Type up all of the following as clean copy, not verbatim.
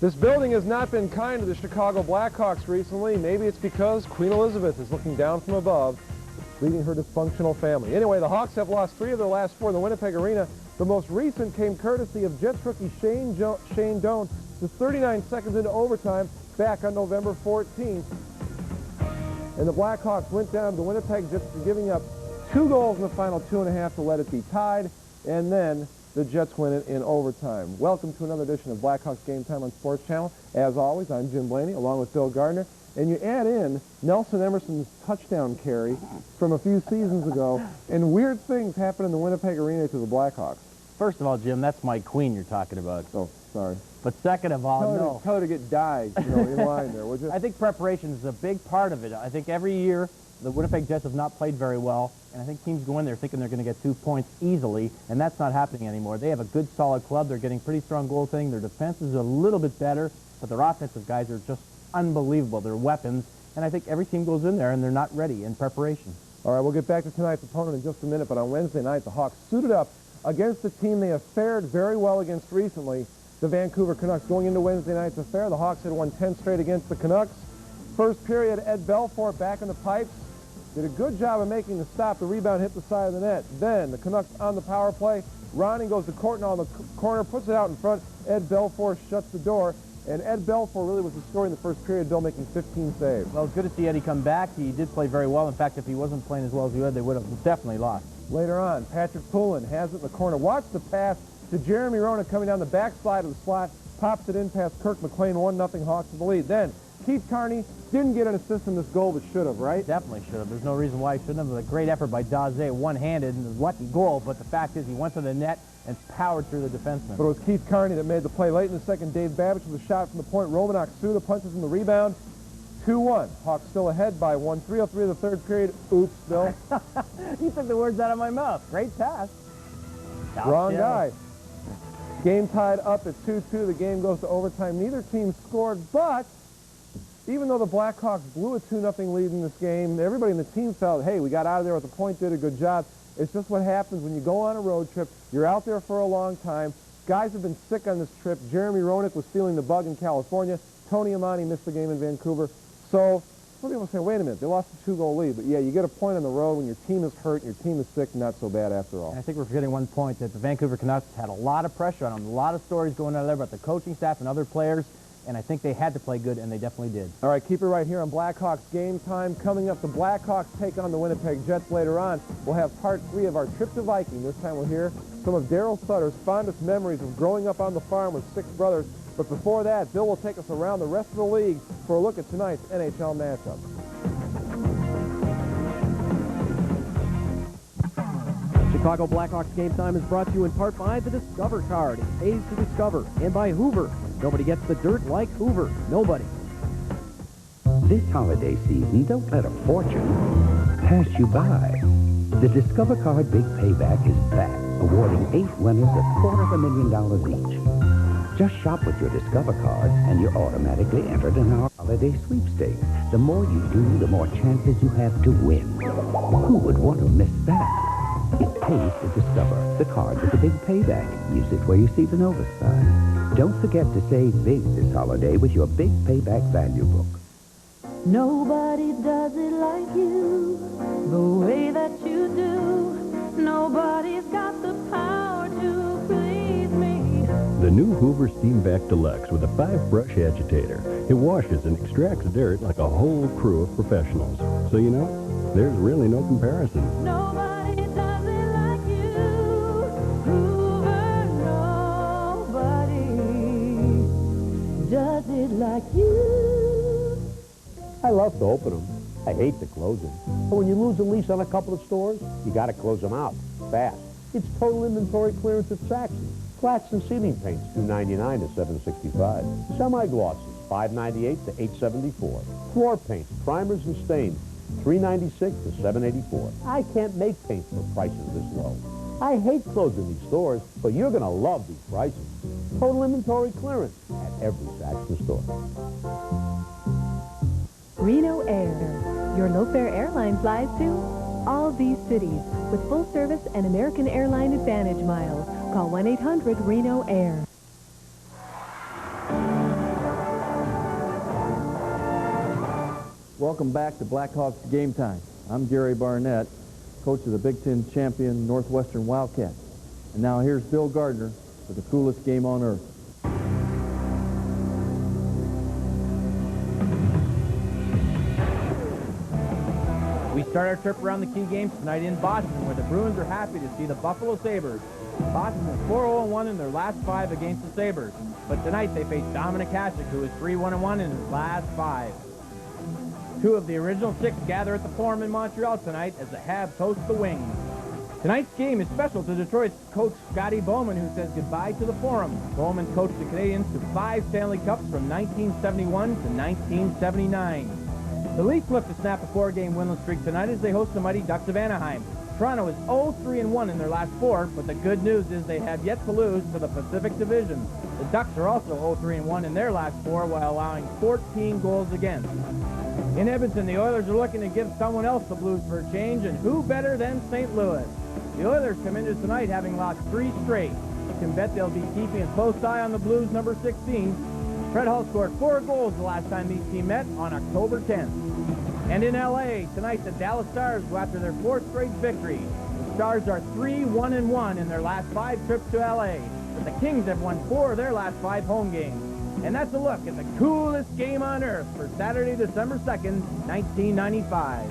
This building has not been kind to the Chicago Blackhawks recently. Maybe it's because Queen Elizabeth is looking down from above, leading her dysfunctional family. Anyway, the Hawks have lost 3 of their last 4 in the Winnipeg Arena. The most recent came courtesy of Jets rookie Shane Doan, just 39 seconds into overtime back on November 14th. And the Blackhawks went down to the Winnipeg Jets for giving up 2 goals in the final 2.5 to let it be tied. And then the Jets win it in overtime. Welcome to another edition of Blackhawks Game Time on Sports Channel. As always, I'm Jim Blaney, along with Bill Gardner. And you add in Nelson Emerson's touchdown carry from a few seasons ago, and weird things happen in the Winnipeg Arena to the Blackhawks. First of all, Jim, that's my queen you're talking about. Oh, sorry. But second of all, tell her to get dyed, in line there, would you? I think preparation is a big part of it. I think every year the Winnipeg Jets have not played very well, and I think teams go in there thinking they're going to get 2 points easily, and that's not happening anymore. They have a good, solid club. They're getting pretty strong goaltending. Their defense is a little bit better, but their offensive guys are just unbelievable. They're weapons, and I think every team goes in there and they're not ready in preparation. All right, we'll get back to tonight's opponent in just a minute, but on Wednesday night, the Hawks suited up against a team they have fared very well against recently, the Vancouver Canucks. Going into Wednesday night's affair, the Hawks had won 10 straight against the Canucks. First period, Ed Belfour back in the pipes. Did a good job of making the stop. The rebound hit the side of the net. Then the Canucks on the power play. Ronnie goes to Courtney on the corner, puts it out in front. Ed Belfour shuts the door. And Ed Belfour really was the story in the first period, Bill, making 15 saves. Well, it's good to see Eddie come back. He did play very well. In fact, if he wasn't playing as well as he would, they would have definitely lost. Later on, Patrick Poulin has it in the corner. Watch the pass to Jeremy Roenick coming down the backside of the slot. Pops it in past Kirk McLean, 1-0 Hawks in the lead. Then Keith Carney didn't get an assist in this goal, but should have, right? Definitely should have. There's no reason why he shouldn't have. It was a great effort by Daze, one-handed, and a lucky goal, but the fact is he went to the net and powered through the defenseman. But it was Keith Carney that made the play. Late in the second, Dave Babbage with a shot from the point. Roman Suda punches in the rebound. 2-1. Hawks still ahead by 1. 3:03 of the third period. Oops, Bill. You took the words out of my mouth. Great pass. Wrong guy. Game tied up at 2-2. The game goes to overtime. Neither team scored, but even though the Blackhawks blew a 2-0 lead in this game, everybody in the team felt, hey, we got out of there with a point, did a good job. It's just what happens when you go on a road trip. You're out there for a long time. Guys have been sick on this trip. Jeremy Roenick was feeling the bug in California. Tony Amani missed the game in Vancouver. So some people say, wait a minute, they lost a 2-goal lead. But yeah, you get a point on the road when your team is hurt, your team is sick, not so bad after all. And I think we're forgetting one point, that the Vancouver Canucks had a lot of pressure on them. A lot of stories going out there about the coaching staff and other players. And I think they had to play good, and they definitely did. All right, keep it right here on Blackhawks Game Time. Coming up, the Blackhawks take on the Winnipeg Jets later on. We'll have part 3 of our trip to Viking. This time we'll hear some of Daryl Sutter's fondest memories of growing up on the farm with 6 brothers. But before that, Bill will take us around the rest of the league for a look at tonight's NHL matchup. Chicago Blackhawks Game Time is brought to you in part by the Discover Card. It pays to discover. And by Hoover. Nobody gets the dirt like Hoover. Nobody. This holiday season, don't let a fortune pass you by. The Discover Card Big Payback is back, awarding 8 winners of $250,000 each. Just shop with your Discover Card, and you're automatically entered in our holiday sweepstakes. The more you do, the more chances you have to win. Who would want to miss that? It pays to discover the card with the big payback. Use it where you see the Nova sign. Don't forget to save big this holiday with your Big Payback Value Book. Nobody does it like you, the way that you do. Nobody's got the power to please me. The new Hoover Steamvac Deluxe with a 5-brush agitator. It washes and extracts dirt like a whole crew of professionals. So you know, there's really no comparison. Nobody does it like you, Hoover. Nobody does it like you. I love to open them. I hate to close them. But when you lose a lease on a couple of stores, you got to close them out fast. It's total inventory clearance at Saxon. Flats and ceiling paints, $2.99 to $7.65. Semi-glosses, $5.98 to $8.74. Floor paints, primers and stains, $3.96 to $7.84. I can't make paint for prices this low. I hate closing these stores, but you're going to love these prices. Total inventory clearance at every Saxon store. Reno Air, your low-fare airline flies to all these cities with full service and American Airline Advantage miles. Call 1-800-RENO-AIR. Welcome back to Blackhawks Game Time. I'm Gary Barnett, coach of the Big Ten champion Northwestern Wildcats. And now here's Bill Gardner for the coolest game on earth. We start our trip around the key games tonight in Boston, where the Bruins are happy to see the Buffalo Sabres. Boston is 4-0-1 in their last 5 against the Sabres. But tonight they face Dominic Hasek, who is 3-1-1 in his last 5. 2 of the original 6 gather at the Forum in Montreal tonight as the Habs host the Wings. Tonight's game is special to Detroit's coach Scotty Bowman, who says goodbye to the Forum. Bowman coached the Canadiens to 5 Stanley Cups from 1971 to 1979. The Leafs look to snap a 4-game winless streak tonight as they host the mighty Ducks of Anaheim. Toronto is 0-3-1 in their last 4, but the good news is they have yet to lose to the Pacific Division. The Ducks are also 0-3-1 in their last 4 while allowing 14 goals against. In Edmonton, the Oilers are looking to give someone else the blues for a change, and who better than St. Louis? The Oilers come into tonight having lost 3 straight. You can bet they'll be keeping a close eye on the Blues number 16. Fred Hull scored 4 goals the last time these teams met on October 10th. And in L.A., tonight the Dallas Stars go after their 4th straight victory. The Stars are 3-1-1 in their last 5 trips to L.A., but the Kings have won 4 of their last 5 home games. And that's a look at the coolest game on earth for Saturday, December 2nd, 1995.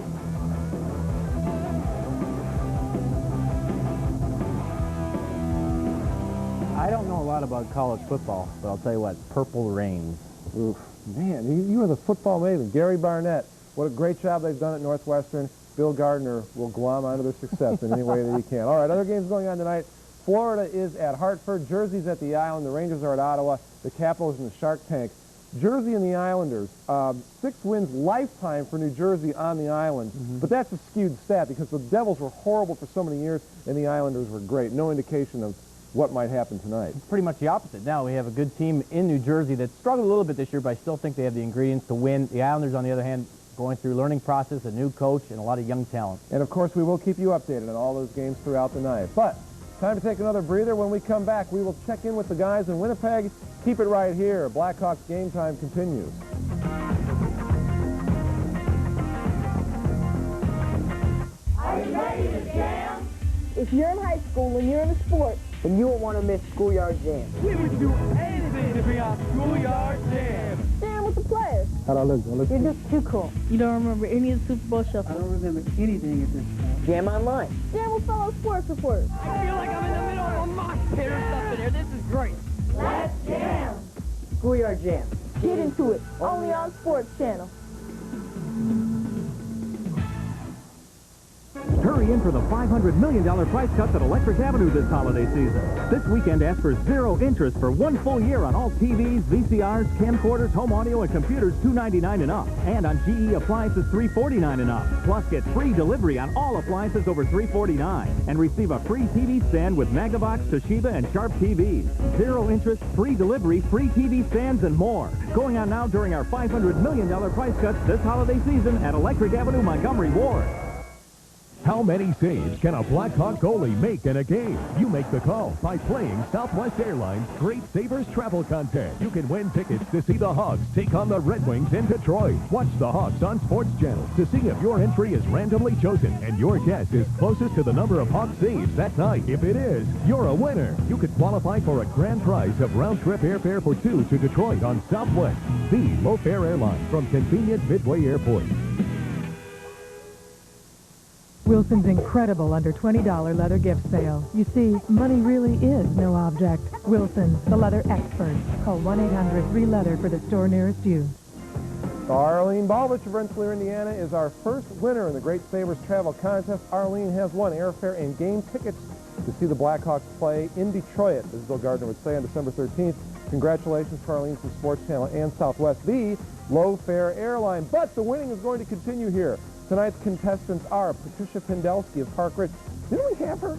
I don't know a lot about college football, but I'll tell you what, purple reigns. Oof, man, you are the football maven. Gary Barnett, what a great job they've done at Northwestern. Bill Gardner will glom onto their success in any way that he can. All right, other games going on tonight. Florida is at Hartford. Jersey's at the Island. The Rangers are at Ottawa. The Capitals in the Shark Tank. Jersey and the Islanders. 6 wins lifetime for New Jersey on the island. But that's a skewed stat because the Devils were horrible for so many years and the Islanders were great. No indication of what might happen tonight. It's pretty much the opposite. Now we have a good team in New Jersey that struggled a little bit this year, but I still think they have the ingredients to win. The Islanders, on the other hand, going through learning process, a new coach, and a lot of young talent. And, of course, we will keep you updated on all those games throughout the night. But time to take another breather. When we come back, we will check in with the guys in Winnipeg. Keep it right here. Blackhawks Game Time continues. Are you ready to jam? If you're in high school and you're in a sport, then you won't want to miss Schoolyard Jam. We would do anything to be on Schoolyard Jam. Jam with the players. How'd I look? You're just too cool. You don't remember any of the Super Bowl shuffle. I don't remember anything at this point. Jam online. Jam with fellow sports reporters. I feel like I'm in the middle of a mosh pit or something here. This is great. Let's jam. Schoolyard Jam. Get into it. Only on Sports Channel. Hurry in for the $500 million price cuts at Electric Avenue this holiday season. This weekend, ask for 0 interest for 1 full year on all TVs, VCRs, camcorders, home audio, and computers $299 and up. And on GE appliances $349 and up. Plus, get free delivery on all appliances over $349. And receive a free TV stand with Magnavox, Toshiba, and Sharp TVs. 0 interest, free delivery, free TV stands, and more. Going on now during our $500 million price cuts this holiday season at Electric Avenue, Montgomery Ward. How many saves can a Blackhawk goalie make in a game? You make the call by playing Southwest Airlines Great Savers Travel Contest. You can win tickets to see the Hawks take on the Red Wings in Detroit. Watch the Hawks on Sports Channel to see if your entry is randomly chosen and your guess is closest to the number of Hawk saves that night. If it is, you're a winner. You could qualify for a grand prize of round-trip airfare for 2 to Detroit on Southwest, the low-fare airline from convenient Midway Airport. Wilson's incredible under $20 leather gift sale. You see, money really is no object. Wilson, the leather expert. Call 1-800-3-LEATHER for the store nearest you. Arlene Baldwich of Rensselaer, Indiana, is our first winner in the Great Savers Travel Contest. Arlene has won airfare and game tickets to see the Blackhawks play in Detroit, as Bill Gardner would say, on December 13th. Congratulations to Arlene from Sports Channel and Southwest, the low-fare airline. But the winning is going to continue here. Tonight's contestants are Patricia Pendelski of Park Ridge. Didn't we have her?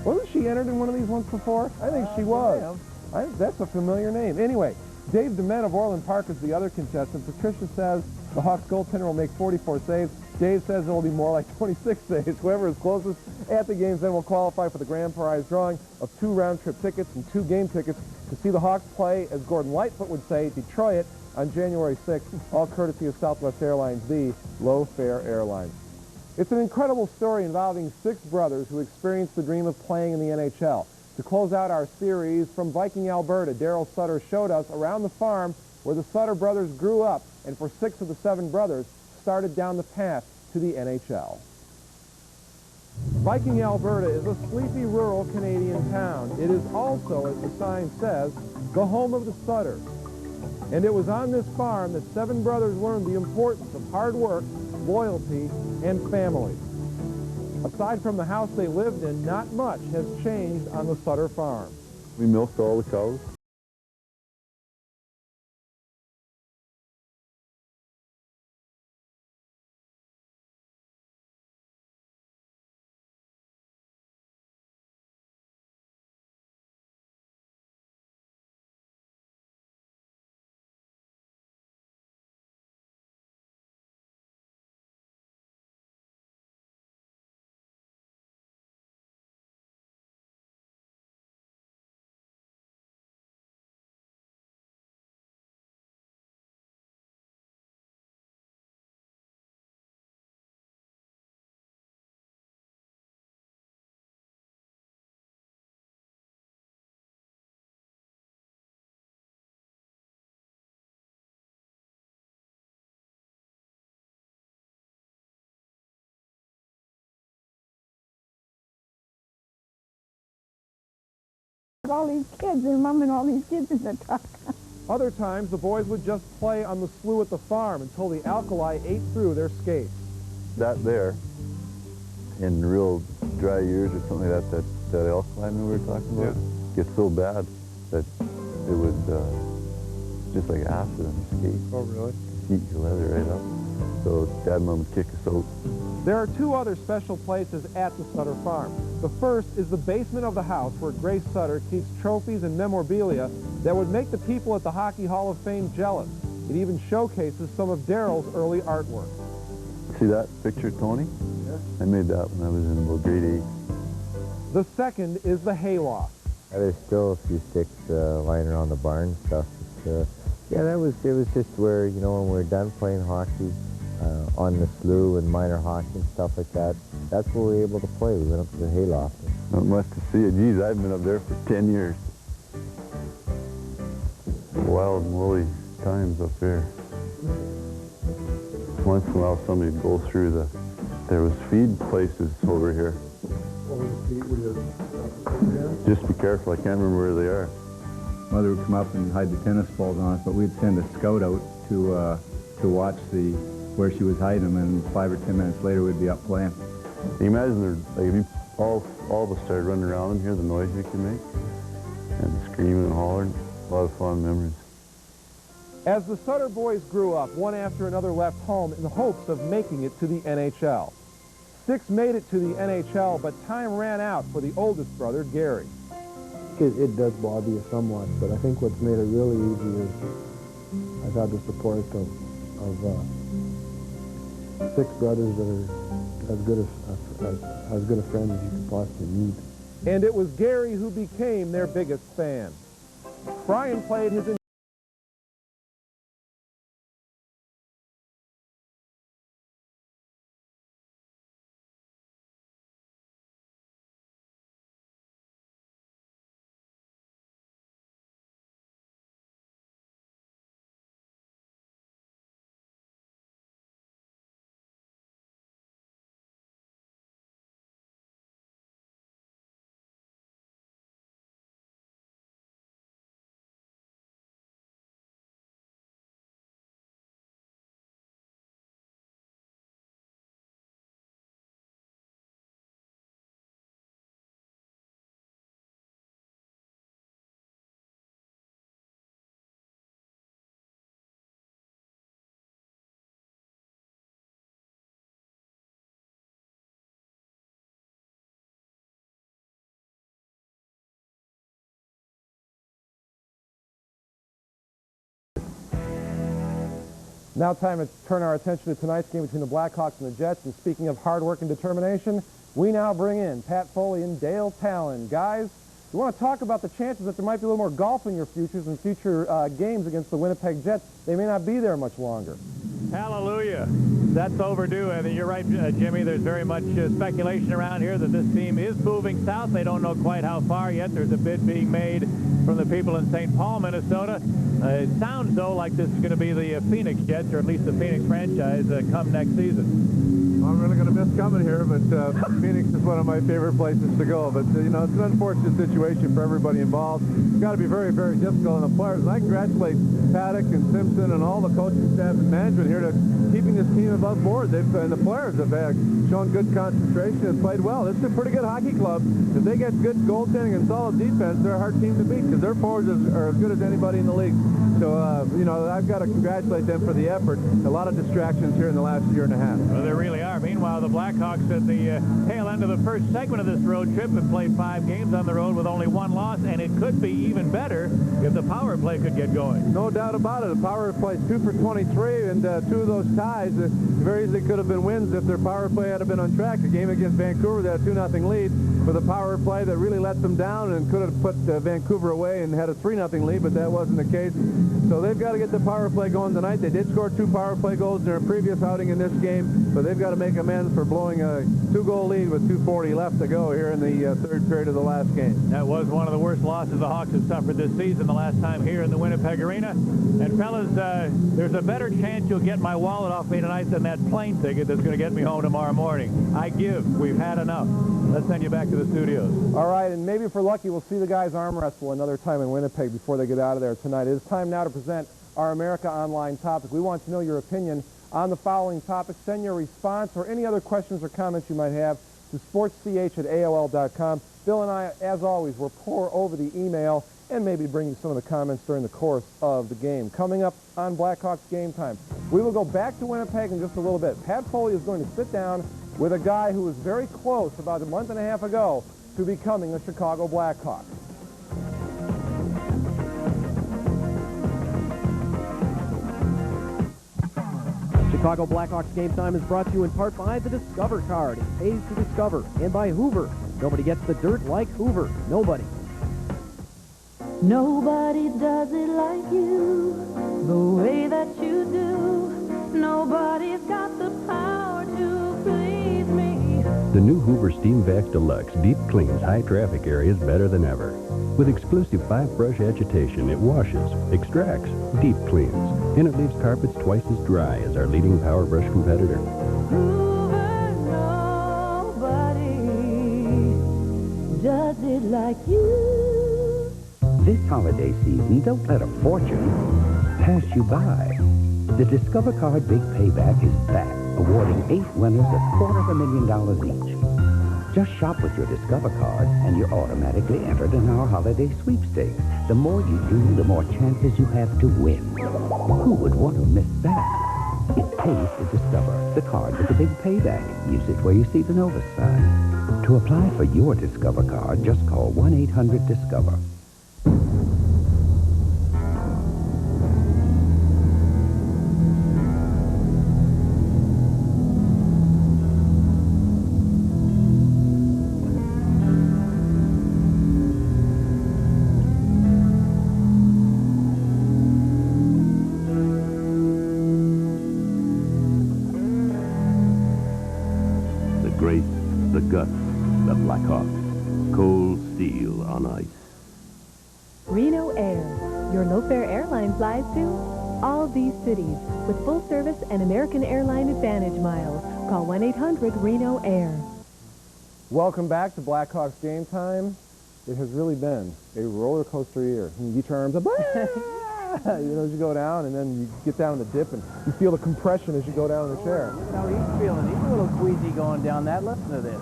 Wasn't she entered in one of these ones before? I think she was. That's a familiar name. Anyway, Dave DeMent of Orland Park is the other contestant. Patricia says the Hawks goaltender will make 44 saves. Dave says it will be more like 26 saves. Whoever is closest at the games then will qualify for the grand prize drawing of 2 round-trip tickets and 2 game tickets to see the Hawks play, as Gordon Lightfoot would say, Detroit on January 6th, all courtesy of Southwest Airlines, the low-fare airline. It's an incredible story involving 6 brothers who experienced the dream of playing in the NHL. To close out our series, from Viking, Alberta, Daryl Sutter showed us around the farm where the Sutter brothers grew up, and for 6 of the 7 brothers, started down the path to the NHL. Viking, Alberta is a sleepy rural Canadian town. It is also, as the sign says, the home of the Sutters. And it was on this farm that 7 brothers learned the importance of hard work, loyalty, and family. Aside from the house they lived in, not much has changed on the Sutter farm. We milked all the cows. All these kids, their mom and all these kids in the truck. Other times, the boys would just play on the slough at the farm until the alkali ate through their skates. That there, in real dry years or something like that, that alkali we were talking about, gets so bad that it would, just like acid on the skate. Oh, really? Heat your leather right up. So Dad and Mom would kick us out. There are 2 other special places at the Sutter farm. The first is the basement of the house where Grace Sutter keeps trophies and memorabilia that would make the people at the Hockey Hall of Fame jealous. It even showcases some of Daryl's early artwork. See that picture, Tony? Yeah. I made that when I was in about grade 8. The second is the hayloft. There's still a few sticks lying around the barn and stuff. Yeah, it was just where, you know, when we were done playing hockey, on the slough and minor hockey and stuff like that. That's where we were able to play. We went up to the hayloft. Not much to see it. Geez, I've been up there for 10 years. Wild and woolly times up there. Once in a while somebody would go through there was feed places over here. Just be careful, I can't remember where they are. Mother would come up and hide the tennis balls on us, but we'd send a scout out to watch where she was hiding them, and 5 or 10 minutes later we'd be up playing. Can you imagine if you all of us started running around and hear the noise you can make? And screaming and hollering. A lot of fond memories. As the Sutter boys grew up, one after another left home in the hopes of making it to the NHL. 6 made it to the NHL, but time ran out for the oldest brother, Gary. It does bother you somewhat, but I think what's made it really easy is I've had the support of 6 brothers that are as good a friend as you could possibly need. And it was Gary who became their biggest fan. Brian played his Now time to turn our attention to tonight's game between the Blackhawks and the Jets. And speaking of hard work and determination, we now bring in Pat Foley and Dale Talon. Guys, We want to talk about the chances that there might be a little more golf in your futures and future games against the Winnipeg Jets. They may not be there much longer. Hallelujah. That's overdue. I think you're right, Jimmy. There's very much speculation around here that this team is moving south. They don't know quite how far yet. There's a bid being made from the people in St. Paul, Minnesota. It sounds, though, like this is going to be the Phoenix Jets, or at least the Phoenix franchise, come next season. I'm really going to miss coming here, but Phoenix is one of my favorite places to go. But, you know, it's an unfortunate situation for everybody involved. It's got to be very, very difficult on the players. And I congratulate Paddock and Simpson and all the coaching staff and management here to keeping this team above board. And the players have shown good concentration and played well. This is a pretty good hockey club. If they get good goaltending and solid defense, they're a hard team to beat because their forwards are as good as anybody in the league. So, you know, I've got to congratulate them for the effort. A lot of distractions here in the last year and a half. Well, there really are. Meanwhile, the Blackhawks at the tail end of the first segment of this road trip have played 5 games on the road with only 1 loss, and it could be even better if the power play could get going. No doubt about it. The power play 2 for 23, and 2 of those ties very easily could have been wins if their power play had been on track. A game against Vancouver, they had a 2-0 lead with a power play that really let them down and could have put Vancouver away and had a 3-0 lead, but that wasn't the case. So they've got to get the power play going tonight. They did score 2 power play goals in their previous outing in this game, but they've got to make amends for blowing a 2-goal lead with 2:40 left to go here in the third period of the last game. That was one of the worst losses the Hawks have suffered this season, the last time here in the Winnipeg Arena. And fellas, there's a better chance you'll get my wallet off me tonight than that plane ticket that's going to get me home tomorrow morning. I give. We've had enough. Let's send you back to the studios. All right, and maybe if we're lucky, we'll see the guys arm wrestle another time in Winnipeg before they get out of there tonight. It is time now to present our America Online topic. We want to know your opinion on the following topic. Send your response or any other questions or comments you might have to sportsch@aol.com. Bill and I, as always, will pour over the email and maybe bring you some of the comments during the course of the game. Coming up on Blackhawks Game Time, we will go back to Winnipeg in just a little bit. Pat Foley is going to sit down with a guy who was very close about a month and a half ago to becoming a Chicago Blackhawk. Chicago Blackhawks Game Time is brought to you in part by the Discover Card. It pays to discover. And by Hoover. Nobody gets the dirt like Hoover. Nobody. Nobody does it like you, the way that you do. Nobody's got the power to please me. The new Hoover Steam Vac Deluxe deep cleans high traffic areas better than ever. With exclusive 5-brush agitation, it washes, extracts, deep cleans, and it leaves carpets twice as dry as our leading power brush competitor. Hoover, nobody does it like you. This holiday season, don't let a fortune pass you by. The Discover Card Big Payback is back, awarding 8 winners $250,000 each. Just shop with your Discover Card, and you're automatically entered in our holiday sweepstakes. The more you do, the more chances you have to win. Who would want to miss that? It pays to Discover, the card with the big payback. Use it where you see the Novus sign. To apply for your Discover Card, just call 1-800-DISCOVER. The guts, the Blackhawks, cold steel on ice. Reno Air, your low-fare airline flies to all these cities with full service and American Airline Advantage miles. Call 1-800-RENO-AIR. Welcome back to Blackhawks Game Time. It has really been a roller coaster year. You terms of, you know, as you go down, and then you get down in the dip, and you feel the compression as you go down in the chair. That's how he's feeling. He's a little queasy going down that. Listen to this.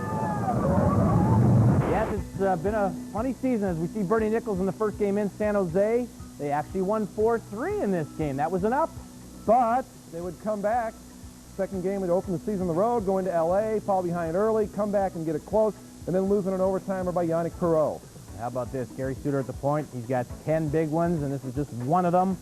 Yes, it's been a funny season as we see Bernie Nichols in the first game in San Jose. They actually won 4-3 in this game. That was an up. But they would come back. Second game would open the season on the road, go into L.A., fall behind early, come back and get it close, and then lose in an overtimer by Yannick Perreault. How about this? Gary Suter at the point. He's got 10 big ones, and this is just one of them.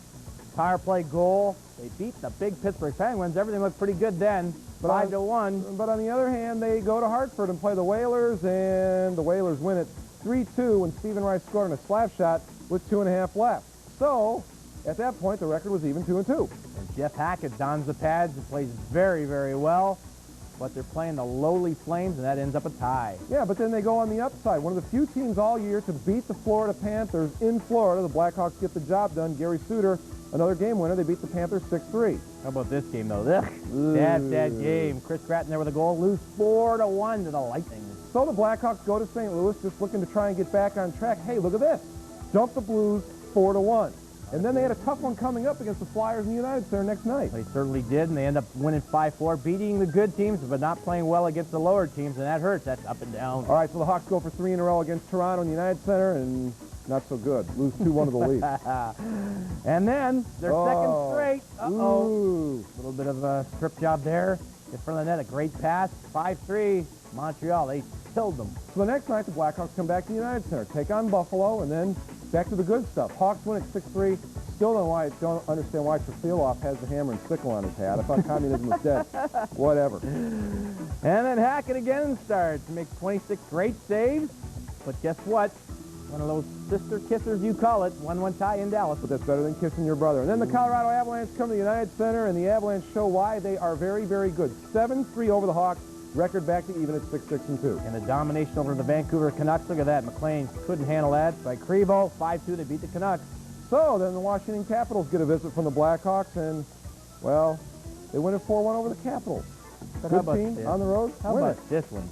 Power play goal. They beat the big Pittsburgh Penguins. Everything looked pretty good then, 5-1. But on the other hand, they go to Hartford and play the Whalers, and the Whalers win it 3-2 when Stephen Rice scored on a slap shot with 2.5 left. So, at that point, the record was even 2-2. And Jeff Hackett dons the pads and plays very, very well. But they're playing the lowly Flames, and that ends up a tie. Yeah, but then they go on the upside. One of the few teams all year to beat the Florida Panthers in Florida. The Blackhawks get the job done. Gary Suter, another game winner. They beat the Panthers 6-3. How about this game, though? That game. Chris Gratton there with a goal. Lose 4-1 to the Lightning. So the Blackhawks go to St. Louis just looking to try and get back on track. Hey, look at this. Dump the Blues 4-1. And then they had a tough one coming up against the Flyers in the United Center next night. They certainly did, and they end up winning 5-4, beating the good teams, but not playing well against the lower teams, and that hurts. That's up and down. All right, so the Hawks go for 3 in a row against Toronto in the United Center, and not so good. Lose 2-1 to the Leafs. And then their second straight. Ooh. A little bit of a strip job there. In front of the net, a great pass. 5-3, Montreal. They killed them. So the next night, the Blackhawks come back to the United Center, take on Buffalo, and then back to the good stuff. Hawks win at 6-3. Still don't understand why Trefilov has the hammer and sickle on his hat. I thought communism was dead. Whatever. And then Hackett again starts. Makes 26 great saves. But guess what? One of those sister kissers, you call it. 1-1 tie in Dallas. But that's better than kissing your brother. And then the Colorado Avalanche come to the United Center, and the Avalanche show why they are very, very good. 7-3 over the Hawks. Record back to even at 6-6-2. And a domination over the Vancouver Canucks. Look at that. McLean couldn't handle that. By Krivo, 5-2, they beat the Canucks. So then the Washington Capitals get a visit from the Blackhawks, and, well, they win it 4-1 over the Capitals. Good team on the road. How about this one?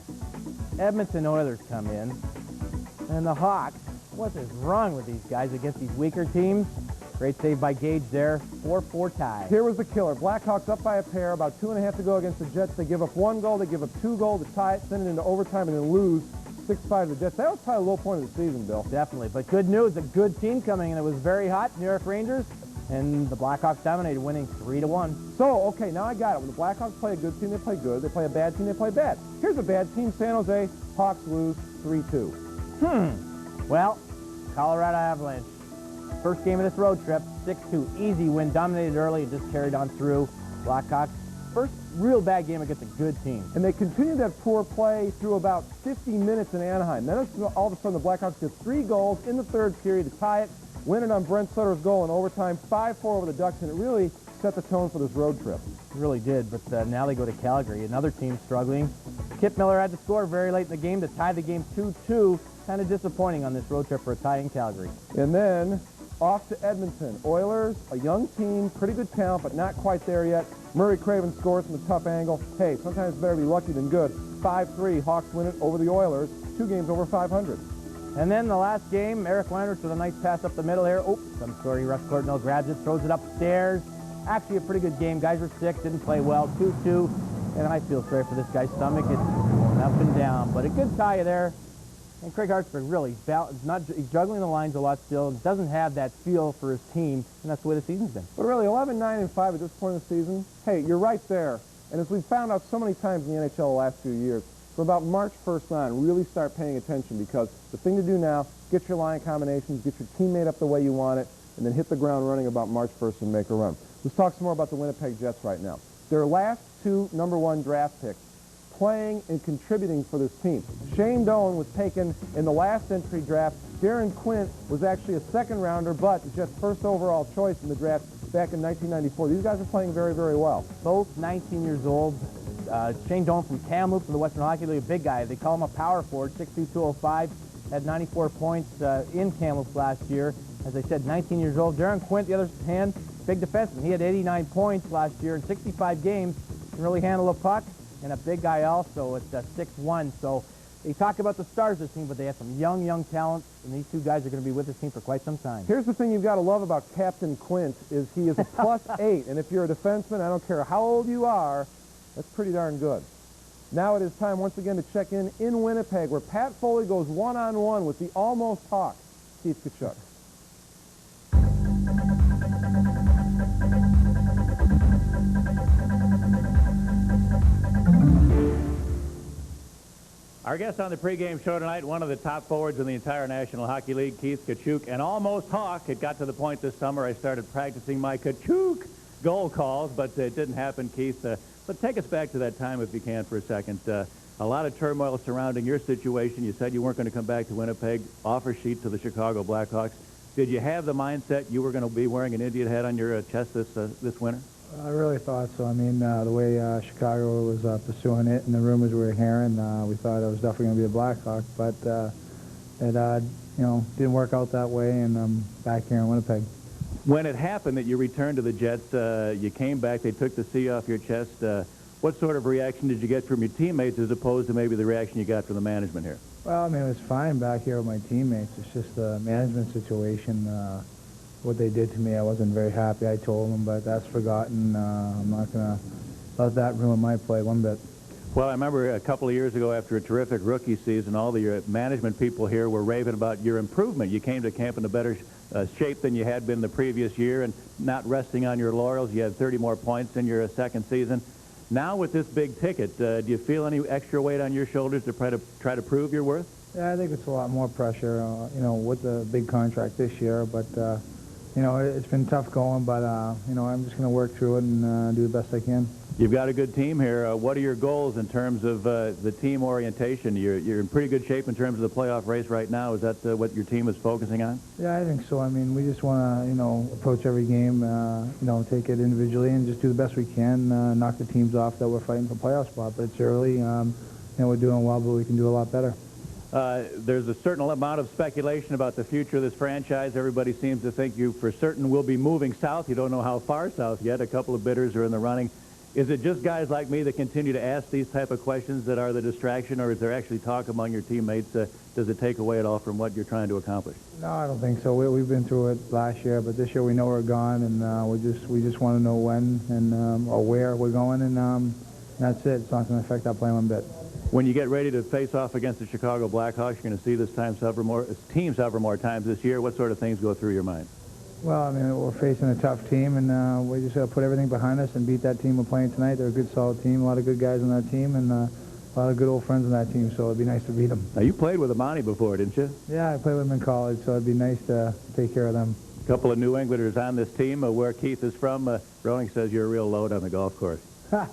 Edmonton Oilers come in, and the Hawks, what is wrong with these guys against these weaker teams? Great save by Gage there. 4-4 tie. Here was the killer. Blackhawks up by a pair, about 2.5 to go against the Jets. They give up 1 goal, they give up 2 goals to tie it, send it into overtime, and then lose 6-5 to the Jets. That was probably a low point of the season, Bill. Definitely. But good news, a good team coming in. It was very hot, New York Rangers, and the Blackhawks dominated, winning 3-1. So, okay, now I got it. When the Blackhawks play a good team, they play good. They play a bad team, they play bad. Here's a bad team, San Jose. Hawks lose 3-2. Well, Colorado Avalanche. First game of this road trip, 6-2. Easy win, dominated early, and just carried on through. Blackhawks, first real bad game against a good team. And they continued that poor play through about 50 minutes in Anaheim. Then all of a sudden the Blackhawks get 3 goals in the third period to tie it, win it on Brent Sutter's goal in overtime, 5-4 over the Ducks, and it really set the tone for this road trip. It really did, but now they go to Calgary, another team struggling. Kip Miller had to score very late in the game to tie the game 2-2. Kind of disappointing on this road trip for a tie in Calgary. And then off to Edmonton. Oilers, a young team, pretty good talent, but not quite there yet. Murray Craven scores from a tough angle. Hey, sometimes it's better to be lucky than good. 5-3, Hawks win it over the Oilers. 2 games over 500. And then the last game, Eric Landers with a nice pass up the middle here. Oops, I'm sorry, Russ Courtnall grabs it, throws it upstairs. Actually a pretty good game. Guys were sick, didn't play well. 2-2, and I feel sorry for this guy's stomach. It's going up and down, but a good tie there. And Craig Hartsburg really, he's juggling the lines a lot still, doesn't have that feel for his team, and that's the way the season's been. But really, 11-9-5 at this point in the season, hey, you're right there. And as we've found out so many times in the NHL the last few years, from about March 1st on, really start paying attention, because the thing to do now, get your line combinations, get your team made up the way you want it, and then hit the ground running about March 1st and make a run. Let's talk some more about the Winnipeg Jets right now. Their last 2 #1 draft picks playing and contributing for this team. Shane Doan was taken in the last entry draft. Darren Quint was actually a 2nd rounder, but the Jets' first overall choice in the draft back in 1994. These guys are playing very, very well. Both 19 years old. Shane Doan from Kamloops from the Western Hockey League, a big guy. They call him a power forward, 6'2", 205. Had 94 points in Kamloops last year. As I said, 19 years old. Darren Quint, the other hand, big defenseman. He had 89 points last year in 65 games. Can really handle a puck. And a big guy also at 6'1". So they talk about the stars of this team, but they have some young talent, and these 2 guys are going to be with this team for quite some time. Here's the thing you've got to love about Captain Quint is he is a +8, and if you're a defenseman, I don't care how old you are, that's pretty darn good. Now it is time once again to check in Winnipeg, where Pat Foley goes one-on-one with the almost Hawk, Keith Tkachuk. Our guest on the pregame show tonight, one of the top forwards in the entire National Hockey League, Keith Tkachuk, and almost Hawk. It got to the point this summer I started practicing my Tkachuk goal calls, but it didn't happen, Keith. But take us back to that time, if you can, for a second. A lot of turmoil surrounding your situation. You said you weren't going to come back to Winnipeg. Offer sheet to the Chicago Blackhawks. Did you have the mindset you were going to be wearing an Indian head on your chest this winter? I really thought so. I mean, the way Chicago was pursuing it and the rumors we were hearing, we thought I was definitely going to be a Blackhawk, but it you know, didn't work out that way, and I'm back here in Winnipeg. When it happened that you returned to the Jets, you came back, they took the C off your chest. What sort of reaction did you get from your teammates as opposed to maybe the reaction you got from the management here? Well, I mean, it was fine back here with my teammates. It's just the management situation. What they did to me, I wasn't very happy. I told them, but that's forgotten. I'm not going to let that ruin my play one bit. Well, I remember a couple of years ago after a terrific rookie season, all the management people here were raving about your improvement. You came to camp in a better shape than you had been the previous year, and not resting on your laurels. You had 30 more points in your second season. Now with this big ticket, do you feel any extra weight on your shoulders to try to prove your worth? Yeah, I think it's a lot more pressure, you know, with the big contract this year. But, you know, it's been tough going, but, you know, I'm just going to work through it and do the best I can. You've got a good team here. What are your goals in terms of the team orientation? You're in pretty good shape in terms of the playoff race right now. Is that what your team is focusing on? Yeah, I think so. I mean, we just want to, you know, approach every game, you know, take it individually and just do the best we can, knock the teams off that we're fighting for playoff spot. But it's early. You know, we're doing well, but we can do a lot better. There's a certain amount of speculation about the future of this franchise. Everybody seems to think you for certain will be moving south. You don't know how far south yet. A couple of bidders are in the running. Is it just guys like me that continue to ask these type of questions that are the distraction, or is there actually talk among your teammates? Does it take away at all from what you're trying to accomplish? No, I don't think so. We've been through it last year, but this year we know we're gone, and we just want to know when and or where we're going, and that's it. It's not going to affect our play one bit. When you get ready to face off against the Chicago Blackhawks, you're going to see this team several more times this year. What sort of things go through your mind? Well, I mean, we're facing a tough team, and we just got to put everything behind us and beat that team we're playing tonight. They're a good, solid team, a lot of good guys on that team, and a lot of good old friends on that team, so it'd be nice to beat them. Now, you played with Amani before, didn't you? Yeah, I played with them in college, so it'd be nice to take care of them. A couple of New Englanders on this team. Where Keith is from, Roning says you're a real load on the golf course. Yeah,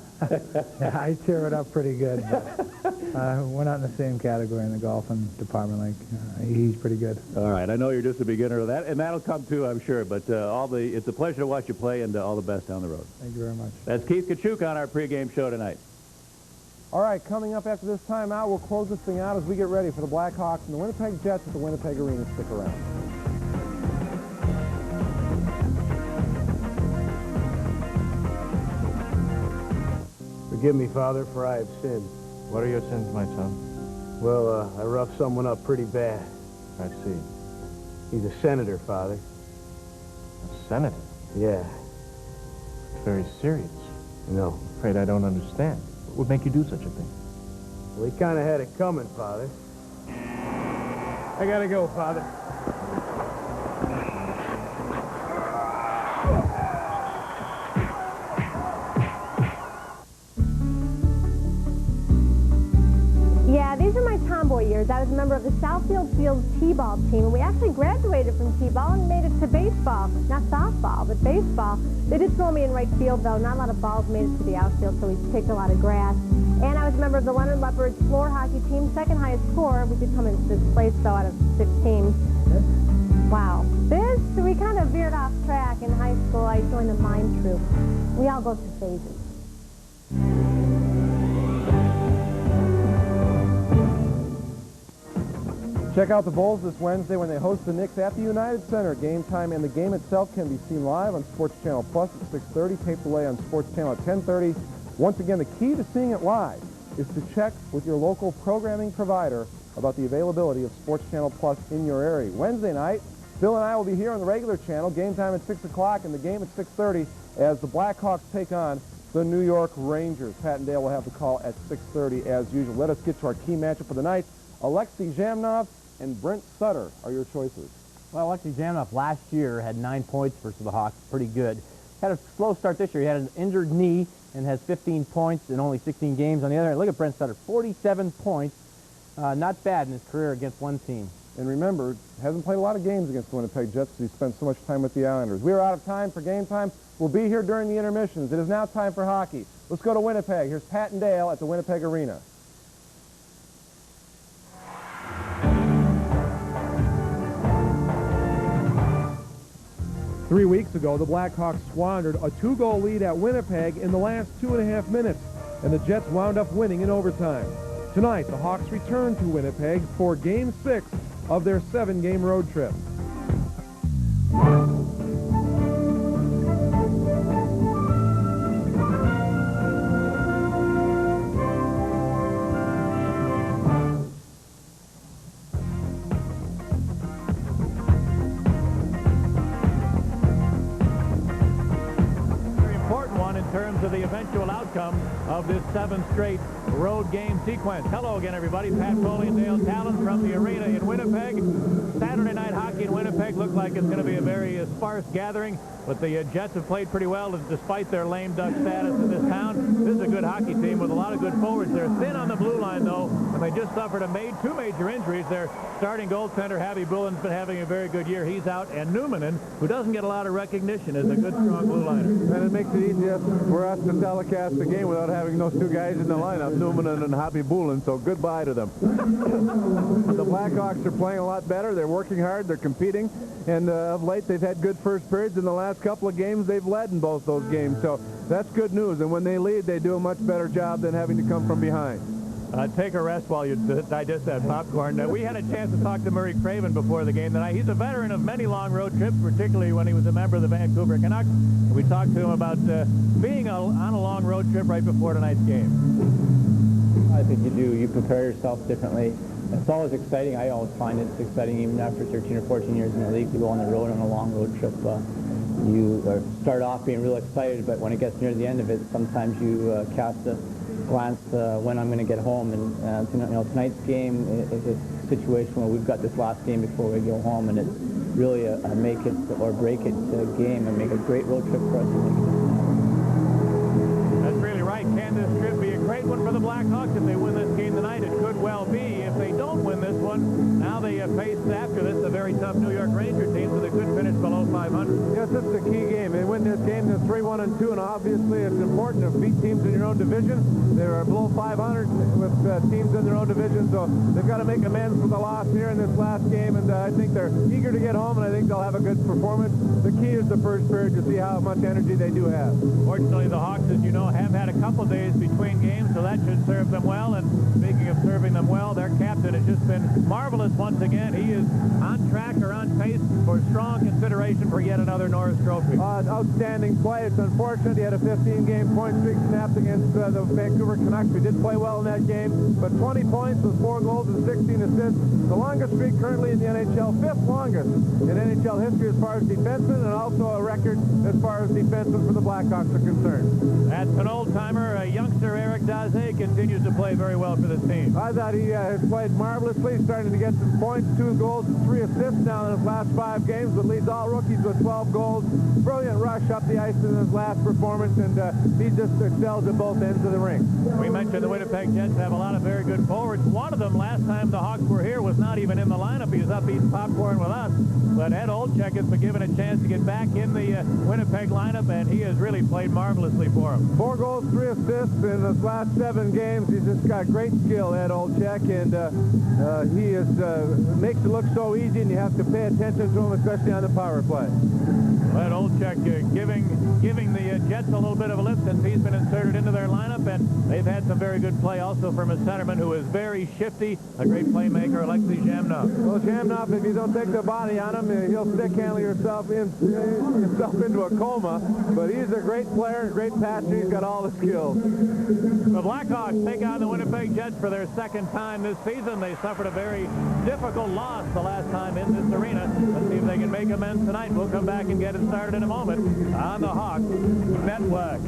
I tear it up pretty good, but we're not in the same category in the golfing department. Like, he's pretty good. All right, I know you're just a beginner of that, and that'll come too, I'm sure. But it's a pleasure to watch you play, and all the best down the road. Thank you very much. That's Keith Kachuk on our pregame show tonight. All right, coming up after this timeout, we'll close this thing out as we get ready for the Blackhawks and the Winnipeg Jets at the Winnipeg Arena. Stick around. Forgive me, Father, for I have sinned. What are your sins, my son? Well, I roughed someone up pretty bad. I see. He's a senator, Father. A senator? Yeah. It's very serious. No. I'm afraid I don't understand. What would make you do such a thing? Well, he kind of had it coming, Father. I gotta go, Father. Yeah, these are my tomboy years. I was a member of the Southfield Fields T-ball team, and we actually graduated from T-ball and made it to baseball. Not softball, but baseball. They did throw me in right field, though. Not a lot of balls made it to the outfield, so we picked a lot of grass. And I was a member of the Leonard Leopards floor hockey team, second highest score. We did come in 6th place, though, out of 6 teams. Wow. We kind of veered off track in high school. I joined the mime troupe. We all go through phases. Check out the Bulls this Wednesday when they host the Knicks at the United Center. Game time and the game itself can be seen live on Sports Channel Plus at 6:30, taped delay on Sports Channel at 10:30. Once again, the key to seeing it live is to check with your local programming provider about the availability of Sports Channel Plus in your area. Wednesday night, Phil and I will be here on the regular channel. Game time at 6 o'clock and the game at 6:30 as the Blackhawks take on the New York Rangers. Pat and Dale will have the call at 6:30 as usual. Let us get to our key matchup of the night. Alexei Zhamnov and Brent Sutter are your choices. Well, Alexei Zhamnov last year had 9 points versus the Hawks. Pretty good. Had a slow start this year. He had an injured knee and has 15 points in only 16 games. On the other hand, look at Brent Sutter, 47 points. Not bad in his career against one team. And remember, hasn't played a lot of games against the Winnipeg Jets because he spent so much time with the Islanders. We are out of time for game time. We'll be here during the intermissions. It is now time for hockey. Let's go to Winnipeg. Here's Pat and Dale at the Winnipeg Arena. 3 weeks ago, the Blackhawks squandered a 2-goal lead at Winnipeg in the last 2.5 minutes, and the Jets wound up winning in overtime. Tonight, the Hawks return to Winnipeg for Game 6 of their 7-game road trip. To the eventual outcome of this 7th straight road game sequence. Hello again, everybody. Pat Foley and Dale Talon from the arena in Winnipeg. Saturday night hockey in Winnipeg looked like it's going to be a very sparse gathering, but the Jets have played pretty well despite their lame duck status in this town. This is a good hockey team with a lot of good forwards. They're thin on the blue line, though, and they just suffered two major injuries. Their starting goaltender, Harvey Bullen's been having a very good year. He's out, and Newmanen, who doesn't get a lot of recognition, is a good, strong blue liner. And it makes it easier for us to telecast the game without having those two guys in the lineup, Newmanen and Harvey Bullen, so goodbye to them. The Blackhawks are playing a lot better. They're working hard. They're competing. And of late, they've had good first periods. In the last couple of games, they've led in both those games. So that's good news. And when they lead, they do a much better job than having to come from behind. Take a rest while you digest that popcorn. We had a chance to talk to Murray Craven before the game tonight. He's a veteran of many long road trips, particularly when he was a member of the Vancouver Canucks. We talked to him about being on a long road trip right before tonight's game. I think you do. You prepare yourself differently. It's always exciting. I always find it's exciting, even after 13 or 14 years in the league, to go on the road on a long road trip. You start off being real excited, but when it gets near the end of it, sometimes you cast a glance when I'm going to get home. And tonight's game is a situation where we've got this last game before we go home, and it's really a make it or break it game, and make a great road trip for us to make it. That's really right. Can this trip be a great one for the Blackhawks if they win this game tonight? It could well be. If they don't win this one, now they face after this a very tough New York Ranger team, so they could finish below 500. Yes, this is a key game. They win this game, they're 3-1-2, and obviously it's important to beat teams in your own division. They're below 500 with teams in their own division, so they've got to make amends for the loss here in this last game, and I think they're eager to get home, and I think they'll have a good performance. The key is the first period to see how much energy they do have. Fortunately, the Hawks, as you know, have had a couple of days between games, so that should serve them well. And speaking of serving them well, their captain has just been marvelous once again. He is on track or on pace for strong consideration for yet another Norris Trophy. Outstanding play. It's unfortunate he had a 15-game point streak snapped against the Vancouver Canucks. We did play well in that game, but 20 points with 4 goals and 16 assists. The longest streak currently in the NHL, 5th longest in NHL history as far as defensemen, and also a record as far as defensemen for the Blackhawks are concerned. That's an old-timer. Youngster Eric Daze continues to play very well for this team. I thought he has played marvelously, starting to get some points, 2 goals and 3 assists now in his last 5 games, but leads all rookies with 12 goals. Brilliant rush up the ice in his last performance, and he just excels at both ends of the ring. We mentioned the Winnipeg Jets have a lot of very good forwards. One of them, last time the Hawks were here, was not even in the lineup. He was up eating popcorn with us. But Ed Olczyk has been given a chance to get back in the Winnipeg lineup, and he has really played marvelously for him. 4 goals, 3 assists in his last 7 games. He's just got great skill, Ed Olczyk, and he makes it look so easy, and you have to pay attention to him, especially on the power play. Ed Olczyk giving the Jets a little bit of a lift since he's been inserted into their lineup, and they've had some very good play also from a centerman who is very shifty, a great playmaker, Alexei Zhamnov. Well, Zhamnov, if you don't take the body on him, he'll stick handle himself into a coma, but he's a great player, great passer. He's got all the skills. The Blackhawks take on the Winnipeg Jets for their 2nd time this season. They suffered a very difficult loss the last time in this arena. Let's see if they can make amends tonight. We'll come back and get it started in a moment on the Hawks Network.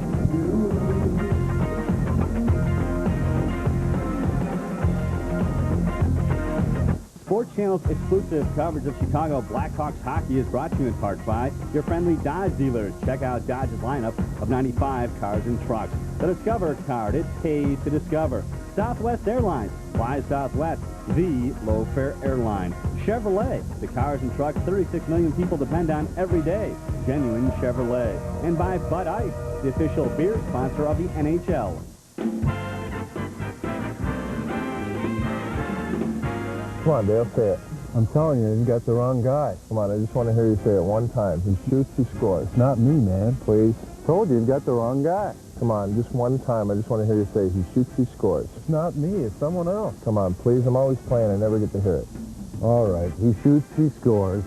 Sports Channel's exclusive coverage of Chicago Blackhawks hockey is brought to you in part by your friendly Dodge dealers. Check out Dodge's lineup of 95 cars and trucks. The Discover card, it pays to discover. Southwest Airlines, fly Southwest, the low-fare airline. Chevrolet, the cars and trucks 36 million people depend on every day. Genuine Chevrolet. And by Bud Ice, the official beer sponsor of the NHL. Come on, Dale, say it. I'm telling you, you got the wrong guy. Come on, I just want to hear you say it one time. He shoots, he scores. It's not me, man. Please. Told you, you've got the wrong guy. Come on, just one time. I just want to hear you say he shoots, he scores. It's not me. It's someone else. Come on, please. I'm always playing. I never get to hear it. All right. He shoots, he scores.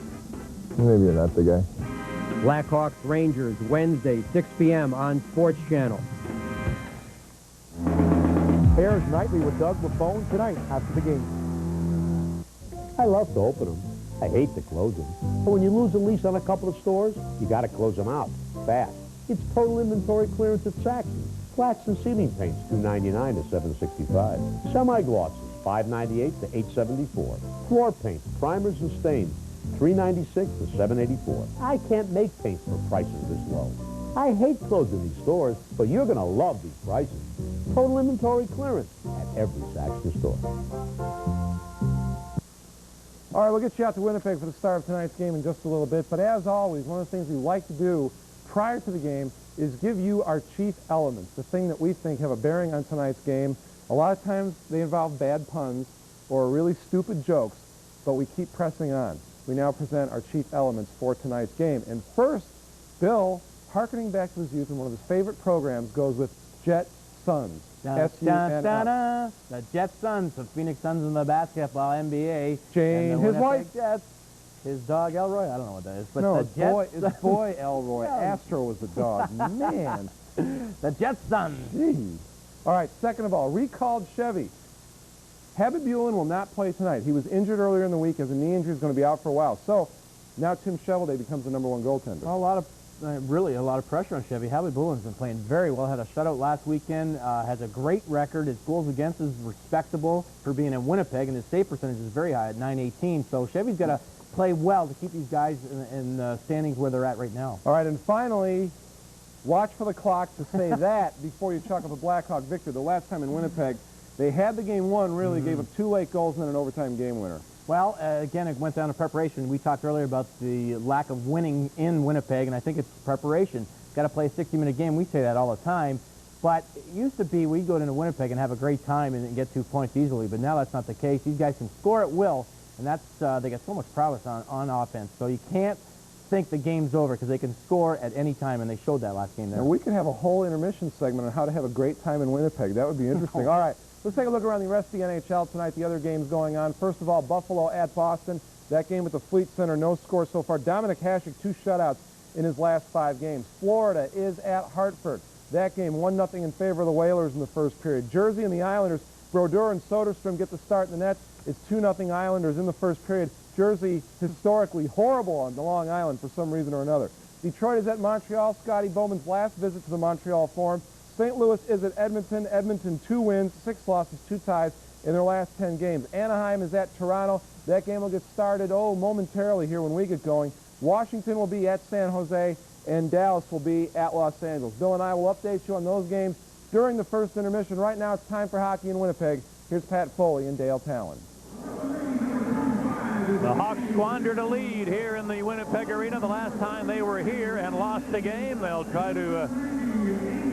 Maybe you're not the guy. Blackhawks Rangers, Wednesday, 6 p.m. on Sports Channel. Bears Nightly with Doug LaFone tonight after the game. I love to open them. I hate to close them. But when you lose a lease on a couple of stores, you got to close them out fast. It's total inventory clearance at Saxon. Flats and ceiling paints, $2.99 to $7.65. Semi-glosses, $5.98 to $8.74. Floor paints, primers and stains, $3.96 to $7.84. I can't make paint for prices this low. I hate closing these stores, but you're going to love these prices. Total inventory clearance at every Saxon store. All right, we'll get you out to Winnipeg for the start of tonight's game in just a little bit. But as always, one of the things we like to do prior to the game is give you our chief elements, the thing that we think have a bearing on tonight's game. A lot of times they involve bad puns or really stupid jokes, but we keep pressing on. We now present our chief elements for tonight's game. And first, Bill, hearkening back to his youth in one of his favorite programs, goes with Jet Suns. S-U-N-S. The Jet Suns, the Phoenix Suns in the basketball NBA. Jane, his wife. Jets. His dog Elroy? I don't know what that is. But no, the Jets, it's boy Elroy. Astro was the dog. Man. The Jet Suns. Jeez. All right, second of all, recalled Chevy. Habib Bulin will not play tonight. He was injured earlier in the week as a knee injury is going to be out for a while. So now Tim Shovelday becomes the #1 goaltender. Well, really a lot of pressure on Chevy. Habib Bulin's been playing very well. Had a shutout last weekend. Has a great record. His goals against is respectable for being in Winnipeg, and his save percentage is very high at .918. So Chevy's got to play well to keep these guys in standings where they're at right now. All right, and finally, watch for the clock to say that before you chalk up a Blackhawk victory. The last time in Winnipeg, they had the game won, really gave up 2 late goals and then an overtime game winner. Well, again, it went down to preparation. We talked earlier about the lack of winning in Winnipeg, and I think it's preparation. Got to play a 60-minute game. We say that all the time. But it used to be we'd go into Winnipeg and have a great time and get 2 points easily, but now that's not the case. These guys can score at will, and that's they got so much prowess on offense. So you can't think the game's over because they can score at any time, and they showed that last game there. Now, we could have a whole intermission segment on how to have a great time in Winnipeg. That would be interesting. All right. Let's take a look around the rest of the NHL tonight, the other games going on. First of all, Buffalo at Boston. That game at the Fleet Center, no score so far. Dominic Hasek, 2 shutouts in his last 5 games. Florida is at Hartford. That game, 1-0 in favor of the Whalers in the first period. Jersey and the Islanders, Brodeur and Soderstrom get the start in the net. It's 2-0 Islanders in the first period. Jersey, historically horrible on the Long Island for some reason or another. Detroit is at Montreal. Scotty Bowman's last visit to the Montreal Forum. St. Louis is at Edmonton. Edmonton, 2 wins, 6 losses, 2 ties in their last 10 games. Anaheim is at Toronto. That game will get started, momentarily here when we get going. Washington will be at San Jose, and Dallas will be at Los Angeles. Bill and I will update you on those games during the first intermission. Right now, it's time for hockey in Winnipeg. Here's Pat Foley and Dale Talon. The Hawks squandered a lead here in the Winnipeg Arena the last time they were here and lost the game. They'll try to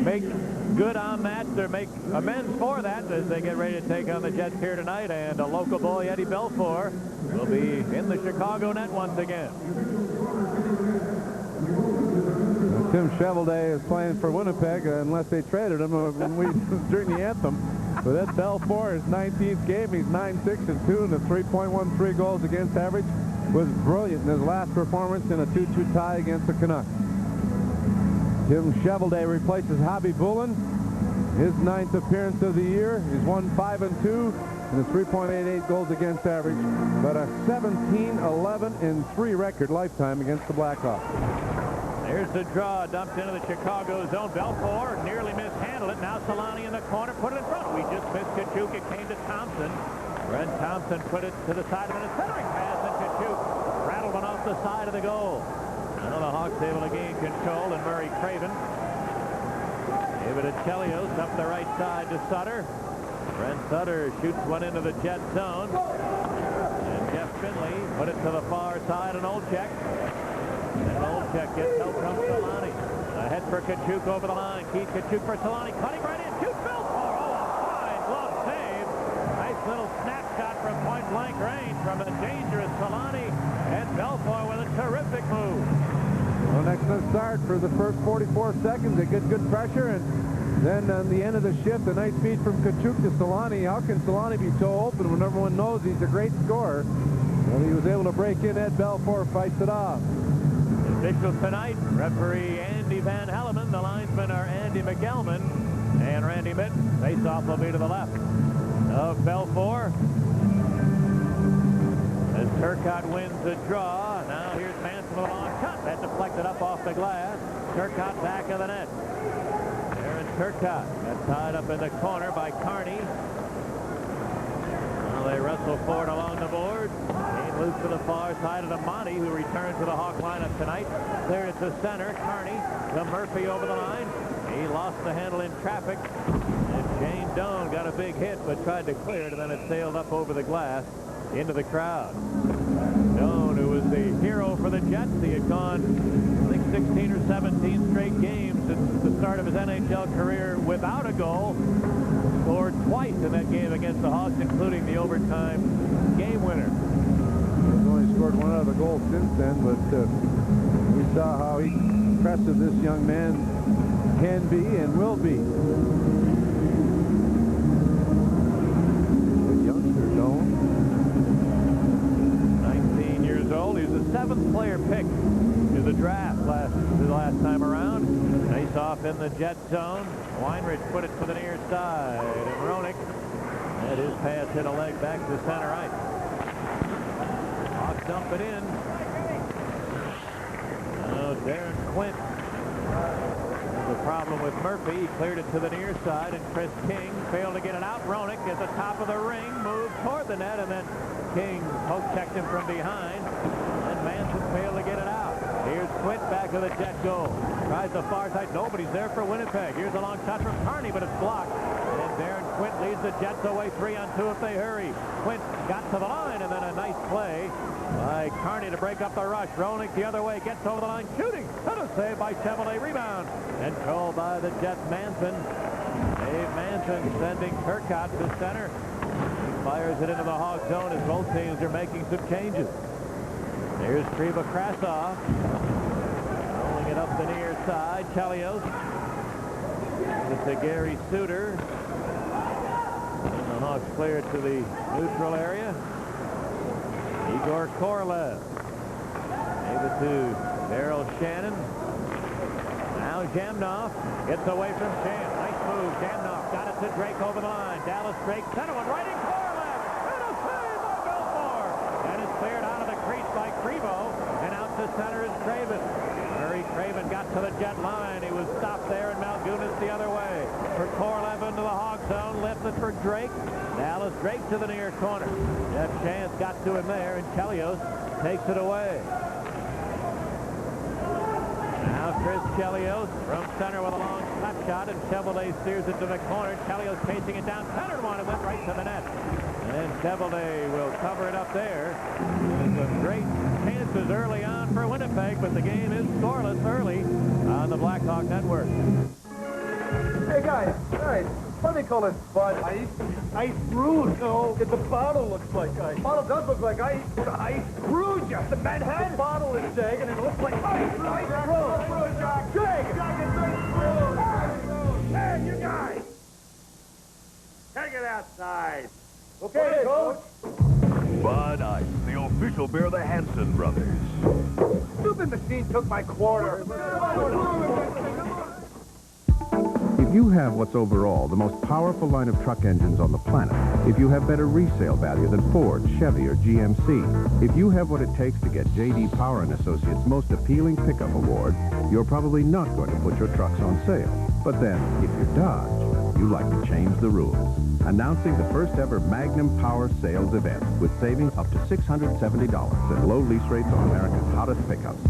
make good on that, or make amends for that as they get ready to take on the Jets here tonight. And a local boy, Eddie Belfour, will be in the Chicago net once again. Tim Shovelday is playing for Winnipeg unless they traded him during the anthem. But that's Belfour, his 19th game. He's 9-6-2, and a 3.13 goals against average was brilliant in his last performance in a 2-2 tie against the Canucks. Tim Shovelday replaces Habib Bulin, his 9th appearance of the year. He's won 5-2 and a 3.88 goals against average, but a 17-11-3 record lifetime against the Blackhawks. Here's the draw, dumped into the Chicago zone. Belfour nearly mishandled it. Now Solani in the corner, put it in front. We just missed Kachuk. It came to Thompson. Brent Thompson put it to the side of it. A centering pass, and Kachuk rattled one off the side of the goal. Now the Hawks able to gain control, and Murray Craven gave it to Chelios up the right side to Sutter. Brent Sutter shoots one into the Jet zone. And Jeff Finley put it to the far side, and Olczyk. And Olczyk gets help from Solani. Ahead for Kachuk over the line. Keith Kachuk for Solani. Cutting right in. Shoots Belfour. Oh, a fine glove save. I nice little snapshot from point-blank range from a dangerous Solani, and Belfour with a terrific move. Well, an excellent start for the first 44 seconds. They get good pressure, and then on the end of the shift, a nice feed from Kachuk to Solani. How can Solani be so open when everyone knows he's a great scorer? Well, he was able to break in. Ed Belfour fights it off. Officials tonight, referee Andy Van Helleman. The linesmen are Andy McGelman and Randy Mitten. Face-off will be to the left of Belfour. As Turcotte wins the draw, now here's Manson with a long cut. That deflected up off the glass. Turcotte back of the net. Aaron Turcotte got tied up in the corner by Carney. Well, they wrestle forward along the board. Came loose to the far side of the Monty, who returned to the Hawk lineup tonight. Cleared it to center. Carney to Murphy over the line. He lost the handle in traffic. And Shane Doan got a big hit, but tried to clear it, and then it sailed up over the glass into the crowd. Doan, who was the hero for the Jets, he had gone, I think, 16 or 17 straight games since the start of his NHL career without a goal. Scored twice in that game against the Hawks, including the overtime game winner. He's only scored one other goal since then, but we saw how impressive this young man can be and will be. A youngster, Doan. 19 years old. He was the 7th player picked to the draft the last time around. Face off in the Jet zone. Weinrich put it to the near side, and Roenick had his pass hit a leg back to center ice. Hawks dump it in. Oh, Darren Quint. The problem with Murphy. He cleared it to the near side, and Chris King failed to get it out. Roenick at the top of the ring, moved toward the net, and then King poke-checked him from behind, and Manson failed to get it out. Here's Quint back to the Jet goal. Tries the far side. Nobody's there for Winnipeg. Here's a long shot from Carney, but it's blocked. And Darren Quint leads the Jets away 3-on-2 if they hurry. Quint got to the line, and then a nice play by Carney to break up the rush. Roenick the other way, gets over the line, shooting. Could have saved by Chevrolet. Rebound. Controlled by the Jets. Manson. Dave Manson sending Turcotte to center. He fires it into the Hawk zone as both teams are making some changes. There's Kriva Krasov. Rolling it up the near side. Chelios. It's to Gary Suter. And the Hawks clear it to the neutral area. Igor Korolev. Gave it to Daryl Shannon. Now Jamnov gets away from Shan. Nice move. Jamnov got it to Drake over the line. Dallas Drake, center one right in Korolev. And a save by Belfour. And it's cleared out of the crease by Krivo. And out to center is Craven. Murray Craven got to the Jet line. He was stopped there, and Malgunas the other way. For Korolev into the Hawk zone. Lifted for Drake. Dallas Drake to the near corner. Jeff Chance got to him there, and Chelios takes it away. Now Chris Chelios from center with a long slap shot, and Chevrolet steers it to the corner. Chelios chasing it down, centered one, and went right to the net. And Chevrolet will cover it up there. Some great chances early on for Winnipeg, but the game is scoreless early on the Blackhawk Network. Hey, guys, what do they call this, Bud? Ice? Ice Rouge. No, the bottle looks like ice. The bottle does look like ice. Ice Rouge. The bedhead? The bottle is Jagged, and it looks like ice. Ice Rouge. Jagged. Hey, you guys. Take it outside. Okay, Coach. Bud Ice, the official beer of the Hanson brothers. Stupid machine took my quarter. If you have what's overall the most powerful line of truck engines on the planet, if you have better resale value than Ford, Chevy, or GMC, if you have what it takes to get J.D. Power & Associates' most appealing pickup award, you're probably not going to put your trucks on sale. But then, if you're Dodge, you like to change the rules. Announcing the first ever Magnum Power Sales event with savings up to $670 and low lease rates on America's hottest pickups.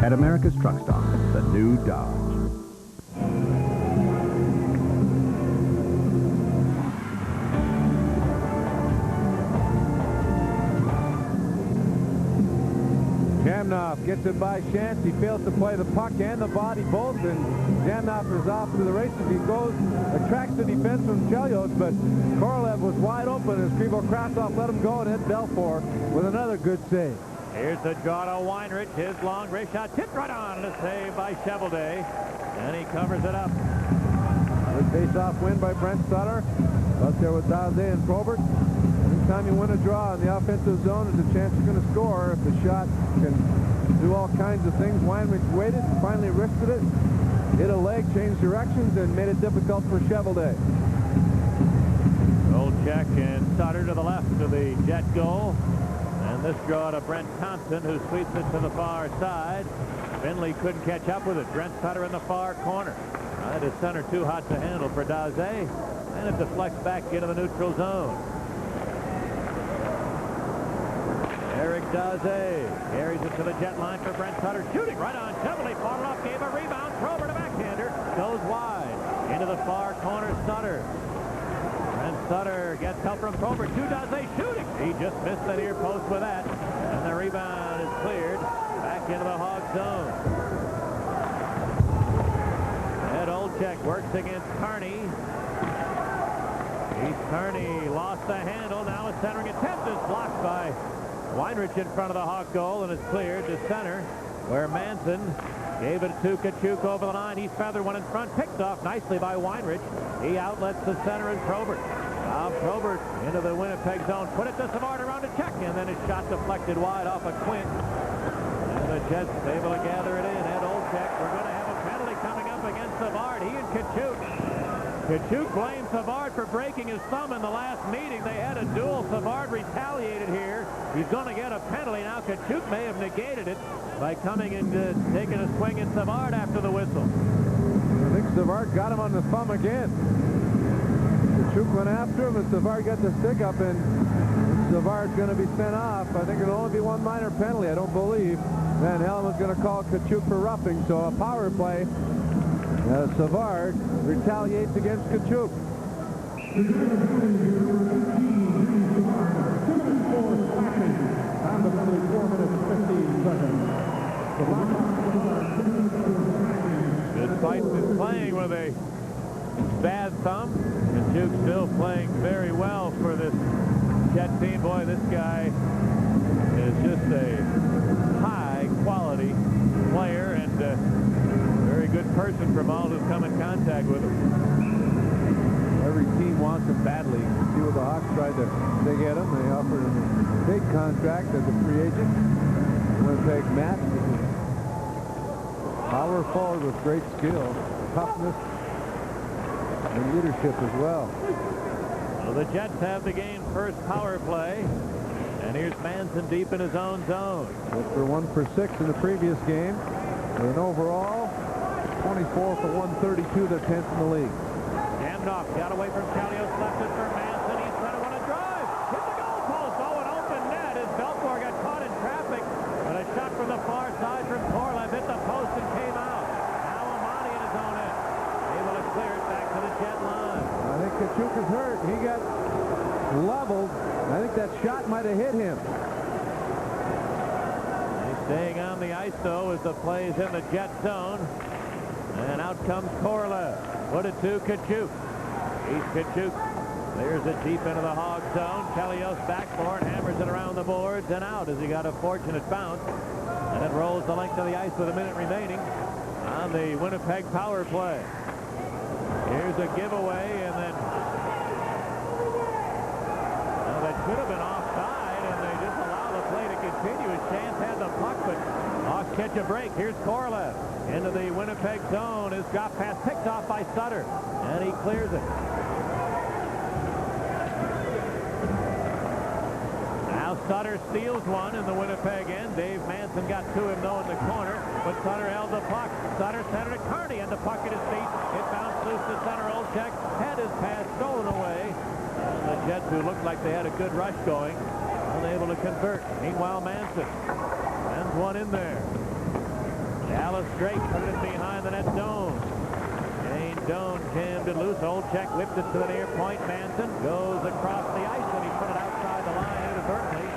At America's Truck Stop, the new Dodge. Jamnoff gets it by chance. He fails to play the puck and the body both, and Jamnoff is off to the races. He goes, attracts the defense from Chelios, but Korolev was wide open as Krivo-Krasov let him go, and Ed Belfour with another good save. Here's the draw to Weinrich. His long wrist shot tipped right on, and a save by Cheveldae, and he covers it up. Good face-off win by Brent Sutter. Up there with Daze and Probert. Anytime you win a draw in the offensive zone, there's a chance you're going to score. If the shot can do all kinds of things. Weinrich waited, finally wristed it, hit a leg, changed directions, and made it difficult for Cheveldae. Olchek and Sutter to the left of the Jet goal. And this draw to Brent Thompson, who sweeps it to the far side. Finley couldn't catch up with it. Brent Sutter in the far corner. That is center too hot to handle for Daze. And it deflects back into the neutral zone. Eric Daze carries it to the Jet line for Brent Sutter. Shooting right on. Cheveldae fought it off, gave a rebound. Probert a backhander. Goes wide. Into the far corner, Sutter. Brent Sutter gets help from Probert. To Daze shooting. He just missed the near post with that. And the rebound is cleared. Back into the Hog zone. Ed Olchek works against Carney. Carney lost the handle. Now a centering attempt is blocked by Weinrich in front of the Hawk goal, and it's cleared to center, where Manson gave it to Kachuk over the line. He's feathered one in front, picked off nicely by Weinrich. He outlets the center and Probert. Now Probert into the Winnipeg zone. Put it to Savard around to check, and then his shot deflected wide off a Quint. And the Jets able to gather it in. Ed Olchek, we're going to have a penalty coming up against Savard. He and Kachuk. Kachuk blames Savard for breaking his thumb in the last meeting. They had a duel. Savard retaliated here. He's going to get a penalty. Now Kachuk may have negated it by coming and taking a swing at Savard after the whistle. I think Savard got him on the thumb again. Kachuk went after him, and Savard got the stick up, and Savard's going to be sent off. I think it'll only be one minor penalty, I don't believe. Van Hellen's going to call Kachuk for roughing, so a power play. Savard retaliates against Kachuk. Despite been playing with a bad thumb, Kachuk still playing very well for this Jet team. Boy, this guy is just a high-quality player and very good person from all who've come in contact with him. Every team wants him badly. You see what the Hawks tried to get him. They offered him a big contract as a free agent. Winnipeg matched with power forward with great skill, toughness, and leadership as well. So the Jets have the game's first power play. And here's Manson deep in his own zone. Went for 1 for 6 in the previous game. With an overall 24 for 132, they're 10th in the league. Jamnoff got away from Chelios, left it for Manson. He's trying to run a drive. Hit the goal post. Oh, an open net as Belfour got caught in traffic. But a shot from the far side from Korolev hit the post and came out. Now Amani in his own end. Able to clear it back to the Jet line. I think Kachuk is hurt. He got leveled. I think that shot might have hit him. Staying on the ice, though, as the play is in the Jet zone. And out comes Korolev. Put it to Kachuk. He's Kachuk. Clears it deep into the Hog zone. Chelios back for it, hammers it around the boards and out as he got a fortunate bounce. And it rolls the length of the ice with a minute remaining on the Winnipeg power play. Here's a giveaway, and then that should have been offside, and they just allow the play to continue. His chance had the puck, but Hawks catch a break. Here's Korolev into the Winnipeg zone. His drop pass picked off by Sutter, and he clears it. Now Sutter steals one in the Winnipeg end. Dave Manson got to him, though, in the corner, but Sutter held the puck. Sutter centered it. Carney had the puck at his feet. It bounced loose to center. Olchek had his pass stolen away. And the Jets, who looked like they had a good rush going, unable to convert. Meanwhile, Manson sends one in there. Dallas Drake put it in behind the net. Doan. Shane Doan jammed it loose. Olchek whipped it to the near point. Manson goes across the ice, and he put it outside the line inadvertently.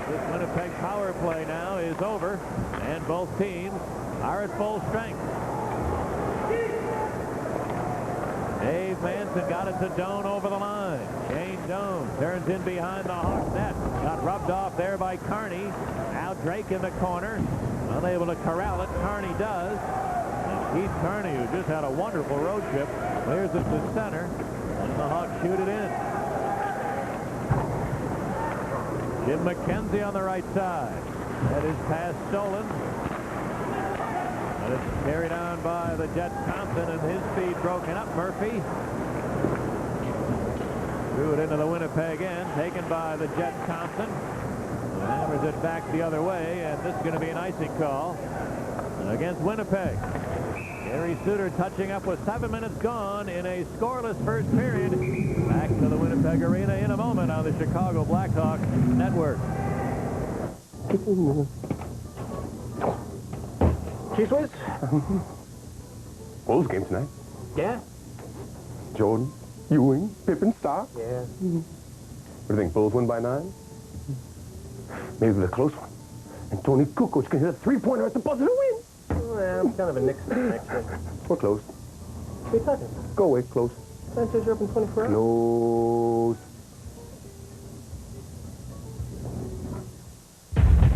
This Winnipeg power play now is over, and both teams are at full strength. Dave Manson got it to Doan over the line. Shane Doan turns in behind the Hawks net. Got rubbed off there by Carney. Now Drake in the corner. Unable to corral it. Carney does. And Keith Carney, who just had a wonderful road trip, clears it to center. And the Hawks shoot it in. Jim McKenzie on the right side. That is pass stolen. But it's carried on by the Jet Thompson, and his speed broken up. Murphy threw it into the Winnipeg end, taken by the Jet Thompson. Hammers it back the other way, and this is going to be an icing call against Winnipeg. Gary Suter touching up with 7 minutes gone in a scoreless first period. Back to the Winnipeg Arena in a moment on the Chicago Blackhawks Network. Cheese Whiz? Bulls game tonight. Yeah? Jordan, Ewing, Pippen, Stark. Yeah. What do you think, Bulls win by 9? Maybe with a close one. And Tony Kukoc can hit a three-pointer at the buzzer to win. Well, I'm kind of a Nixon connection. We're close. What are you talking about? Go away, close. Sanchez are up in 24 hours. Close.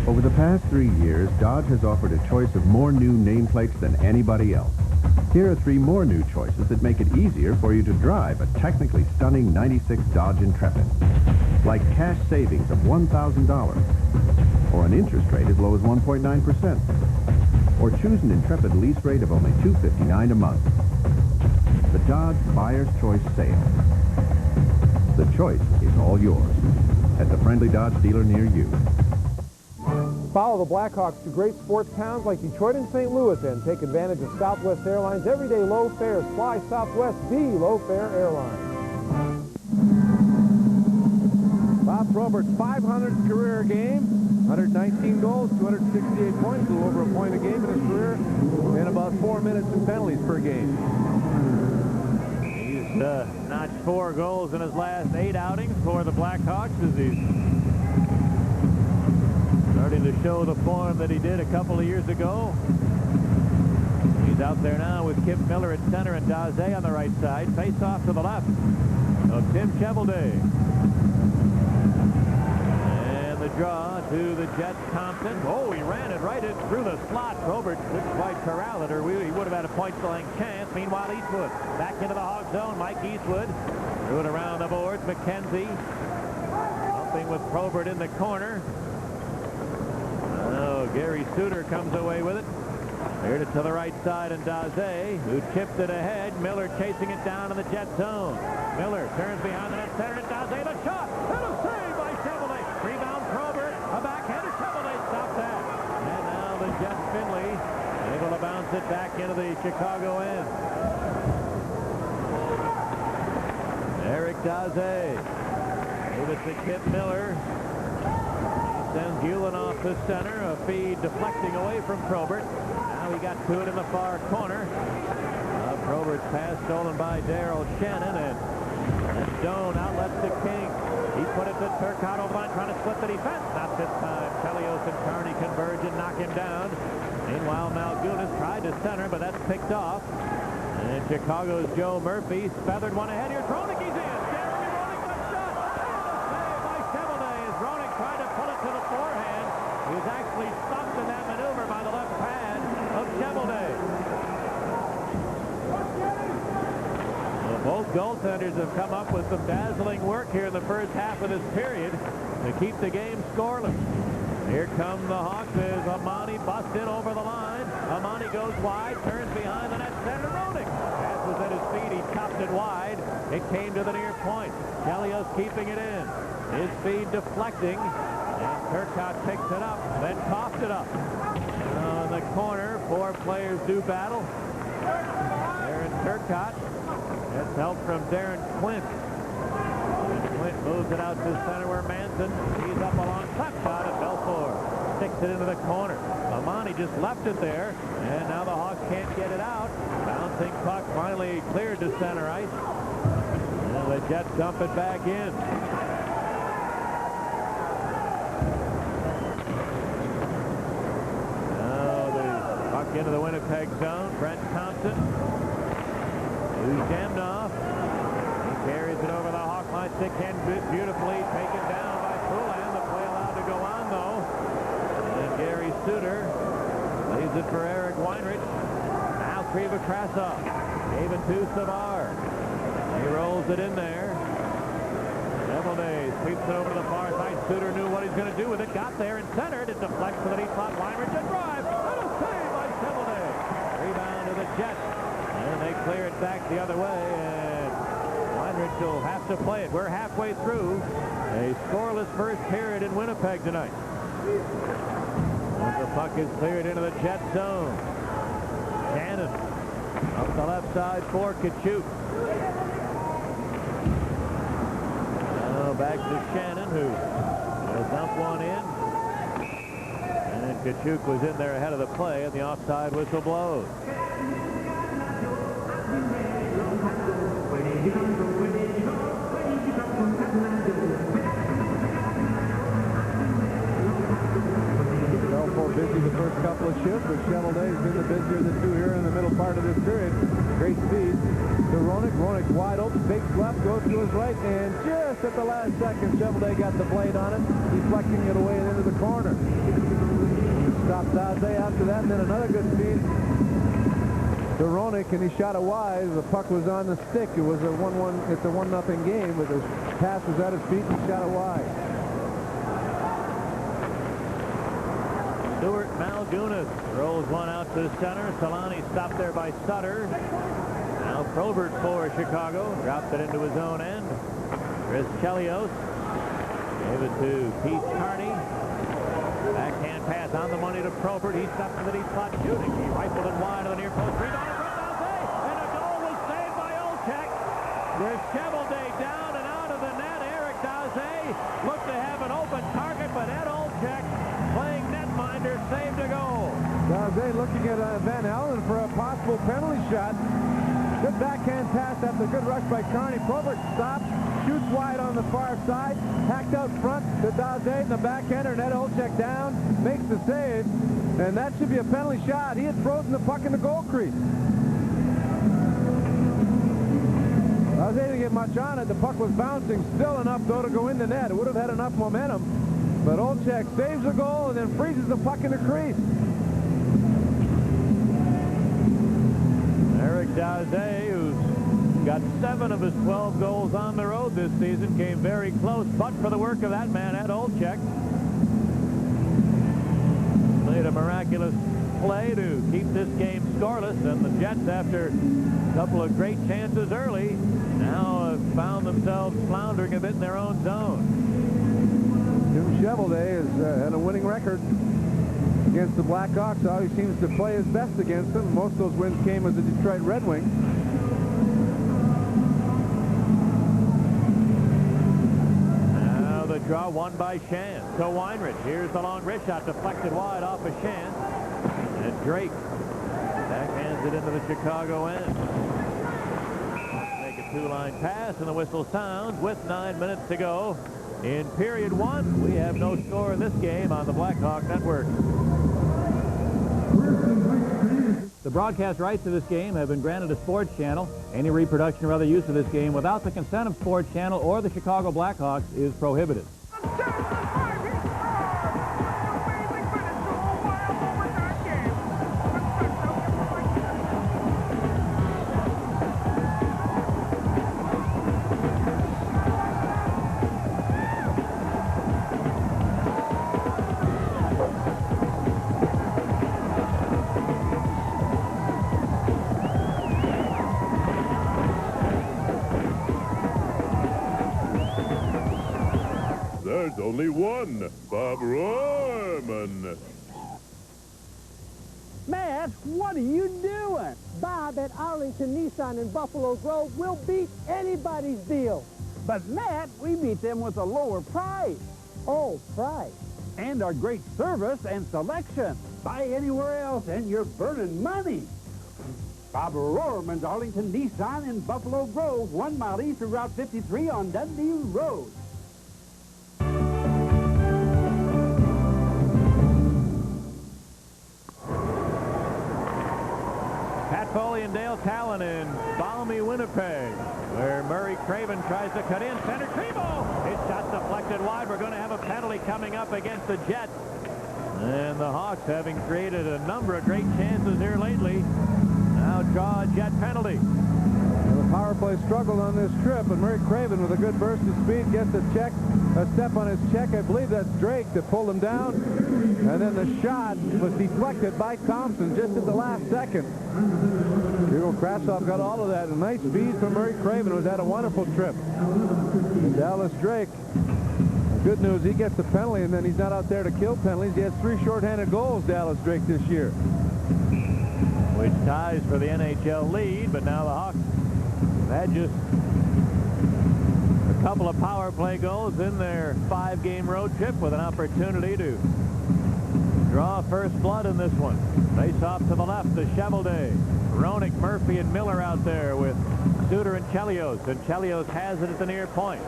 Over the past 3 years, Dodge has offered a choice of more new nameplates than anybody else. Here are 3 more new choices that make it easier for you to drive a technically stunning 96 Dodge Intrepid. Like cash savings of $1,000, or an interest rate as low as 1.9%, or choose an Intrepid lease rate of only $259 a month. The Dodge Buyer's Choice Sale. The choice is all yours at the friendly Dodge dealer near you. Follow the Blackhawks to great sports towns like Detroit and St. Louis and take advantage of Southwest Airlines' everyday low fares. Fly Southwest, the low-fare airline. Bob Probert's 500th career game, 119 goals, 268 points, a little over a point a game in his career, and about 4 minutes in penalties per game. He's notched 4 goals in his last 8 outings for the Blackhawks as he's starting to show the form that he did a couple of years ago. He's out there now with Kip Miller at center and Daze on the right side. Face off to the left of Tim Cheveldae. And the draw to the Jet Thompson. Oh, he ran it right in through the slot. Probert couldn't quite corral it, or he would have had a point-blank chance. Meanwhile, Eastwood back into the Hawk zone. Mike Eastwood threw it around the boards. McKenzie helping with Probert in the corner. Oh, Gary Suter comes away with it. Cleared it to the right side, and Daze, who chipped it ahead. Miller chasing it down in the Jet zone. Miller turns behind the net center, and Daze, the shot, and a save by Cheveldae. Rebound Probert, a backhander. Cheveldae stopped that. And now the Jet Finley able to bounce it back into the Chicago end. Eric Daze gave it to Kip Miller. Sends Hewlin off the center, a feed deflecting away from Probert. Now he got to it in the far corner. Probert's pass stolen by Darrell Shannon, and Doan outlets to King. He put it to Turcotte over the line, trying to split the defense. Not this time. Chelios and Carney converge and knock him down. Meanwhile, Malgunas tried to center, but that's picked off. And Chicago's Joe Murphy feathered one ahead. Here's Roenick, he's in. He was actually stopped in that maneuver by the left pad of Cheveldae. Well, both goaltenders have come up with some dazzling work here in the first half of this period to keep the game scoreless. Here come the Hawks as Amani busts in over the line. Amani goes wide, turns behind the net, center Roenick. Pass was at his feet, he chopped it wide. It came to the near point. Chelios keeping it in. His speed deflecting. And Turcotte picks it up, then coughed it up. In the corner, 4 players do battle. Darren Turcotte gets help from Darren Quint. And Quint moves it out to center where Manson, he's up along top shot, and Belfour sticks it into the corner. Amani just left it there, and now the Hawks can't get it out. Bouncing puck finally cleared to center ice. And the Jets dump it back in. into the Winnipeg zone. Brent Thompson. Who's jammed off. He carries it over the Hawk line. Stick hand beautifully taken down by Poulan. The play allowed to go on, though. And Gary Suter leaves it for Eric Weinrich. Now Krivokrasov gave it to Savard. He rolls it in there. Days sweeps it over to the far side. Suter knew what he's going to do with it. Got there and centered. It deflects to the deep slot. Weinrich and drive. And a save by Day. Rebound to the Jets. And they clear it back the other way. And Weinrich will have to play it. We're halfway through a scoreless first period in Winnipeg tonight. As the puck is cleared into the Jet zone. Shannon up the left side for Kachuk. Back to Shannon, who will dump one in. And Kachuk was in there ahead of the play, and the offside whistle blows. Belfort busy the first couple of shifts, but Chevalet's been the busier of the two here in the middle part of this period. Great speed to Roenick. Roenick wide open, big left, goes to his right, and just at the last second, Chevalet got the blade on it, deflecting it away and into the corner. Stopped Daze after that, and then another good speed to Roenick, and he shot it wide. The puck was on the stick. It was a 1-1. It's a 1-0 game, but the pass was at his feet and shot it wide. Stuart Malgunas rolls one out to center. Solani stopped there by Sutter. Now Probert for Chicago. Dropped it into his own end. Chris Chelios gave it to Pete Carney. Backhand pass on the money to Probert. He stepped to the deep slot shooting. He rifled it wide on the near post. Rebound in front of Daze. And a goal was saved by Olczyk. There's Chevalet down and out of the net. Eric Daze looked to have an open target, but Ed Olczyk, playing netminder, saved a goal. Daze looking at Van Allen for a possible penalty shot. Good backhand pass after a good rush by Carney. Probert stops, shoots wide on the far side, hacked out front to Daze and the backhander, and Ed Olczyk down, makes the save, and that should be a penalty shot. He had frozen the puck in the goal crease. Daze didn't get much on it. The puck was bouncing still enough, though, to go in the net. It would have had enough momentum, but Olczyk saves the goal and then freezes the puck in the crease. Eric Daze, who's got 7 of his 12 goals on the road this season, came very close, but for the work of that man, Ed Olczyk. Made a miraculous play to keep this game scoreless, and the Jets, after a couple of great chances early, now have found themselves floundering a bit in their own zone. Jim Chevalet has had a winning record against the Blackhawks. Always seems to play his best against them. Most of those wins came as the Detroit Red Wings. Now the draw won by Shan to Weinrich. Here's the long wrist shot deflected wide off of Shan. And Drake backhands it into the Chicago end. Make a two-line pass, and the whistle sounds with 9 minutes to go. In period 1, we have no score in this game on the Blackhawk Network. The broadcast rights to this game have been granted to Sports Channel. Any reproduction or other use of this game without the consent of Sports Channel or the Chicago Blackhawks is prohibited. There's only one, Bob Rohrman. Matt, what are you doing? Bob at Arlington Nissan in Buffalo Grove will beat anybody's deal. But Matt, we beat them with a lower price. Oh, price. And our great service and selection. Buy anywhere else and you're burning money. Bob Rohrman's Arlington Nissan in Buffalo Grove, 1 mile east of Route 53 on Dundee Road. Pat Foley and Dale Talon in balmy Winnipeg, where Murray Craven tries to cut in. Center Trebo. His shot deflected wide. We're going to have a penalty coming up against the Jets. And the Hawks, having created a number of great chances here lately, now draw a Jet penalty. The power play struggled on this trip, but Murray Craven with a good burst of speed gets a step on his check. I believe that's Drake that pulled him down. And then the shot was deflected by Thompson just at the last second. Hugo Krasov got all of that. A nice speed from Murray Craven, who's had a wonderful trip. And Dallas Drake, good news, he gets the penalty, and then he's not out there to kill penalties. He has 3 shorthanded goals, Dallas Drake, this year. Which ties for the NHL lead, but now the Hawks had just a couple of power play goals in their 5-game road trip with an opportunity to draw first blood in this one. Face off to the left, the Chevelday. Roenick, Murphy, and Miller out there with Suter and Chelios. And Chelios has it at the near point.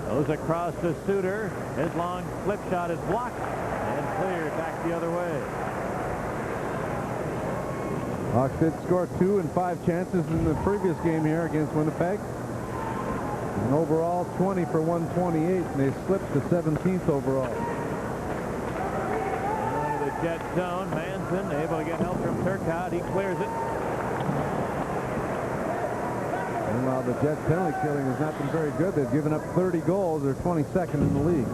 Goes across to Suter. His long flip shot is blocked and cleared back the other way. Hawks did score 2 and 5 chances in the previous game here against Winnipeg. And overall, 20 for 128, and they slipped to 17th overall. Into the Jet zone. Manson able to get help from Turcotte. He clears it. Meanwhile, the Jets' penalty killing has not been very good. They've given up 30 goals. They're 22nd in the league.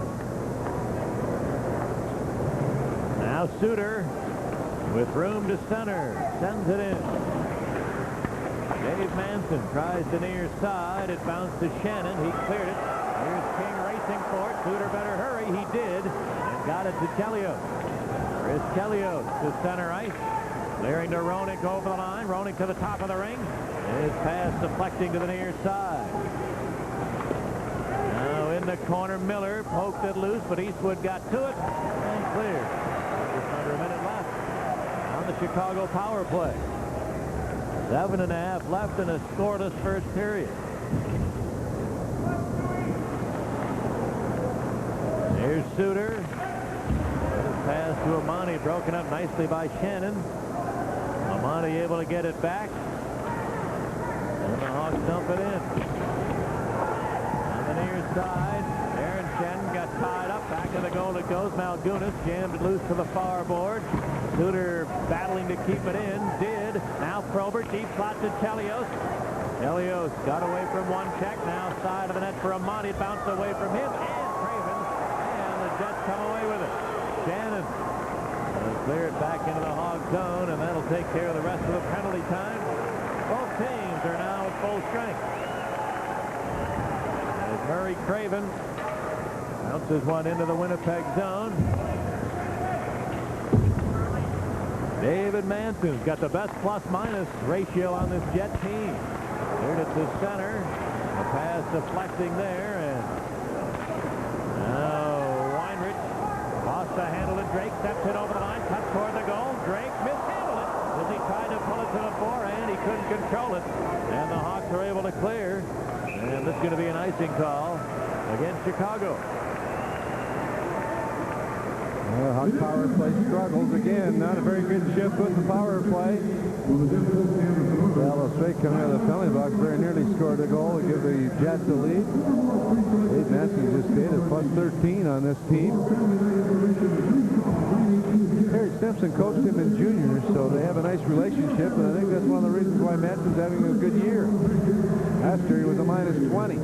Now Suter with room to center. Sends it in. Dave Manson tries the near side. It bounced to Shannon. He cleared it. Here's King racing for it. Suter better hurry. He did. And got it to Chelios. Chris Chelios to center ice. Clearing to Roenick over the line. Roenick to the top of the ring. His pass deflecting to the near side. Now in the corner, Miller poked it loose, but Eastwood got to it and cleared. Just under a minute left on the Chicago power play. 7.5 left in a scoreless first period. Here's Suter. His pass to Amani, broken up nicely by Shannon. Amani able to get it back. And the Hawks dump it in. On the near side, Aaron Shannon got tied up. Back of the goal it goes. Malgunas jammed it loose to the far board. Suter battling to keep it in. Did. Now Probert, deep slot to Chelios. Chelios got away from one check. Now side of the net for Amani. Bounced away from him. And Craven. And the Jets come away with it. Shannon will clear it back into the Hog zone, and that'll take care of the rest of the penalty time. Both teams are now at full strength. As Murray Craven bounces one into the Winnipeg zone. David Manson's got the best plus-minus ratio on this Jet team. Cleared it to center. A pass deflecting there, and now Weinrich lost the handle to Drake. Steps it over the line. Cuts toward the goal. Drake mishandled it as he tried to pull it to the forehand. He couldn't control it, and the Hawks are able to clear. And this is going to be an icing call against Chicago. Well, Hawks power play struggles again. Not a very good shift with the power play. Dallas Drake coming out of the penalty box very nearly scored a goal to give the Jets the lead. Dave Manson just stayed at plus 13 on this team. Terry Simpson coached him in juniors, so they have a nice relationship, and I think that's one of the reasons why Manson's having a good year. Last year he was a minus 20.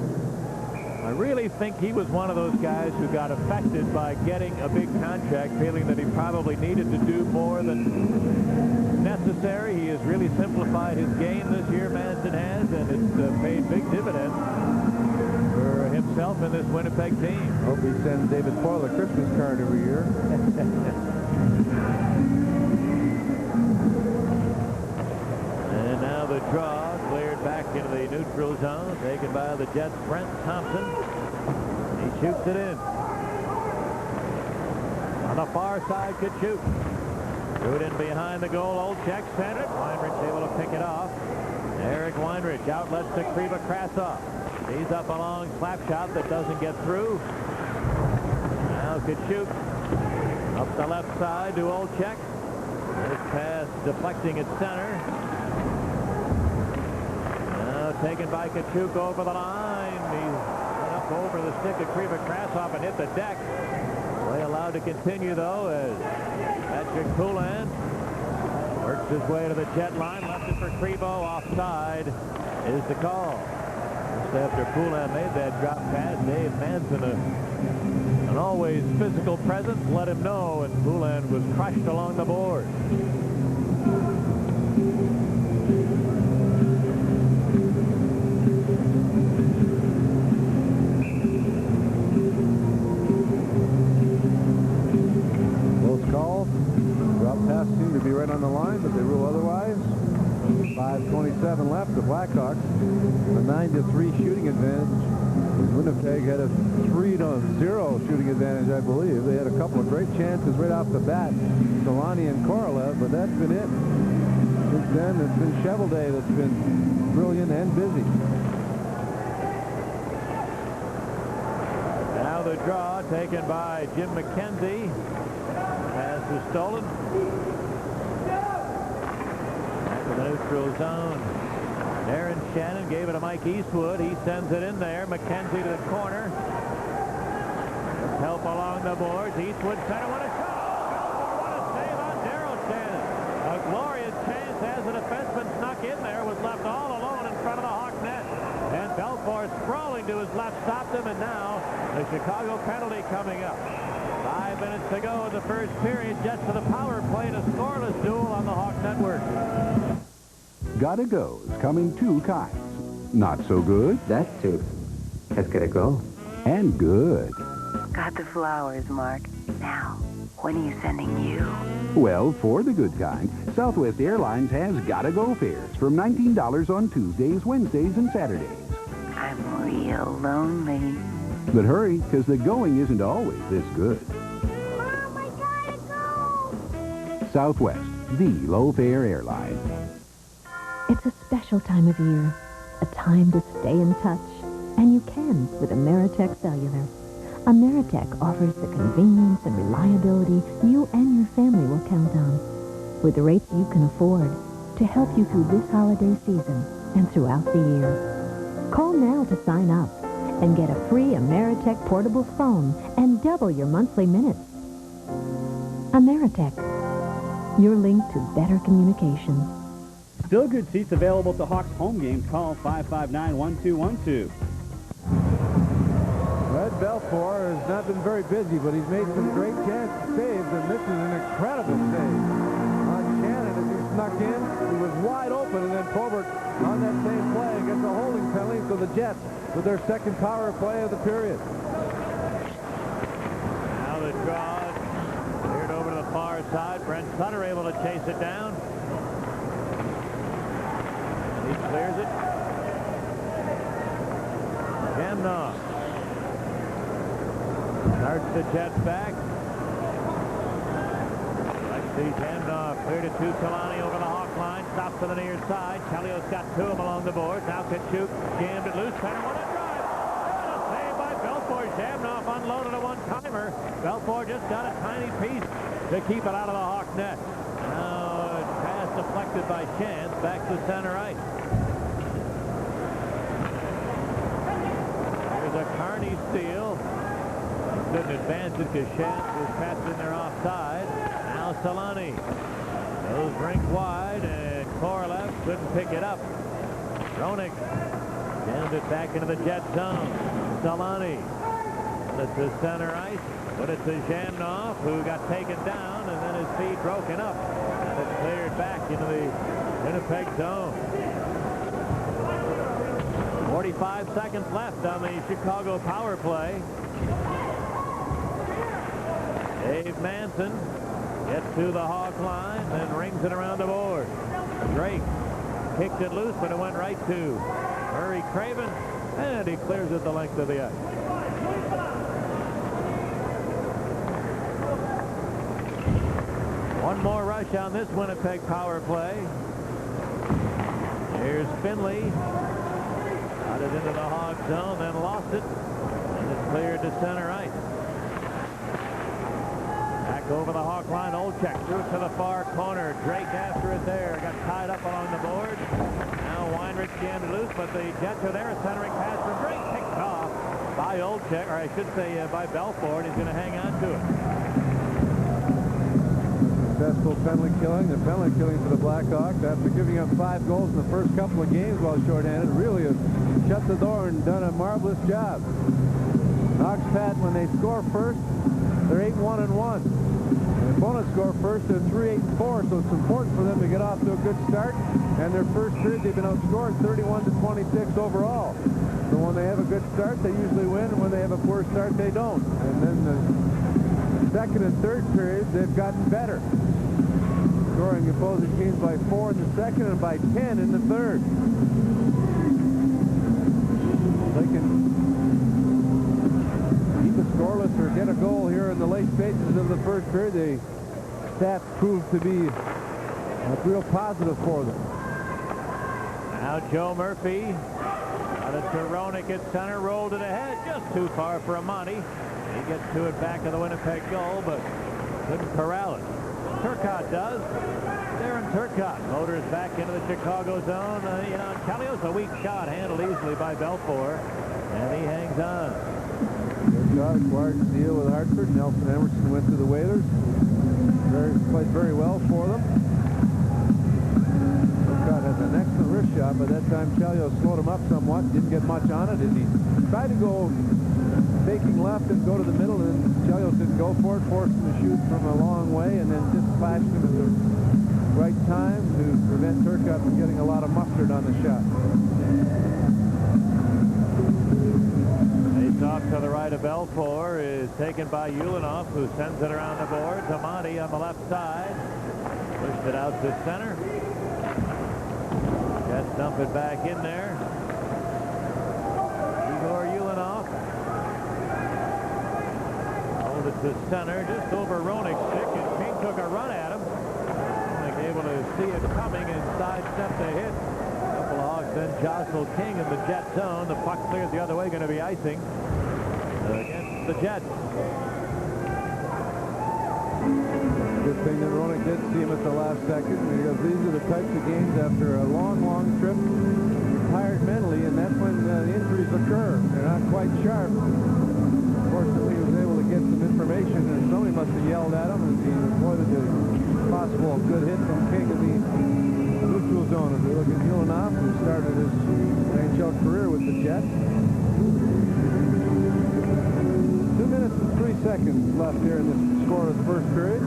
I really think he was one of those guys who got affected by getting a big contract, feeling that he probably needed to do more than necessary. He has really simplified his game this year, Manson has, and it's paid big dividends for himself and this Winnipeg team. Hope he sends David Poyle a Christmas card every year. And now the draw cleared back into the neutral zone, taken by the Jets' Brent Thompson. He shoots it in. On the far side, could shoot. Threw it in behind the goal. Old check, center. Weinrich able to pick it off. Eric Weinrich outlets to Kriva Krasov. He's up a long slap shot that doesn't get through. Now could shoot. Up the left side to Old check. This pass deflecting at center. taken by Kachuk over the line. He went up over the stick of Krasov and hit the deck. Play allowed to continue, though, as Patrick Poulan works his way to the jet line. Left it for Krivo. Offside is the call. Just after Poulan made that drop pass, Dave Manson, an always physical presence, let him know, and Poulan was crushed along the board. Pass seemed to be right on the line, but they rule otherwise. 5:27 left. The Blackhawks a 9-3 shooting advantage. Winnipeg had a 3-0 shooting advantage, I believe. They had a couple of great chances right off the bat, Solani and Korolev, but that's been it. Since then, it's been Cheveldae that's been brilliant and busy. Now the draw taken by Jim McKenzie. Pass is stolen. Back to the neutral zone. Aaron Shannon gave it to Mike Eastwood. He sends it in there. McKenzie to the corner. Help along the boards. Eastwood center. What a shot! What a save on Daryl Shannon. A glorious chance as the defenseman snuck in there. Was left all alone in front of the Hawk net. And Belfour sprawling to his left stopped him. And now the Chicago penalty coming up. 5 minutes to go in the first period. Jets to the power play in a scoreless duel on the Hawk Network. Gotta Go's coming two kinds. Not so good. That tooth has gotta go. And good. Got the flowers, Mark. Now, when are you sending you? Well, for the good kind, Southwest Airlines has Gotta Go fares from $19 on Tuesdays, Wednesdays, and Saturdays. I'm real lonely. But hurry, because the going isn't always this good. Mom, I gotta go! Southwest, the low-fare airline. It's a special time of year, a time to stay in touch, and you can with Ameritech Cellular. Ameritech offers the convenience and reliability you and your family will count on, with the rates you can afford to help you through this holiday season and throughout the year. Call now to sign up and get a free Ameritech portable phone and double your monthly minutes. Ameritech, your link to better communications. Still good seats available to Hawks home games. Call 559-1212. Red Belfour has not been very busy, but he's made some great chance saves, and this is an incredible save on Shannon as he snuck in. He was wide open, and then Probert on that same play gets a holding penalty for the Jets with their second power play of the period. Now the draw cleared over to the far side. Brent Sutter able to chase it down. He clears it. Gamnoff starts the Jets back. Alexei Gamnoff cleared it to Kalani over the Hawk line. Stops to the near side. Chelios got to him along the board. Now Kachuk jammed it loose. Center, what a drive! What a save by Belfour. Gamnoff unloaded a one-timer. Belfour just got a tiny piece to keep it out of the Hawk net. Now a pass deflected by Chance back to center ice. There's a Carney steal. He couldn't advance it because Chance was patched in there offside. Now Solani goes rink wide, and Korolev couldn't pick it up. Roenick jammed it back into the Jet zone. Solani put it to center ice. Put it to Jamnoff, who got taken down, and then his feet broken up. And it cleared back into the Winnipeg zone. 45 seconds left on the Chicago power play. Dave Manson gets to the Hawk line and rings it around the board. Drake kicked it loose, but it went right to Murray Craven, and he clears it the length of the ice. One more rush on this Winnipeg power play. Here's Finley. Got it into the Hawk zone, then lost it, and it's cleared to center ice. Back over the Hawk line, Olczyk threw it to the far corner. Drake after it there, got tied up along the board. Now Weinrich jammed loose, but the Jets are there. A centering pass from Drake, picked off by Olczyk, or I should say by Belfort. He's going to hang on to it. Successful penalty killing. The penalty killing for the Blackhawks after giving up 5 goals in the first couple of games while shorthanded really have shut the door and done a marvelous job. Hawks, Pat, when they score first, they're 8-1-1. The opponents score first, they're 3-8-4, so it's important for them to get off to a good start. And their first period, they've been outscored 31-26 overall. So when they have a good start, they usually win, and when they have a poor start, they don't. And then the second and third periods, they've gotten better, scoring opposing teams by 4 in the second and by 10 in the third. They can keep it scoreless or get a goal here in the late stages of the first period. The stats prove to be a real positive for them. Now Joe Murphy out of Toronic at center, rolled it ahead, just too far for Amati. He gets to it back of the Winnipeg goal, but couldn't corral it. Turcotte does. Darren Turcotte motors back into the Chicago zone. Chelios, a weak shot, handled easily by Belfort, and he hangs on. Turcotte acquired a deal with Hartford. Nelson Emerson went to the Whalers. Played very well for them. Turcotte has an excellent wrist shot. By that time, Chelios slowed him up somewhat. Didn't get much on it as he tried to go faking left and go to the middle, and Chelios didn't go for it, forced him to shoot from a long way, and then just flashed him at the right time to prevent Turcotte from getting a lot of mustard on the shot. Face off to the right of Belfort is taken by Ulanov, who sends it around the boards. Amati on the left side. Pushed it out to center. Jets dump it back in there. Igor Ulanov. Hold it to center, just over Roenick's stick, and King took a run at him. Able to see it coming and sidestep the hit. A couple of Hawks then jostle King in the Jet zone. The puck clears the other way, going to be icing against the Jets. Good thing that Roenick did see him at the last second, because these are the types of games after a long, long trip, tired mentally, and that's when the injuries occur. They're not quite sharp. Fortunately, he was able to get some information, and somebody must have yelled at him as he avoided the possible good hit from King in the neutral zone. As we look at Ulanov, who started his NHL career with the Jets. 2 minutes and 3 seconds left here in the scoreless first period.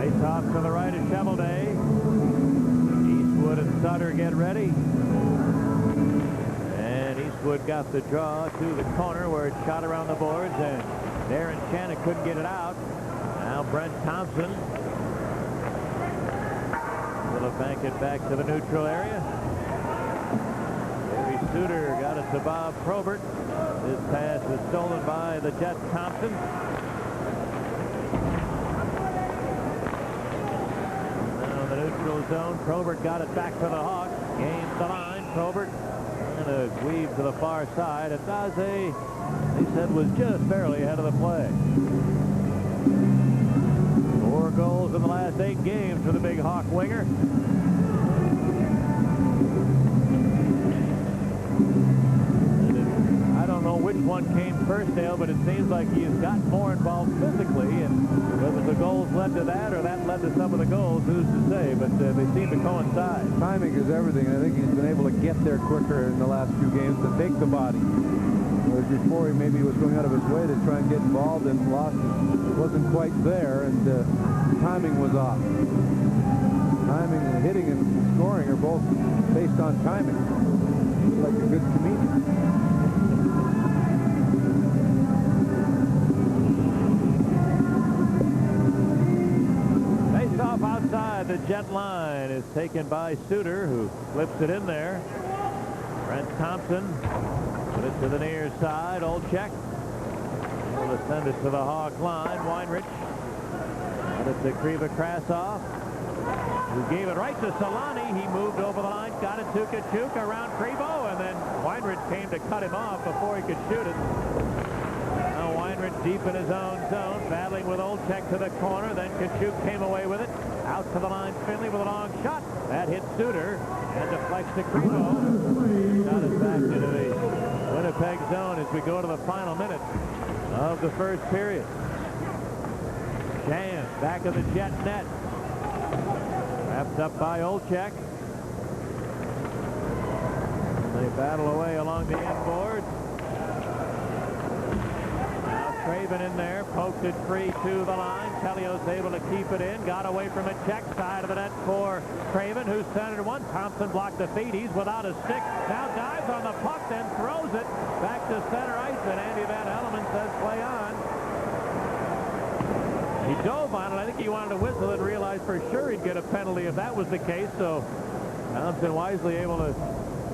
Face off to the right of Cheveldae. Eastwood and Sutter get ready. And Eastwood got the draw to the corner where it shot around the boards, and Darren Shannon couldn't get it out. Now Brent Thompson will bank it back to the neutral area. Gary Suter got it to Bob Probert. His pass was stolen by the Jet Thompson. Now in the neutral zone, Probert got it back to the Hawks. Gains the line. Probert and a weave to the far side. And Daze, he said, was just barely ahead of the play. 4 goals in the last 8 games for the big Hawk winger. I don't know which one came first, Dale, but it seems like he's gotten more involved physically, and whether the goals led to that or that led to some of the goals, who's to say, but they seem to coincide. Timing is everything. I think he's been able to get there quicker in the last few games to take the body. Whereas before he maybe was going out of his way to try and get involved, and lost it. Wasn't quite there, and timing was off. Timing and hitting and scoring are both based on timing. It's like a good comedian. Face off outside the Jet line is taken by Suter, who flips it in there. Brent Thompson put it to the near side. Olczyk will send it to the Hawk line. Weinrich got it to Kriva-Krasov, who gave it right to Solani. He moved over the line, got it to Kachuk around Krivo, and then Weinrich came to cut him off before he could shoot it. Now Weinrich deep in his own zone, battling with Olczyk to the corner. Then Kachuk came away with it. Out to the line. Finley with a long shot. That hits Suter and deflects to Cremo. Shot is back into the Winnipeg zone as we go to the final minute of the first period. Shan back of the Jet net. Wrapped up by Olczyk. They battle away along the end boards. Now Craven in there, poked it free to the line. Telio's able to keep it in. Got away from a check side of the net for Craven, who centered one. Thompson blocked the feed. He's without a stick. Now dives on the puck, then throws it back to center ice, and Andy Van Hellemond says play on. He dove on it. I think he wanted to whistle and realized for sure he'd get a penalty if that was the case. So Thompson wisely able to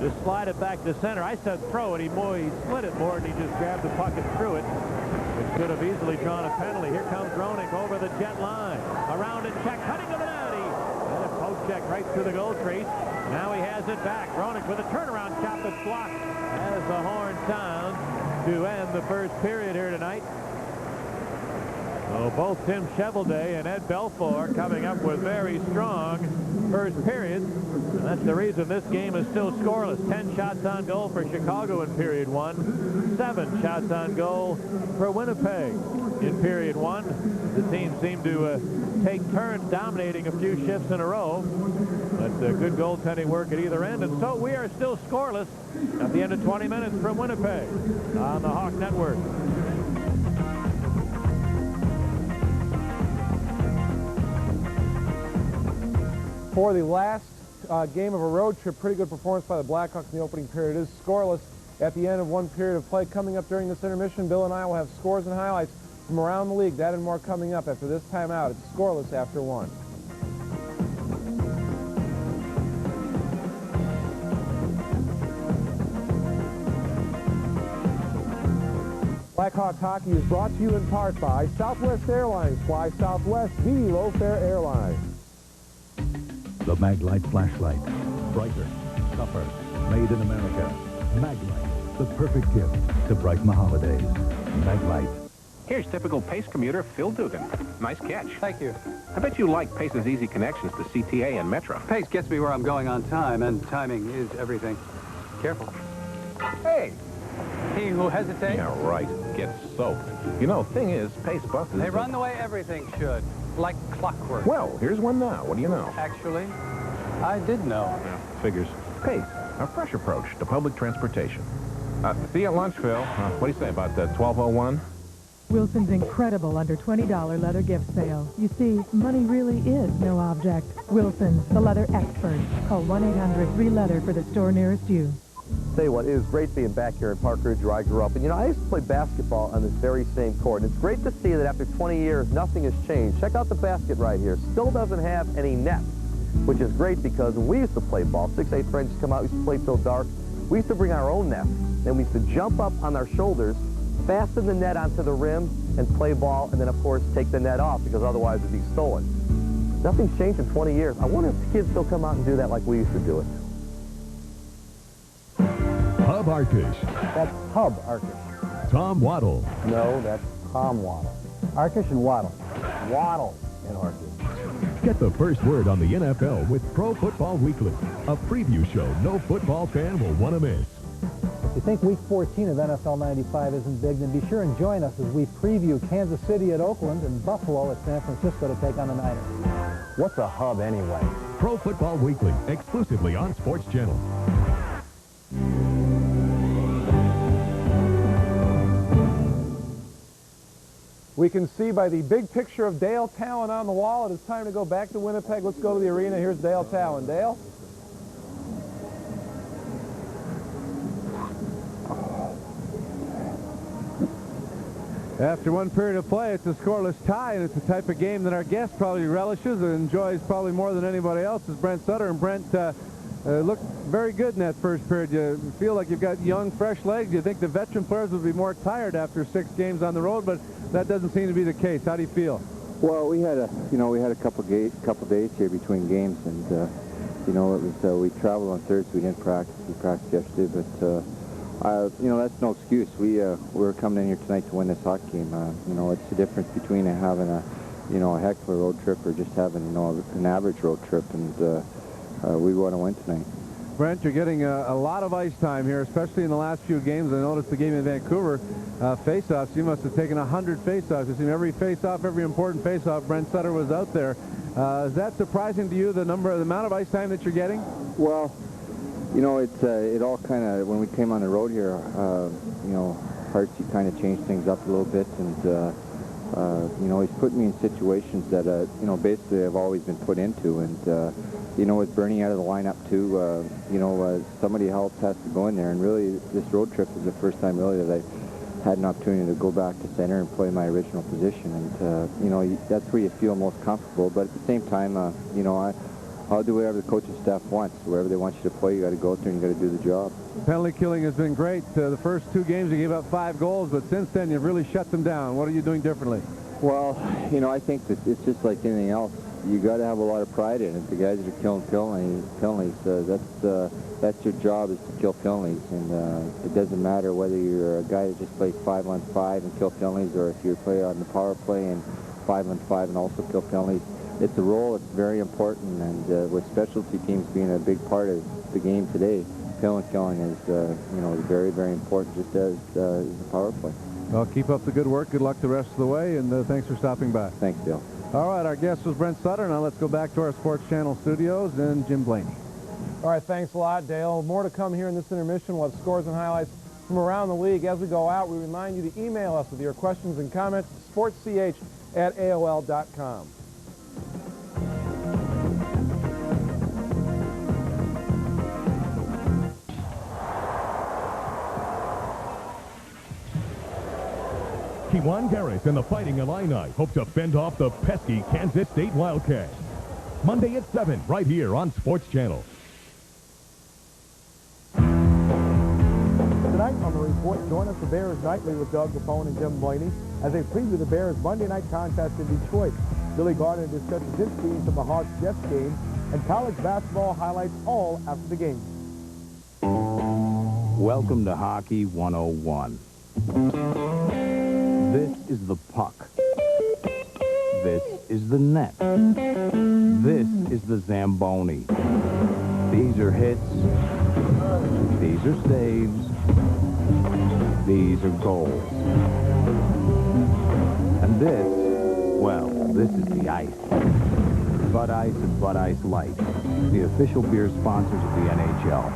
just slide it back to center. I said throw it. He slid it more, and he just grabbed the puck and threw it, which could have easily drawn a penalty. Here comes Roenick over the Jet line. Around and check, cutting to the net. And a poke check right through the goal crease. Now he has it back. Roenick with a turnaround shot that's blocked as the horn sounds to end the first period here tonight. So both Tim Cheveldae and Ed Belfour coming up with very strong first periods. And that's the reason this game is still scoreless. 10 shots on goal for Chicago in period 1. 7 shots on goal for Winnipeg in period 1. The teams seem to take turns dominating a few shifts in a row. But good goaltending work at either end. And so we are still scoreless at the end of 20 minutes from Winnipeg on the Hawk Network. For the last game of a road trip, pretty good performance by the Blackhawks in the opening period. It is scoreless at the end of one period of play. Coming up during this intermission, Bill and I will have scores and highlights from around the league. That and more coming up after this timeout. It's scoreless after one. Blackhawks hockey is brought to you in part by Southwest Airlines. Fly Southwest, the low-fare airline. The Maglite flashlight. Brighter, tougher, made in America. Maglite, the perfect gift to brighten the holidays. Maglite. Here's typical Pace commuter Phil Dugan. Nice catch. Thank you. I bet you like Pace's easy connections to CTA and Metro. Pace gets me where I'm going on time, and timing is everything. Careful. Hey! He who hesitates... Yeah, right. Gets soaked. You know, thing is, Pace buses... They run the way everything should. Like clockwork. Well, here's one now. What do you know? Actually, I did know. Yeah, figures. Pace, a fresh approach to public transportation. See you at lunch, Phil. What do you say about 12:01? Wilson's incredible under $20 leather gift sale. You see, money really is no object. Wilson's, the leather expert. Call 1-800-3-LEATHER for the store nearest you. Tell you what, it is great being back here in Park Ridge where I grew up. And, you know, I used to play basketball on this very same court. And it's great to see that after 20 years, nothing has changed. Check out the basket right here. Still doesn't have any net, which is great because when we used to play ball, 6'8" friends used to come out, we used to play till dark. We used to bring our own net. Then we used to jump up on our shoulders, fasten the net onto the rim, and play ball, and then, of course, take the net off because otherwise it would be stolen. Nothing's changed in 20 years. I wonder if the kids still come out and do that like we used to do it. Hub Arkish. That's Hub Arkish. Tom Waddle. No, that's Tom Waddle. Arkish and Waddle. Waddle and Arkish. Get the first word on the NFL with Pro Football Weekly, a preview show no football fan will want to miss. If you think Week 14 of NFL 95 isn't big, then be sure and join us as we preview Kansas City at Oakland and Buffalo at San Francisco to take on the Niners. What's a hub anyway? Pro Football Weekly, exclusively on Sports Channel. We can see by the big picture of Dale Talon on the wall, it is time to go back to Winnipeg. Let's go to the arena. Here's Dale Talon. Dale? After one period of play, it's a scoreless tie, and it's the type of game that our guest probably relishes and enjoys probably more than anybody else is Brent Sutter. And Brent looked very good in that first period. You feel like you've got young, fresh legs. You think the veteran players would be more tired after 6 games on the road, but that doesn't seem to be the case. How do you feel? Well, we had a couple days here between games, and it was we traveled on Thursday. We didn't practice. We practiced yesterday, but that's no excuse. We're coming in here tonight to win this hockey game. It's the difference between having a you know, a heck of a road trip or just having, you know, an average road trip, and we want to win tonight. Brent, you're getting a lot of ice time here, especially in the last few games. I noticed the game in Vancouver, face-offs. You must have taken 100 face-offs. It seemed every face-off, every important face-off, Brent Sutter was out there. Is that surprising to you, the amount of ice time that you're getting? Well, you know, it all kind of, when we came on the road here, you know, Hartsey kind of changed things up a little bit, and you know, he's put me in situations that, you know, basically I've always been put into, and you know, with Bernie out of the lineup too, you know, somebody else has to go in there, and really this road trip is the first time really that I had an opportunity to go back to center and play my original position, and you know, that's where you feel most comfortable. But at the same time, you know, I'll do whatever the coaching staff wants. Wherever they want you to play, you got to go out there and you got to do the job. Penalty killing has been great. The first 2 games you gave up 5 goals, but since then you've really shut them down. What are you doing differently? Well, you know, I think that it's just like anything else. You got to have a lot of pride in it. The guys that are killing penalties, that's your job, is to kill penalties, and it doesn't matter whether you're a guy that just plays 5-on-5 and kill penalties, or if you play on the power play and 5-on-5 and also kill penalties. It's a role. It's very important, and with specialty teams being a big part of the game today, penalty killing is, you know, very, very important, just as the power play. Well, keep up the good work. Good luck the rest of the way, and thanks for stopping by. Thanks, Dale. All right, our guest was Brent Sutter. Now let's go back to our Sports Channel studios and Jim Blaney. All right, thanks a lot, Dale. More to come here in this intermission. We'll have scores and highlights from around the league. As we go out, we remind you to email us with your questions and comments to sportsch@aol.com. Kewan Garris and the Fighting Illini hope to fend off the pesky Kansas State Wildcats. Monday at 7, right here on Sports Channel. Tonight on the report, join us for Bears Nightly with Doug Capone and Jim Blaney as they preview the Bears' Monday night contest in Detroit. Billy Gardner discusses his team from the Hawks-Jets game, and college basketball highlights all after the game. Welcome to Hockey 101. This is the puck. This is the net. This is the Zamboni. These are hits. These are saves. These are goals. And this, well, this is the ice. Bud Ice and Bud Ice Light, the official beer sponsors of the NHL.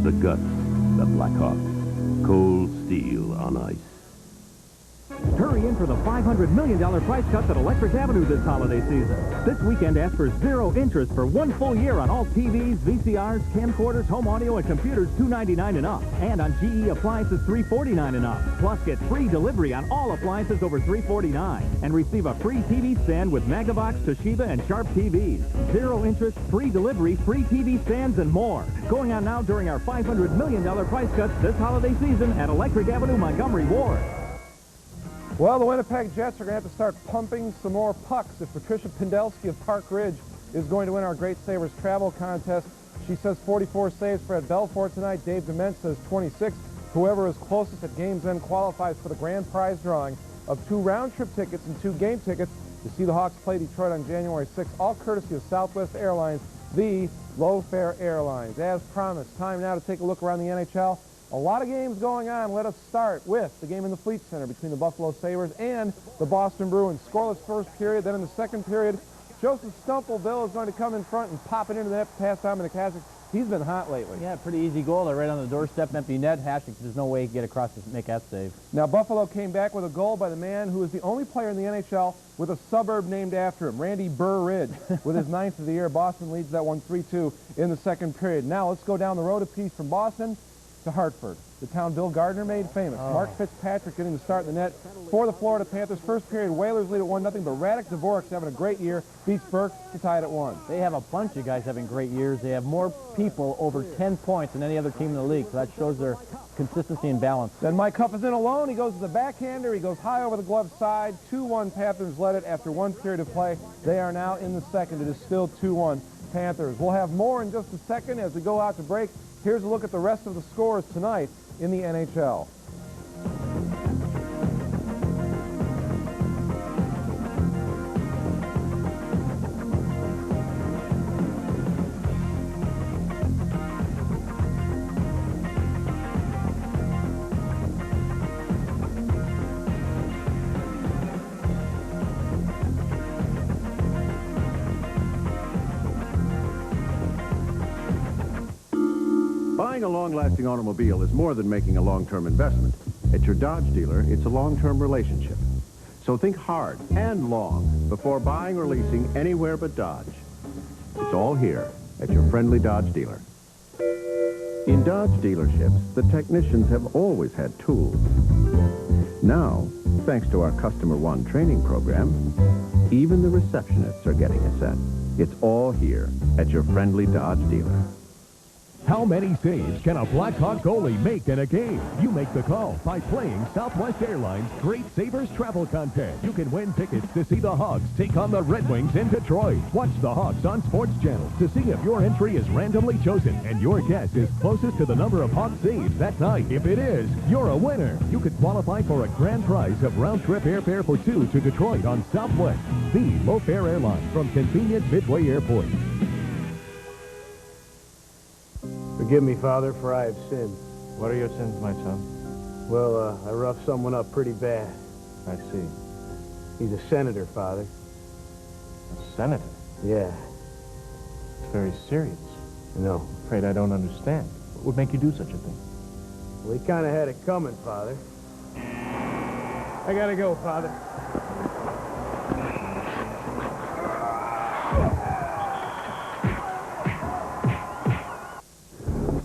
The guts, the Blackhawks. Cold steel on ice. Hurry in for the $500 million price cuts at Electric Avenue this holiday season. This weekend, ask for 0 interest for 1 full year on all TVs, VCRs, camcorders, home audio, and computers $299 and up. And on GE appliances $349 and up. Plus, get free delivery on all appliances over $349. And receive a free TV stand with Magnavox, Toshiba, and Sharp TVs. 0 interest, free delivery, free TV stands, and more. Going on now during our $500 million price cuts this holiday season at Electric Avenue, Montgomery Ward. Well, the Winnipeg Jets are going to have to start pumping some more pucks if Patricia Pendelski of Park Ridge is going to win our Great Savers Travel Contest. She says 44 saves for Ed Belfort tonight. Dave Dement says 26. Whoever is closest at game's end qualifies for the grand prize drawing of 2 round-trip tickets and 2 game tickets to see the Hawks play Detroit on January 6th, all courtesy of Southwest Airlines, the low-fare airlines. As promised, time now to take a look around the NHL. A lot of games going on. Let us start with the game in the Fleet Center between the Buffalo Sabres and the Boston Bruins. Scoreless first period. Then in the second period, Joseph Stumpleville is going to come in front and pop it into the net past Dominic Hasek. He's been hot lately. Yeah, pretty easy goal. They're right on the doorstep, empty net. Hasek, there's no way he can get across to make that save. Now, Buffalo came back with a goal by the man who is the only player in the NHL with a suburb named after him, Randy Burr Ridge, with his 9th of the year. Boston leads that one 3-2 in the second period. Now, let's go down the road a piece from Boston to Hartford, the town Bill Gardner made famous. Mark Fitzpatrick getting the start in the net for the Florida Panthers. First period, Whalers lead at 1-0, but Radek Dvorak's having a great year. Beats Burke to tie it at 1. They have a bunch of guys having great years. They have more people over 10 points than any other team in the league, so that shows their consistency and balance. Then Mike Huff is in alone. He goes to the backhander. He goes high over the glove side. 2-1 Panthers led it after 1 period of play. They are now in the second. It is still 2-1 Panthers. We'll have more in just a second as we go out to break. Here's a look at the rest of the scores tonight in the NHL. Buying a long-lasting automobile is more than making a long-term investment. At your Dodge dealer, it's a long-term relationship. So think hard and long before buying or leasing anywhere but Dodge. It's all here at your friendly Dodge dealer. In Dodge dealerships, the technicians have always had tools. Now, thanks to our Customer One training program, even the receptionists are getting a set. It's all here at your friendly Dodge dealer. How many saves can a Blackhawks goalie make in a game? You make the call by playing Southwest Airlines' Great Savers Travel Contest. You can win tickets to see the Hawks take on the Red Wings in Detroit. Watch the Hawks on Sports Channel to see if your entry is randomly chosen and your guess is closest to the number of Hawks saves that night. If it is, you're a winner. You could qualify for a grand prize of round-trip airfare for 2 to Detroit on Southwest, the low-fare airline from convenient Midway Airport. Forgive me, Father, for I have sinned. What are your sins, my son? Well, I roughed someone up pretty bad. I see. He's a senator, Father. A senator? Yeah. It's very serious. No. I'm afraid I don't understand. What would make you do such a thing? Well, he kind of had it coming, Father. I gotta go, Father.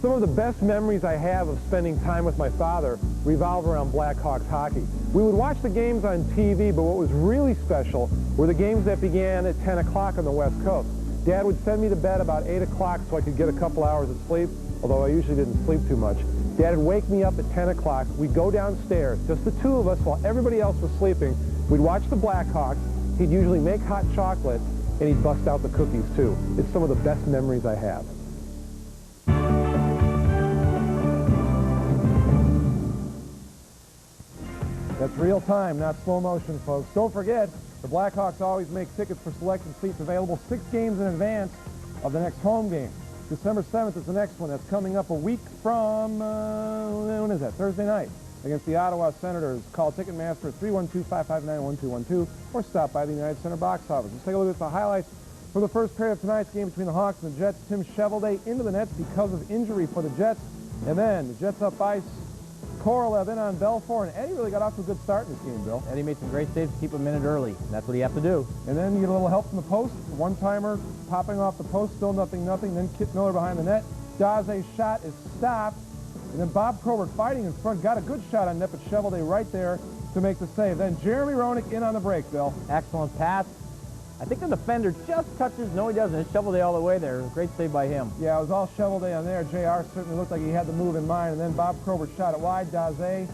Some of the best memories I have of spending time with my father revolve around Blackhawks hockey. We would watch the games on TV, but what was really special were the games that began at 10 o'clock on the West Coast. Dad would send me to bed about 8 o'clock so I could get a couple hours of sleep, although I usually didn't sleep too much. Dad would wake me up at 10 o'clock. We'd go downstairs, just the two of us, while everybody else was sleeping. We'd watch the Blackhawks. He'd usually make hot chocolate, and he'd bust out the cookies, too. It's some of the best memories I have. That's real time, not slow motion, folks. Don't forget, the Blackhawks always make tickets for selection seats available 6 games in advance of the next home game. December 7th is the next one. That's coming up a week from, when is that? Thursday night against the Ottawa Senators. Call Ticketmaster at 312-559-1212 or stop by the United Center box office. Let's take a look at the highlights from the first period of tonight's game between the Hawks and the Jets. Tim Cheveldae into the nets because of injury for the Jets. And then the Jets up ice. Korolev in on Belfour, and Eddie really got off to a good start in this game, Bill. Eddie made some great saves to keep a minute early. That's what you have to do. And then you get a little help from the post. One-timer popping off the post, still 0-0. Then Kit Miller behind the net. Daze's shot is stopped. And then Bob Probert fighting in front. Got a good shot on net, but Cheveldae right there to make the save. Then Jeremy Roenick in on the break, Bill. Excellent pass. I think the defender just touches. No, he doesn't. It's Cheveldae all the way there. Great save by him. Yeah, it was all Cheveldae on there. JR certainly looked like he had the move in mind. And then Bob Probert shot it wide. Daze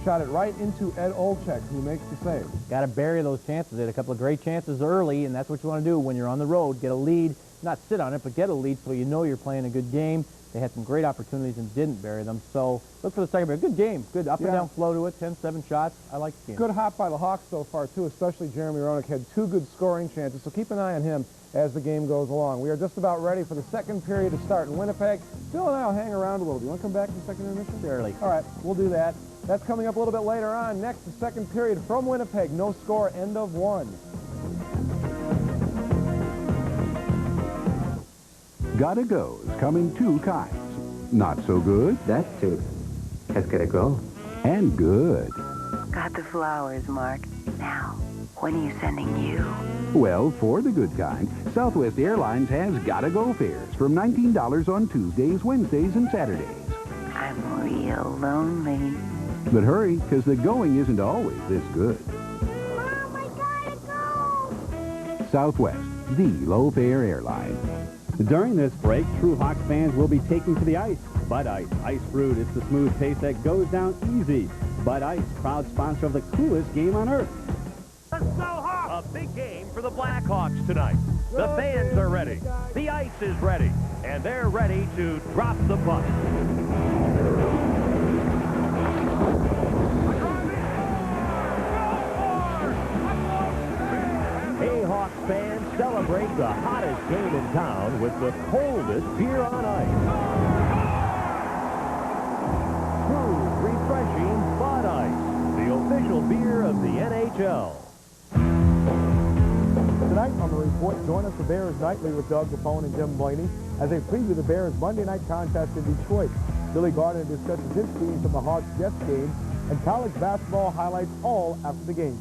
shot it right into Ed Olczyk, who makes the save. Got to bury those chances. They had a couple of great chances early, and that's what you want to do when you're on the road. Get a lead. Not sit on it, but get a lead so you know you're playing a good game. They had some great opportunities and didn't bury them. So look for the second period. Good game. Good up and down flow to it. 10-7 shots. I like the game. Good hop by the Hawks so far, too, especially Jeremy Roenick had 2 good scoring chances. So keep an eye on him as the game goes along. We are just about ready for the second period to start in Winnipeg. Bill and I will hang around a little. Do you want to come back in the second intermission? Surely. All right, we'll do that. That's coming up a little bit later on. Next, the second period from Winnipeg. No score, end of 1. Gotta Go's come in 2 kinds. Not so good. That's it. Has gotta go. And good. Got the flowers, Mark. Now, when are you sending you? Well, for the good kind, Southwest Airlines has Gotta Go fares from $19 on Tuesdays, Wednesdays, and Saturdays. I'm real lonely. But hurry, because the going isn't always this good. Mom, I gotta go! Southwest, the low-fare airline. During this break, true Hawks fans will be taking to the ice. Bud Ice, ice brewed. It's the smooth taste that goes down easy. Bud Ice, proud sponsor of the coolest game on earth. A big game for the Blackhawks tonight. The fans are ready. The ice is ready. And they're ready to drop the puck. Hey, Hawks fans, celebrate the hottest game in town with the coldest beer on ice. True, refreshing Bud Ice, the official beer of the NHL. Tonight on the report, join us for Bears Nightly with Doug Rapone and Jim Blaney as they preview the Bears' Monday night contest in Detroit. Billy Gardner discusses his team from the Hawks-Jets game and college basketball highlights all after the game.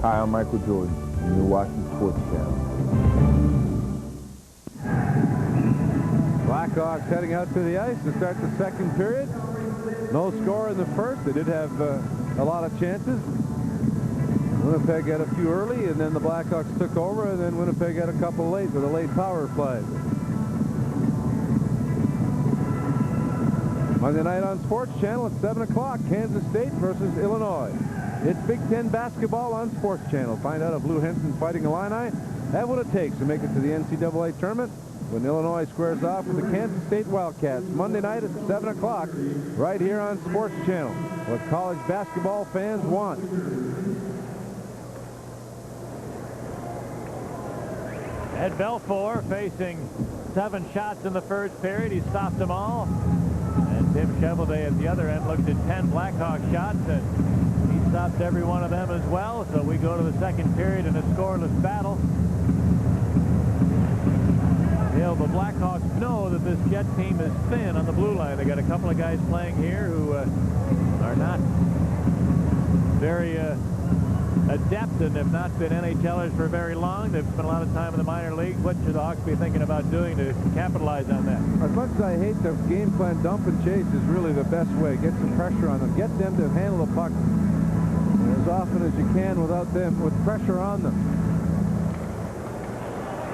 Hi, I'm Michael Jordan, and you're watching Sports Channel. Blackhawks heading out to the ice to start the second period. No score in the first. They did have a lot of chances. Winnipeg had a few early, and then the Blackhawks took over, and then Winnipeg had a couple late with a late power play. Monday night on Sports Channel at 7 o'clock, Kansas State versus Illinois. It's Big Ten basketball on Sports Channel. Find out if Lou Henson's fighting Illini. Have what it takes to make it to the NCAA tournament when Illinois squares off with the Kansas State Wildcats Monday night at 7 o'clock right here on Sports Channel. What college basketball fans want. Ed Belfour facing 7 shots in the first period. He stopped them all. And Tim Cheveldae at the other end looked at 10 Blackhawk shots, and he stopped every one of them as well. So we go to the second period in a scoreless battle. You know, the Blackhawks know that this Jet team is thin on the blue line. They got a couple of guys playing here who are not very adept and have not been NHLers for very long. They've spent a lot of time in the minor leagues. What should the Hawks be thinking about doing to capitalize on that? As much as I hate the game plan, dump and chase is really the best way. Get some pressure on them. Get them to handle the puck as often as you can without them, with pressure on them.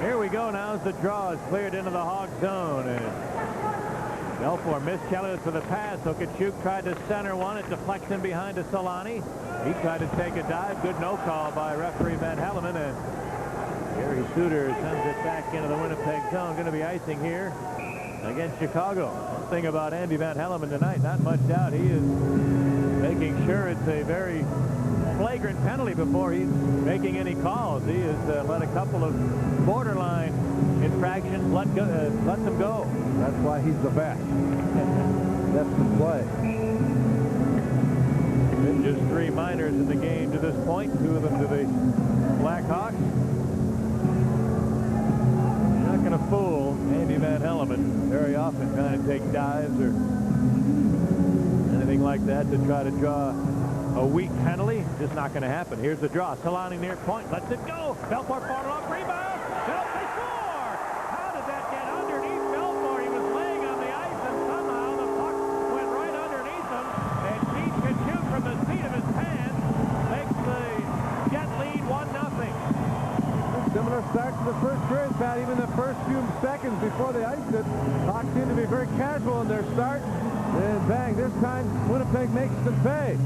Here we go now as the draw is cleared into the Hawk zone. And Belfour missed Kelly for the pass. Okachuk tried to center one. It deflects in behind to Solani. He tried to take a dive. Good no call by referee Van Helleman. And Gary Suter sends it back into the Winnipeg zone. Going to be icing here against Chicago. One thing about Andy Van Helleman tonight, not much doubt. He is making sure it's a very flagrant penalty before he's making any calls. He has let a couple of borderline infractions let them go. That's why he's the best. That's the play. Been just 3 minors in the game to this point, 2 of them to the Blackhawks. You're not going to fool Andy Van Helleman very often trying to take dives or anything like that to try to draw a weak penalty. Just not going to happen. Here's the draw. Solani near point. Lets it go. Belfour fought it off. Rebound. They score. How did that get underneath Belfour? He was laying on the ice, and somehow the puck went right underneath him. And Keith Kachuk from the seat of his pants makes the Jet lead 1-0. Similar start to the first period, Pat. Even the first few seconds before they iced it, Hawks seem to be very casual in their start. And bang, this time Winnipeg makes them pay.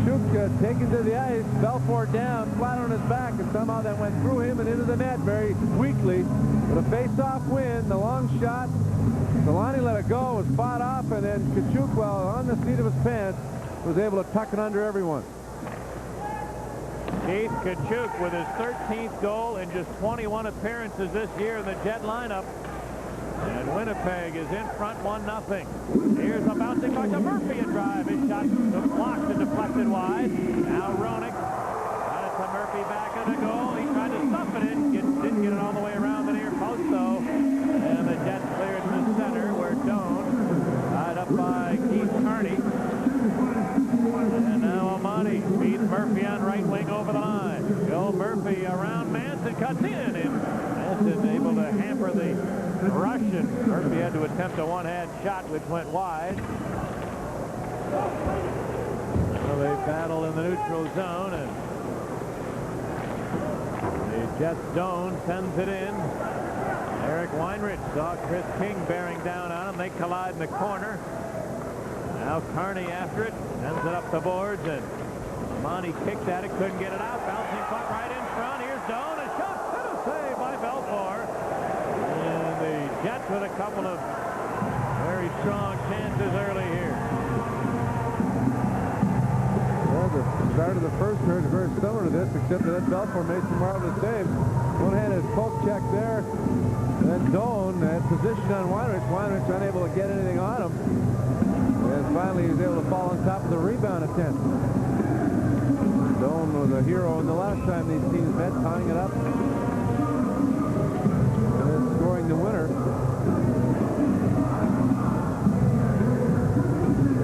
Kachuk taken to the ice, Belfour down, flat on his back, and somehow that went through him and into the net very weakly. But a face-off win, the long shot. Solani let it go, was fought off, and then Kachuk, while on the seat of his pants, was able to tuck it under everyone. Keith Kachuk with his 13th goal in just 21 appearances this year in the Jet lineup. And Winnipeg is in front 1-0. Here's a bouncing puck to Murphy, a drive. His shot blocked and deflected wide. Now Roenick got it to Murphy back of the goal. He tried to stuff it in. Didn't get it all the way around the near post, though. And the Jets clear it to the center where Doan, tied up by Keith Kearney. And now Amani beats Murphy on right wing over the line. Joe Murphy around Manson, cuts in, and Manson able to hamper the rush, and Murphy had to attempt a one-hand shot which went wide. Well, they battle in the neutral zone, and the Jets zone sends it in. Eric Weinrich saw Chris King bearing down on him. They collide in the corner. Now Kearney after it, sends it up the boards, and Amani kicked at it, couldn't get it out. Bouncing puck right in front. Here's Doan, a shot, and a save by Belfour. And the Jets with a couple of very strong chances early here. Well, the start of the first period is very similar to this, except that Belfour made some marvelous saves. One-handed poke check there. And then Doan had position on Weinrich. Weinrich unable to get anything on him. And finally he was able to fall on top of the rebound attempt. Doan was a hero in the last time these teams met, tying it up and then scoring the winner.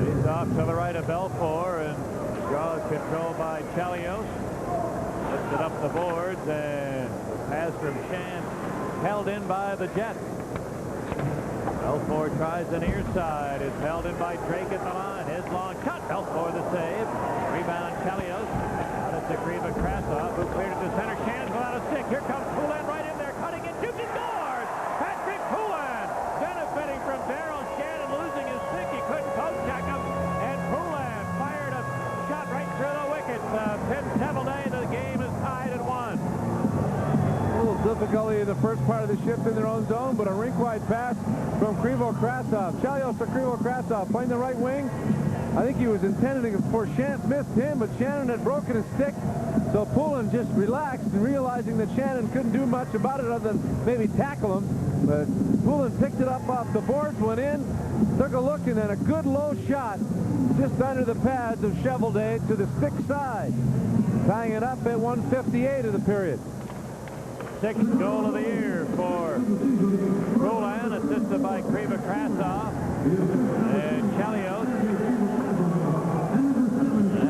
He's off to the right of Belfour, and draws control by Chelios. Lifts it up the boards, and pass from Shan held in by the Jets. Belfour tries the near side. It's held in by Drake at the line. His long shot. Belfour the save. Rebound Chelios. Out it to Kriva Krasov, who cleared it to center. Shan's without a stick. Here comes Poulin right in there, cutting and shooting. Scores! Patrick Poulin benefiting from Daryl Shannon losing his stick. He couldn't poke check him. And Poulin fired a shot right through the wickets. Pitt Sevelday. The game is tied at 1. A little difficulty in the first part of the shift in their own zone, but a rink-wide pass from Krivo Krasov. Chelios to Krivo Krasov playing the right wing. I think he was intending it for Shannon, missed him, but Shannon had broken his stick. So Poulin just relaxed and realizing that Shannon couldn't do much about it other than maybe tackle him. But Poulin picked it up off the boards, went in, took a look, and then a good low shot just under the pads of Chevelday to the stick side. Tying it up at 1:58 of the period. Sixth goal of the year for Poulin, assisted by Kriva Krasov and Chelios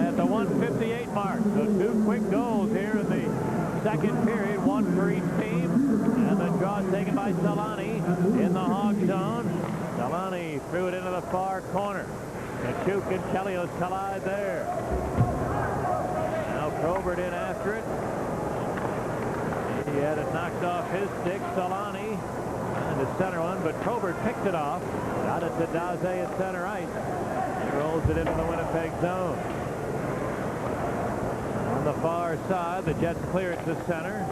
at the 1:58 mark. So 2 quick goals here in the second period, 1 for each team. And the draw taken by Solani in the hog zone. Solani threw it into the far corner. Kachuk and Chelios collide there. Now Probert in after it. He had it knocked off his stick. Solani and the center one, but Probert picked it off. Got it to Daze at center ice. He rolls it into the Winnipeg zone. On the far side, the Jets clear it to center.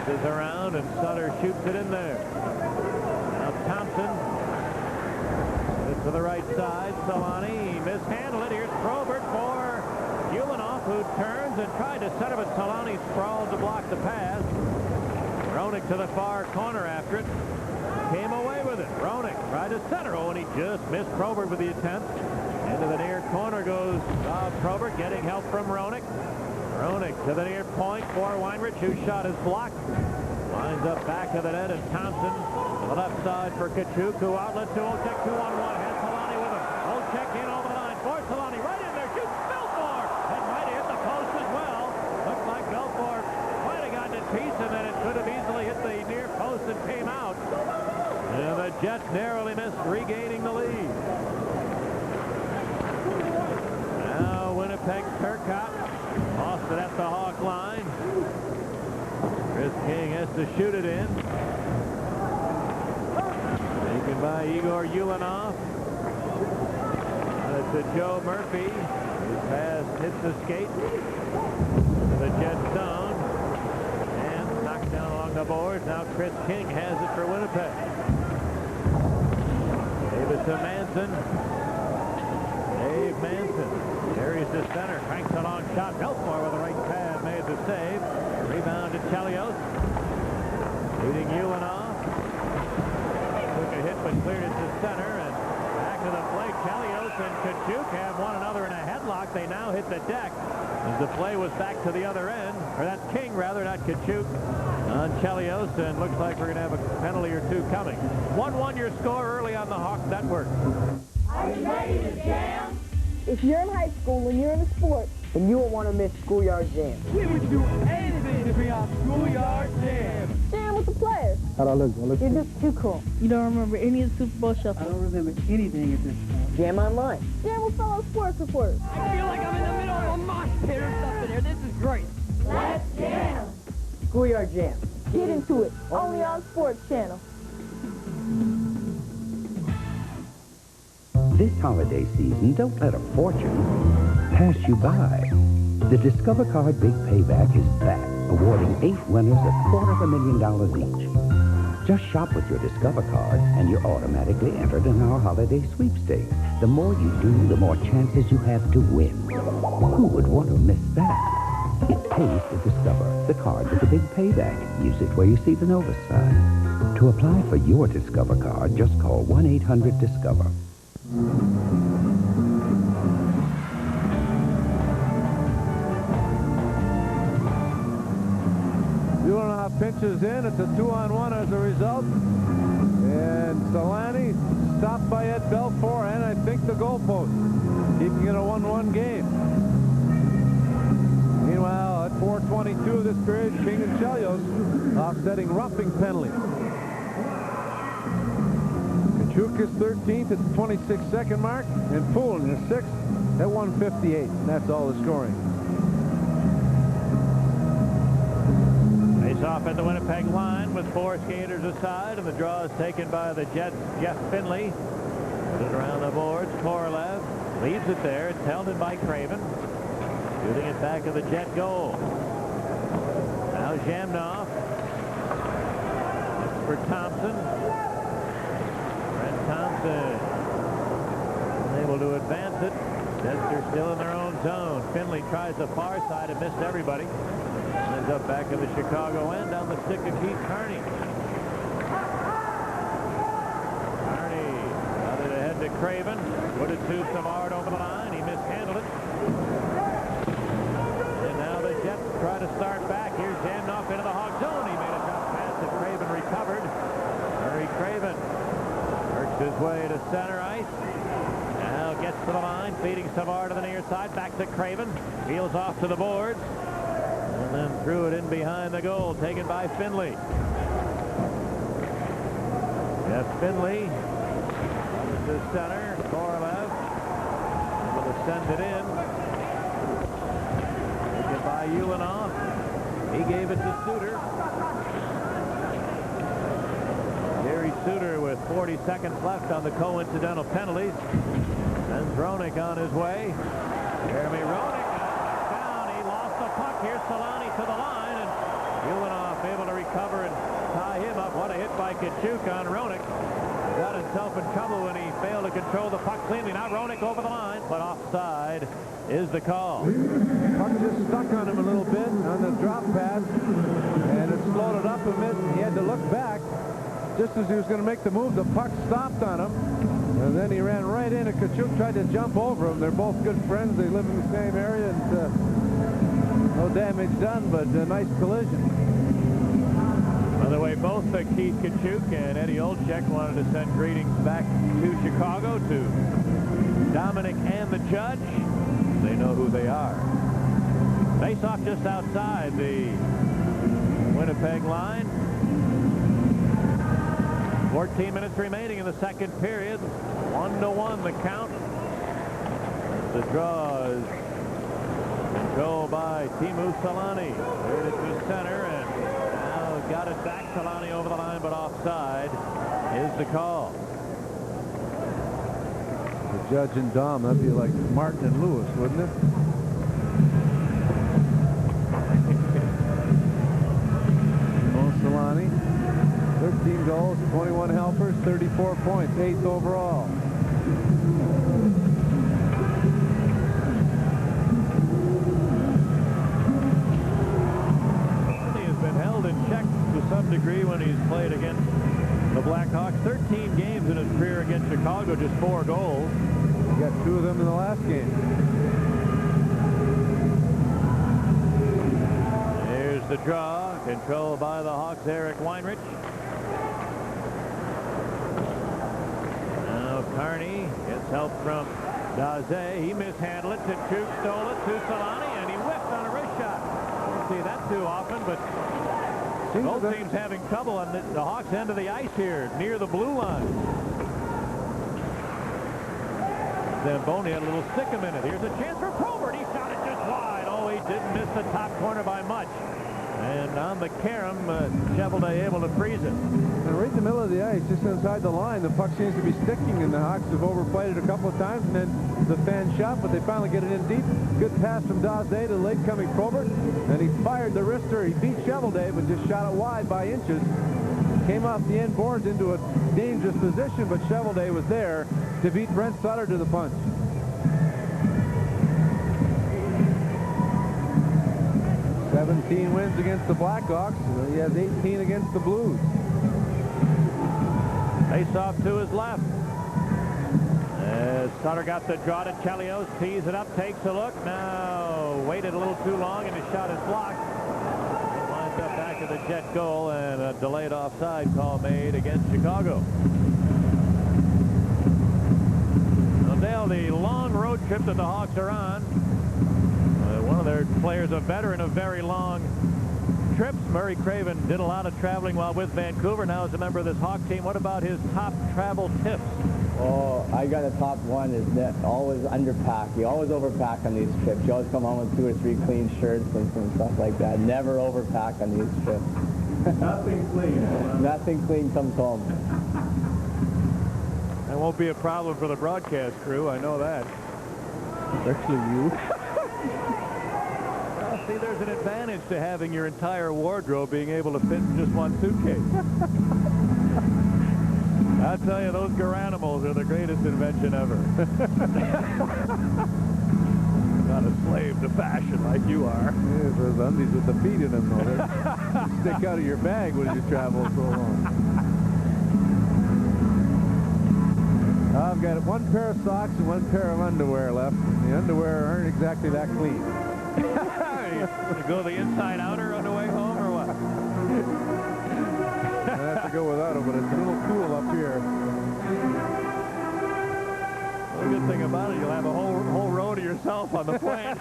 Bounces around, and Sutter shoots it in there. Now Thompson. It's to the right side. Solani mishandled it. Here's Probert for Ulanoff, who turns and tried to set it, but Solani sprawled to block the pass. Roenick to the far corner after it. Came away with it. Roenick tried to center. Oh, and he just missed Probert with the attempt. Into the near corner goes Bob Probert, getting help from Roenick. Roenick to the near point for Weinrich, whose shot is blocked. Lines up back of the net, and Thompson to the left side for Kachuk, who outlets to Olchek, 2-on-1. Has Solani with him. Olchek in over the line for Solani. Right in there, shoots Belfour. And might have hit the post as well. Looks like Belfour might have gotten a piece of it. It could have easily hit the near post and came out. And the Jets narrowly missed regaining the lead. Now Winnipeg Turcotte lost it at the Hawk line. Chris King has to shoot it in. Taken by Igor Ulanoff. It's to Joe Murphy. His pass hits the skate to the Jet zone. And knocked down along the boards. Now Chris King has it for Winnipeg. Davis to Manson. Dave Manson carries to center. Cranks a long shot. Belfour with the right pad made the save. Rebound to Chelios. Leading Ulanoff. cleared it to center, and back to the plate. Chelios and Kachuk have one another in a headlock. They now hit the deck as the play was back to the other end. Or that's King, rather, not Kachuk, on Chelios, and looks like we're going to have a penalty or two coming. 1-1 your score early on the Hawk Network. Are you ready to jam? If you're in high school and you're in a sport, then you won't want to miss Schoolyard Jam. We would do anything to be on Schoolyard Jam. Jam with the players. How'd I look? You're just too cool. You don't remember any of the Super Bowl shuffle. I don't remember anything at this point. Jam online. Jam with fellow sports reporters. I feel like I'm in the middle of a mosh pit or something here. This is great. Let's jam. Schoolyard Jam. Get into it. Only on Sports Channel. This holiday season, don't let a fortune pass you by. The Discover Card Big Payback is back, awarding 8 winners $250,000 each. Just shop with your Discover Card, and you're automatically entered in our holiday sweepstakes. The more you do, the more chances you have to win. Who would want to miss that? It pays to Discover, the card with the big payback. Use it where you see the Nova sign. To apply for your Discover Card, just call 1-800-DISCOVER. 2.5 pitches in. It's a 2-on-1 as a result. And Solani stopped by Ed Belfour and I think the goalpost, keeping it a 1-1 game. Meanwhile, at 4:22 of this period, King and Chelios offsetting roughing penalty. Kachuk is 13th at the 26-second mark, and Poulin is 6th at 1:58. And that's all the scoring. Face off at the Winnipeg line with 4 skaters aside, and the draw is taken by the Jets' Jeff Finley. Put it around the boards. Korolev leaves it there. It's held in by Craven. Shooting it back of the Jet goal. Now Zhamnov. It's for Thompson. Brent Thompson unable to advance it. Jets are still in their own zone. Finley tries the far side and missed everybody. Ends up back in the Chicago end on the stick of Keith Kearney. Kearney got it ahead to Craven. Put it to Savard over the line. He mishandled it. And now the Jets try to start back. Here's Zhamnov into the Hawk zone. He made a drop pass and Craven recovered. Murray Craven works his way to center ice. Now gets to the line, feeding Savard to the near side. Back to Craven. Wheels off to the boards. And then threw it in behind the goal, taken by Finley. Jeff Finley to center. Korolev able to send it in. Taken by Ulanoff. He gave it to Suter. Gary Suter with 40 seconds left on the coincidental penalties. And Roenick on his way. Jeremy Roenick down. He lost the puck. Here's Solani to the line, and Ulanoff able to recover and tie him up. What a hit by Kachuk on Roenick. Got himself in trouble when he failed to control the puck cleanly. Now Roenick over the line, but offside is the call. Puck just stuck on him a little bit on the drop pass, and it floated up a bit. He had to look back. Just as he was going to make the move, the puck stopped on him. And then he ran right in, and Kachuk tried to jump over him. They're both good friends. They live in the same area, and no damage done, but a nice collision. By the way, both Keith Kachuk and Eddie Olczyk wanted to send greetings back to Chicago to Dominic and the judge. They know who they are. Face off just outside the Winnipeg line. 14 minutes remaining in the second period. 1-1 the count. The draw is controlled by Teemu Solani. Cleared it to center and now got it back. Solani over the line, but offside is the call. The judge and Dom, that'd be like Martin and Lewis, wouldn't it? Solani, 13 goals, 21 helpers, 34 points, 8th overall. He has been held in check to some degree when he's played against the Blackhawks. 13 games in his career against Chicago, just 4 goals. He got 2 of them in the last game. Here's the draw, controlled by the Hawks' Eric Weinrich. Now Carney gets help from Daze. He mishandled it. Tchuk stole it to Solani, and he whiffed on a wrist shot. Don't see that too often, but both teams having trouble on the Hawks' end of the ice here, near the blue line. Zamboni had a little stick a minute. Here's a chance for Probert. He shot it just wide. Oh, he didn't miss the top corner by much. And on the carom, Cheveldae able to freeze it. And right in the middle of the ice, just inside the line, the puck seems to be sticking, and the Hawks have overplayed it a couple of times, and then the fan shot, but they finally get it in deep. Good pass from Daze to the late-coming Probert, and he fired the wrister. He beat Cheveldae, but just shot it wide by inches. Came off the end boards into a dangerous position, but Cheveldae was there to beat Brent Sutter to the punch. 17 wins against the Blackhawks. He has 18 against the Blues. Face off to his left. As Sutter got the draw to Chelios, tees it up, takes a look. Now waited a little too long, and his shot is blocked. It winds up back to the Jet goal, and a delayed offside call made against Chicago. Well, Dale, the long road trip that the Hawks are on. One of their players, a veteran of very long trips. Murray Craven did a lot of traveling while with Vancouver. Now as a member of this Hawk team, what about his top travel tips? Oh, I got a top one is that always underpack. You always overpack on these trips. You always come home with 2 or 3 clean shirts and some stuff like that. Never overpack on these trips. Nothing clean. Nothing clean comes home. That won't be a problem for the broadcast crew. I know that. Especially you. See, there's an advantage to having your entire wardrobe being able to fit in just one suitcase. I'll tell you, those Garanimals are the greatest invention ever. Not a slave to fashion like you are. Yeah, those undies with the feet in them, though. They stick out of your bag when you travel so long. I've got 1 pair of socks and 1 pair of underwear left. And the underwear aren't exactly that clean. To go the inside outer on the way home, or what? I have to go without them, but it's a little cool up here. Well, the good thing about it, you'll have a whole row to yourself on the plane.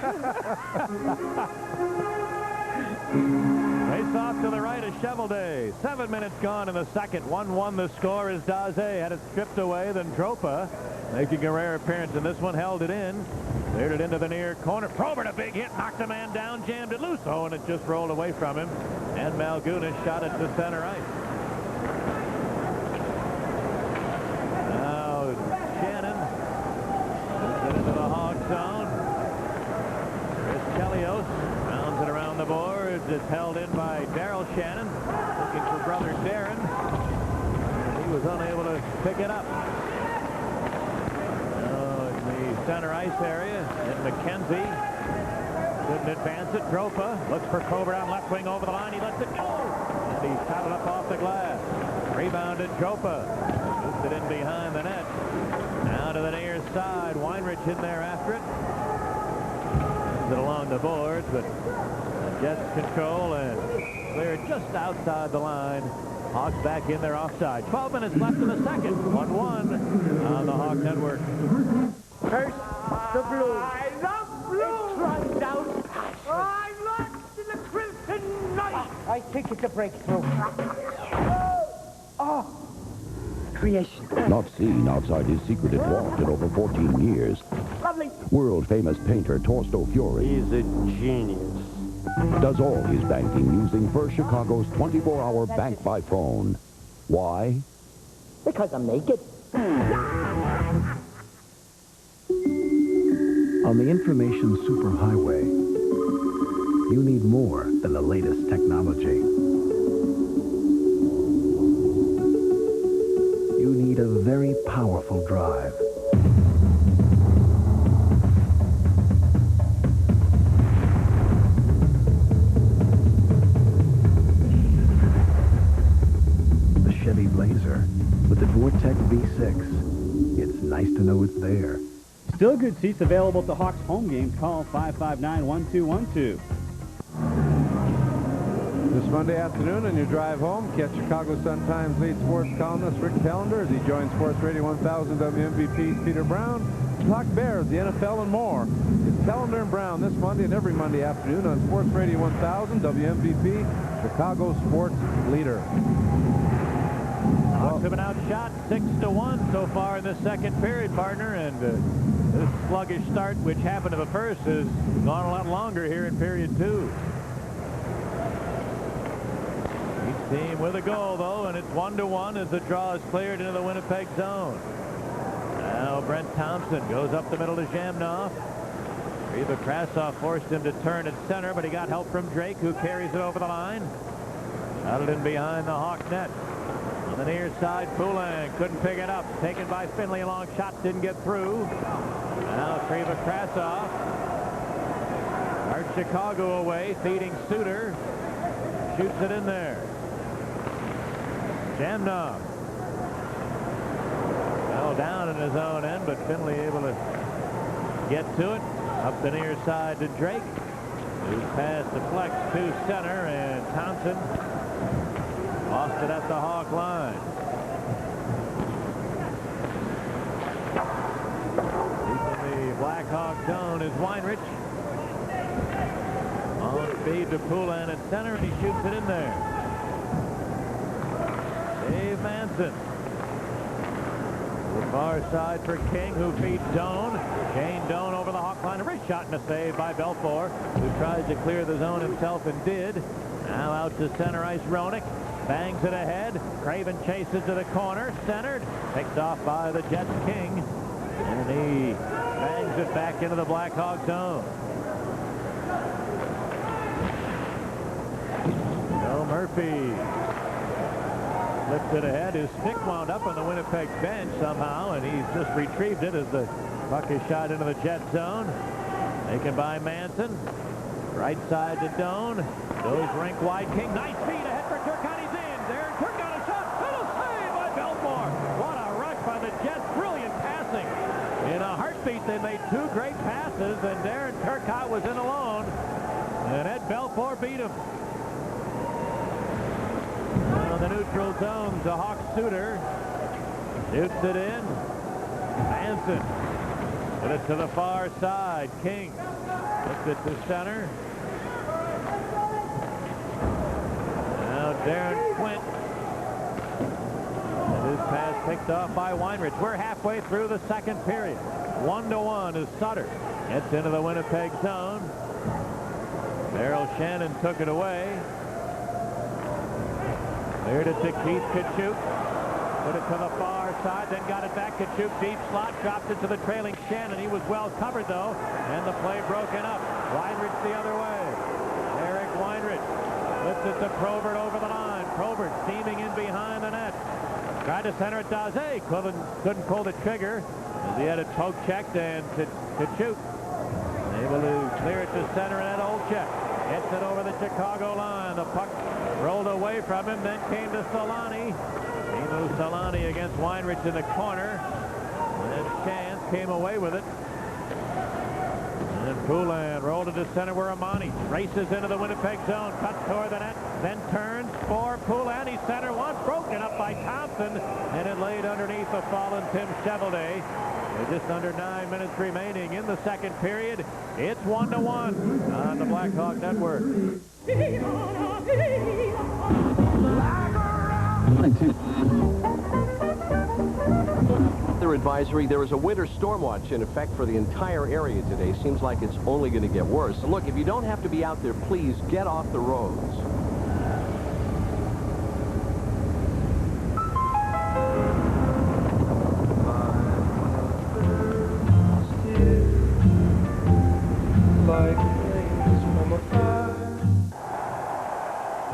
Face off to the right of Cheveldae. 7 minutes gone in the second. 1-1 the score as Daze had it stripped away. Then Tropa, making a rare appearance in this one, held it in. Cleared it into the near corner. Probert, a big hit, knocked a man down, jammed it loose. Oh, and it just rolled away from him. And Malgunas shot it to center ice. Now Shannon moves it into the Hawk zone. Chris Chelios rounds it around the boards. It's held in by Daryl Shannon, looking for brother Darren. And he was unable to pick it up. Center ice area, and McKenzie couldn't advance it. Tropa looks for Probert on left wing over the line. He lets it go, and he shot it up off the glass. Rebounded Tropa, moves it in behind the net. Now to the near side. Weinrich in there after it. Sends it along the boards, but Jets control and cleared just outside the line. Hawks back in their offside. 12 minutes left in the second. 1-1 on the Hawk Network. First, the blue. The blue. It runs out passion. I'm lost in the crimson night. I think it's a breakthrough. Oh, creation. Not seen outside his secretive loft in over 14 years. Lovely. World-famous painter Torsto Fiore. He's a genius. Does all his banking using First Chicago's 24-hour bank by phone. Why? Because I'm naked. On the information superhighway, you need more than the latest technology. You need a very powerful drive. The Chevy Blazer It's nice to know it's there. Still good seats available at the Hawks home game. Call 559-1212. This Monday afternoon on your drive home, catch Chicago Sun-Times lead sports columnist Rick Tellender as he joins Sports Radio 1000 WMVP Peter Brown to talk Bears, the NFL, and more. It's Tellender and Brown this Monday and every Monday afternoon on Sports Radio 1000 WMVP, Chicago sports leader. Hawks have been outshot 6-1 so far in the second period, partner, and this sluggish start, which happened to the first, has gone a lot longer here in period 2. Each team with a goal, though, and it's 1-1 as the draw is cleared into the Winnipeg zone. Now Brent Thompson goes up the middle to Jamnoff. Reva Krasov forced him to turn at center, but he got help from Drake, who carries it over the line. Shot it in behind the Hawk net. On the near side, Poulin couldn't pick it up. Taken by Finley, a long shot, didn't get through. Now Reva Krasov. Art Chicago away, feeding Suter. Shoots it in there. Jamnoff. Fell down in his own end, but Finley able to get to it. Up the near side to Drake. Whose pass deflects to center, and Thompson lost it at the Hawk line. Deep in the Blackhawk zone is Weinrich. On speed to Poulin at center, and he shoots it in there. Dave Manson. The far side for King, who feeds Doan. Shane Doan over the Hawk line. A wrist shot and a save by Belfour, who tries to clear the zone himself and did. Now out to center ice, Roenick. Bangs it ahead. Craven chases to the corner. Centered. Picked off by the Jets' King. And he bangs it back into the Blackhawk zone. Joe Murphy lifted ahead. His stick wound up on the Winnipeg bench somehow, and he's just retrieved it as the puck is shot into the Jet zone. Taken by Manson. Right side to Doan. Goes rink wide. King. Nice feed ahead for Turcotte. He's in. There. Turcotte a shot. And a save by Belfour. What a rush by the Jets. Brilliant passing. In a heartbeat, they made two great passes, and Darren Turcotte was in alone. And Ed Belfour beat him. On the neutral zone to Hawk Suter. Shoots it in. Manson. Put it to the far side. King. Puts it to center. Now Darren Quint. And his pass picked off by Weinrich. We're halfway through the second period. 1-1 as Sutter gets into the Winnipeg zone. Darryl Shannon took it away. Cleared it to Keith Kachuk. Put it to the far side, then got it back. Kachuk deep slot, dropped it to the trailing Shannon. He was well covered, though, and the play broken up. Weinrich the other way. Eric Weinrich lifts it to Probert over the line. Probert steaming in behind the net. Tried to center it. Daze couldn't pull the trigger as he had it poke checked, and Kachuk able to clear it to center, and Olczyk hits it over the Chicago line. The puck rolled away from him, then came to Solani. Emu Solani against Weinrich in the corner. And Chance came away with it. And Poulin rolled it to center where Amani races into the Winnipeg zone, cuts toward the net, then turns for Poulin. He center once, broken up by Thompson, and it laid underneath the fallen Tim Cheveldae. With just under 9 minutes remaining in the second period. It's 1-1 on the Blackhawk Network. Weather advisory, there is a winter storm watch in effect for the entire area today. Seems like it's only going to get worse. So look, if you don't have to be out there, please get off the roads.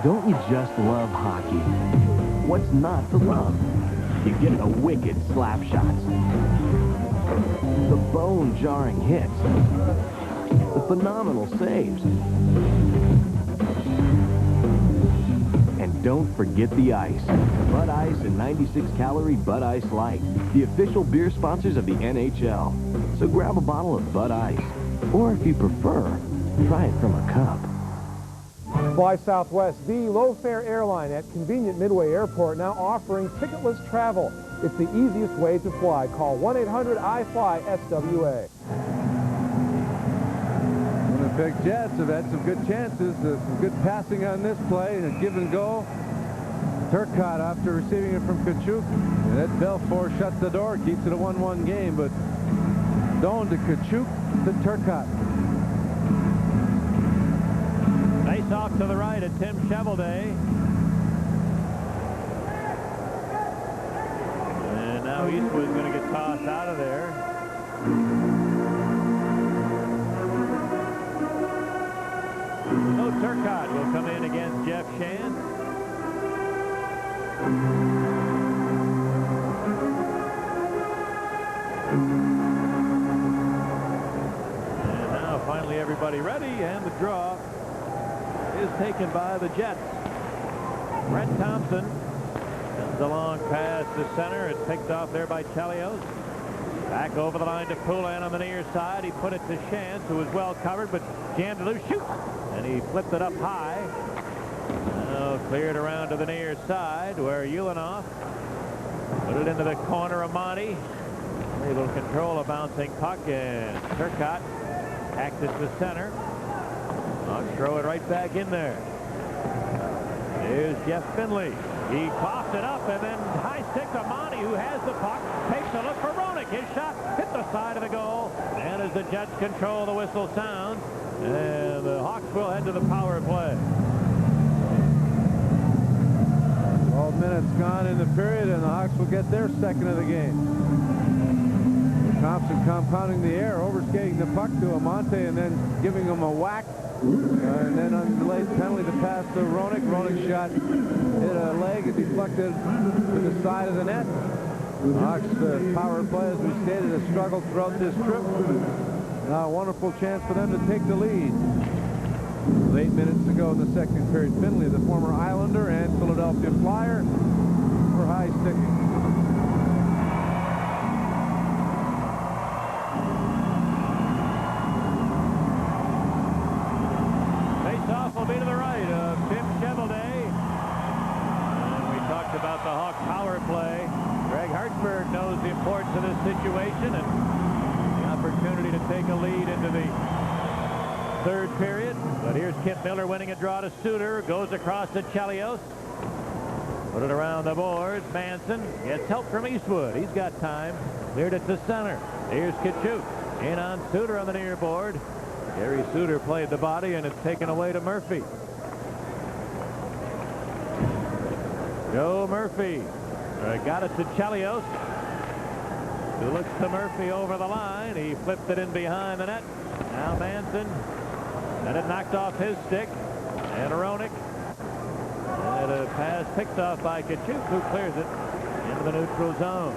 Don't you just love hockey? What's not to love? You get the wicked slap shots, the bone-jarring hits, the phenomenal saves, and don't forget the ice. Bud Ice and 96-calorie Bud Ice Light, the official beer sponsors of the NHL. So grab a bottle of Bud Ice. Or if you prefer, try it from a cup. Fly Southwest, the low-fare airline at convenient Midway Airport, now offering ticketless travel. It's the easiest way to fly. Call 1-800-I-FLY-SWA. Winnipeg Jets have had some good chances, some good passing on this play, and a give and go. Turcotte after receiving it from Kachuk. And Ed Belfour shuts the door, keeps it a 1-1 game, but Doan to Kachuk to Turcotte. Face off to the right at Tim Chevelday. And now Eastwood's going to get tossed out of there. So Turcotte will come in against Jeff Shand. And now finally everybody ready, and the draw is taken by the Jets. Brent Thompson comes along past the center. It's picked off there by Chelios. Back over the line to Poulin on the near side. He put it to Shantz, who was well covered, but jammed it loose. Shoot! And he flipped it up high. Now cleared around to the near side where Ulanov put it into the corner of Monty. Able to control a bouncing puck, and Turcotte acts at the center. I'll throw it right back in there. Here's Jeff Finley. He coughs it up, and then high stick to Monty, who has the puck. Takes a look for Roenick. His shot hit the side of the goal. And as the Jets control, the whistle sounds. And the Hawks will head to the power play. 12 minutes gone in the period, and the Hawks will get their second of the game. Thompson compounding the air, overskating the puck to Amante, and then giving him a whack. And then on the late penalty, the pass to Roenick. Roenick's shot hit a leg and deflected to the side of the net. Hawks power play, as we stated, has struggled throughout this trip. Now a wonderful chance for them to take the lead. 8 minutes to go in the second period. Finley, the former Islander and Philadelphia Flyer, for high sticking. Face-off will be to the right of Tim Chevelday. And we talked about the Hawk power play. Greg Hartsburg knows the importance of this situation and the opportunity to take a lead into the third period. But here's Kip Miller winning a draw to Suter. Goes across to Chelios. Put it around the boards. Manson gets help from Eastwood. He's got time. Cleared it to center. Here's Kachuk. In on Suter on the near board. Gary Suter played the body, and it's taken away to Murphy. Joe Murphy got it to Chelios, who looks to Murphy over the line. He flipped it in behind the net. Now Manson. And it knocked off his stick. And Roenick. And a pass picked off by Kachuk, who clears it into the neutral zone.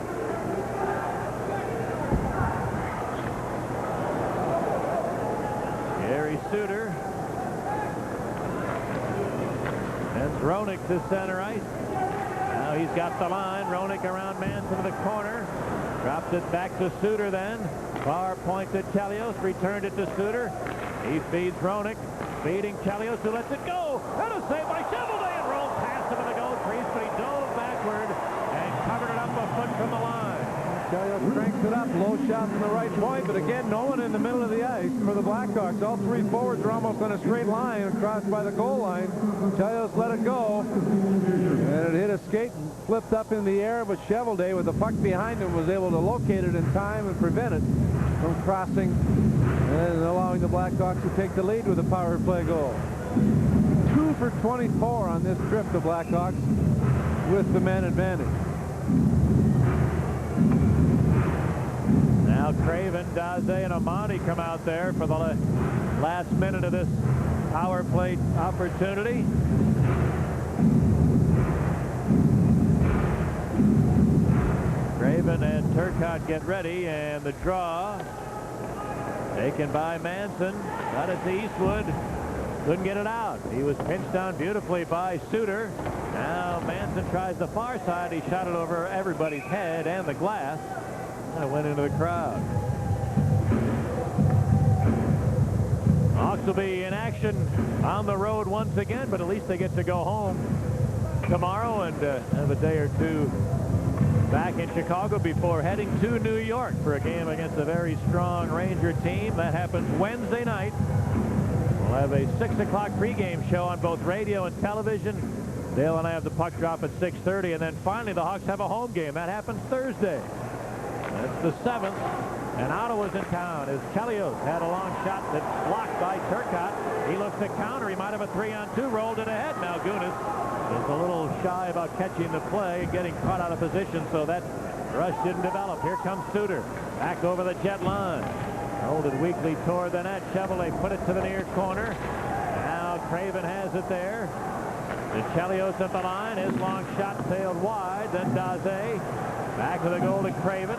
Gary Suter. Sends Roenick to center ice. Now he's got the line. Roenick around Manson to the corner. Drops it back to Suter then. Far point to Chelios. Returned it to Suter. He feeds Roenick. Feeding Chelios, who lets it go. And a save by Chevelday. And rolled past him in the goal crease, but he dove backward and covered it up a foot from the line. Chelios cranks it up. Low shot from the right point, but again, no one in the middle of the ice for the Blackhawks. All three forwards are almost on a straight line across by the goal line. Chelios let it go, and it hit a skate and flipped up in the air, but Chevelday, with the puck behind him, was able to locate it in time and prevent it from crossing and allowing the Blackhawks to take the lead with a power play goal. 2 for 24 on this trip, the Blackhawks, with the man advantage. Now Craven, Daze, and Amante come out there for the last minute of this power play opportunity. Craven and Turcotte get ready, and the draw taken by Manson. Got it to Eastwood. Couldn't get it out. He was pinched down beautifully by Suter. Now Manson tries the far side. He shot it over everybody's head and the glass. And it went into the crowd. Hawks will be in action on the road once again, but at least they get to go home tomorrow and have a day or two back in Chicago before heading to New York for a game against a very strong Ranger team. That happens Wednesday night. We'll have a 6 o'clock pregame show on both radio and television. Dale and I have the puck drop at 6:30, and then finally the Hawks have a home game. That happens Thursday. That's the 7th, and Ottawa's in town as Chelios had a long shot that's blocked by Turcotte. He looks to counter. He might have a 3-on-2, rolled it ahead. Malgunas is a little shy about catching the play and getting caught out of position, so that rush didn't develop. Here comes Suter back over the jet line. Rolled it weakly toward the net. Chevrolet put it to the near corner. Now Craven has it there. Chelios at the line. His long shot sailed wide. Then Daze back to the goal to Craven.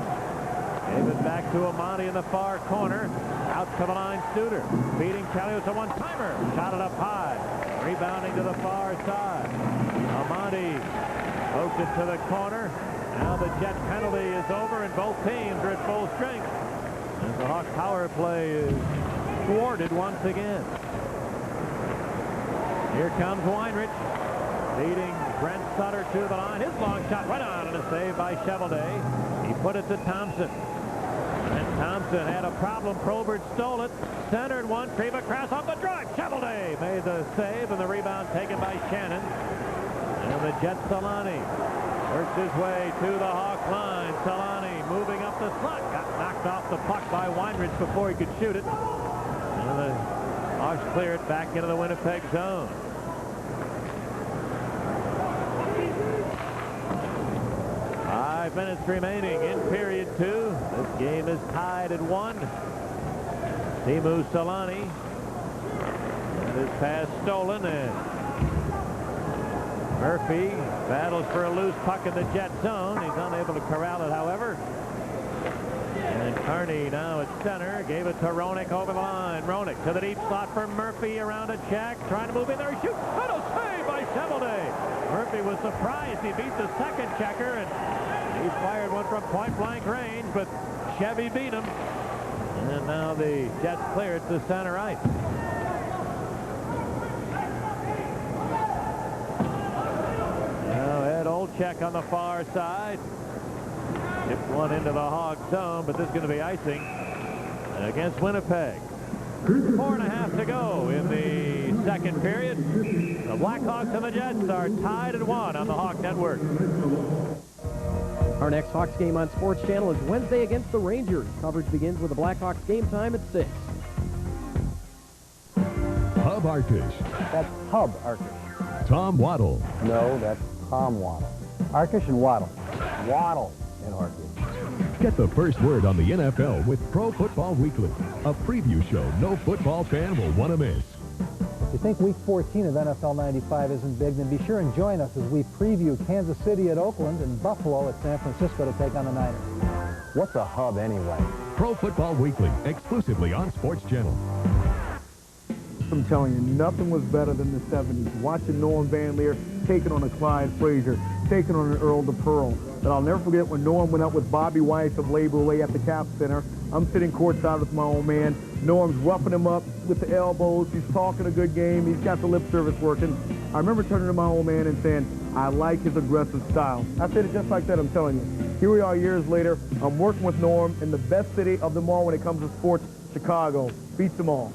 Gave it back to Amandi in the far corner. Out to the line, Suter. Beating Chelios a one-timer. Shot it up high. Rebounding to the far side. Amandi poked it to the corner. Now the Jet penalty is over, and both teams are at full strength. As the Hawks power play is thwarted once again. Here comes Weinrich. Leading Brent Sutter to the line. His long shot right on, and a save by Chevrolet. He put it to Thompson. And Thompson had a problem. Probert stole it. Centered one. Kriva Krass on the drive. Chevrolet made the save, and the rebound taken by Shannon. And the Jet Solani works his way to the Hawk line. Solani moving up the slot. Got knocked off the puck by Weinrich before he could shoot it. And the Hawks clear it back into the Winnipeg zone. 5 minutes remaining in period 2. This game is tied at 1. Teemu Solani. And his pass stolen, and Murphy battles for a loose puck in the Jet zone. He's unable to corral it, however. And Carney now at center. Gave it to Roenick over the line. Roenick to the deep slot for Murphy around a check. Trying to move in there. He shoots. And a save by Chevrolet. Murphy was surprised. He beat the second checker, and he fired one from point-blank range, but Chevy beat him. And now the Jets clear it to center ice. Now Ed Olczyk on the far side. Tipped one into the Hawk zone, but this is going to be icing against Winnipeg. 4.5 to go in the second period. The Blackhawks and the Jets are tied at 1 on the Hawk Network. Our next Hawks game on Sports Channel is Wednesday against the Rangers. Coverage begins with the Blackhawks game time at 6. Hub Arkish. That's Hub Arkish. Tom Waddle. No, that's Tom Waddle. Arkish and Waddle. Waddle and Arkish. Get the first word on the NFL with Pro Football Weekly, a preview show no football fan will want to miss. If you think Week 14 of NFL 95 isn't big, then be sure and join us as we preview Kansas City at Oakland and Buffalo at San Francisco to take on the Niners. What's a hub anyway? Pro Football Weekly, exclusively on Sports Channel. I'm telling you, nothing was better than the 70s. Watching Norm Van Leer taking on a Clyde Frazier, taking on an Earl DePearl. But I'll never forget when Norm went out with Bobby Weiss of Les Boulets at the Cap Center. I'm sitting courtside with my old man. Norm's roughing him up with the elbows. He's talking a good game. He's got the lip service working. I remember turning to my old man and saying, I like his aggressive style. I said it just like that, I'm telling you. Here we are years later. I'm working with Norm in the best city of them all when it comes to sports, Chicago. Beats them all.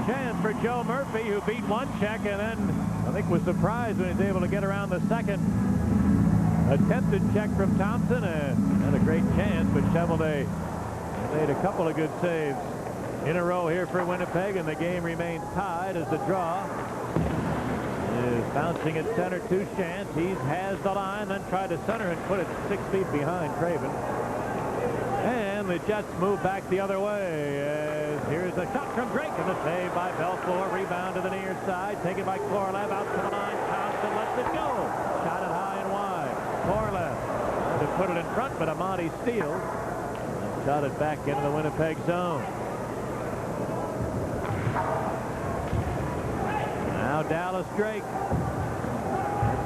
Chance for Joe Murphy, who beat one check and then I think was surprised when he was able to get around the second attempted check from Thompson, and had a great chance, but Chevrolet made a couple of good saves in a row here for Winnipeg, and the game remains tied as the draw is bouncing at center to Chance. He has the line, then tried to center and put it 6 feet behind Craven. And the Jets move back the other way. Here's a shot from Drake, and the save by Belfour. Rebound to the near side, taken by Korlev out to the line. Thompson lets it go. Shot it high and wide. Korlev to put it in front, but Amadi steals. Shot it back into the Winnipeg zone. Now Dallas Drake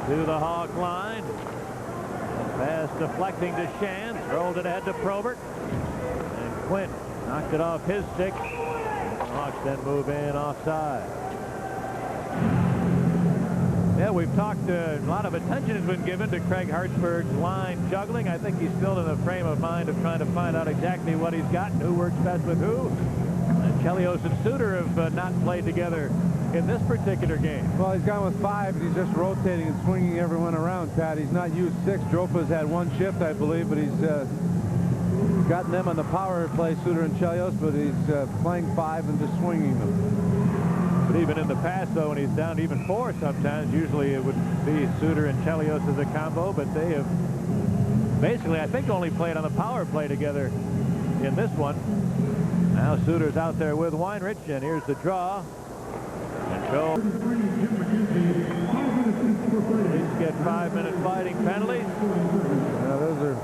to the Hawk line. Pass deflecting to Shands. Rolled it ahead to Probert. And Quint knocked it off his stick. The Hawks then move in offside. Yeah, we've talked, a lot of attention has been given to Craig Hartsburg's line juggling. I think he's still in a frame of mind of trying to find out exactly what he's got and who works best with who. And Chelios and Suter have not played together in this particular game. Well, he's gone with 5, and he's just rotating and swinging everyone around, Pat. He's not used 6. Dropa's had 1 shift, I believe, but he's gotten them on the power play, Suter and Chelios, but he's playing 5 and just swinging them. But even in the past, though, when he's down to even 4 sometimes, usually it would be Suter and Chelios as a combo, but they have basically, I think, only played on the power play together in this one. Now Suter's out there with Weinrich, and here's the draw. And Joe. These get 5-minute fighting penalties. Now those are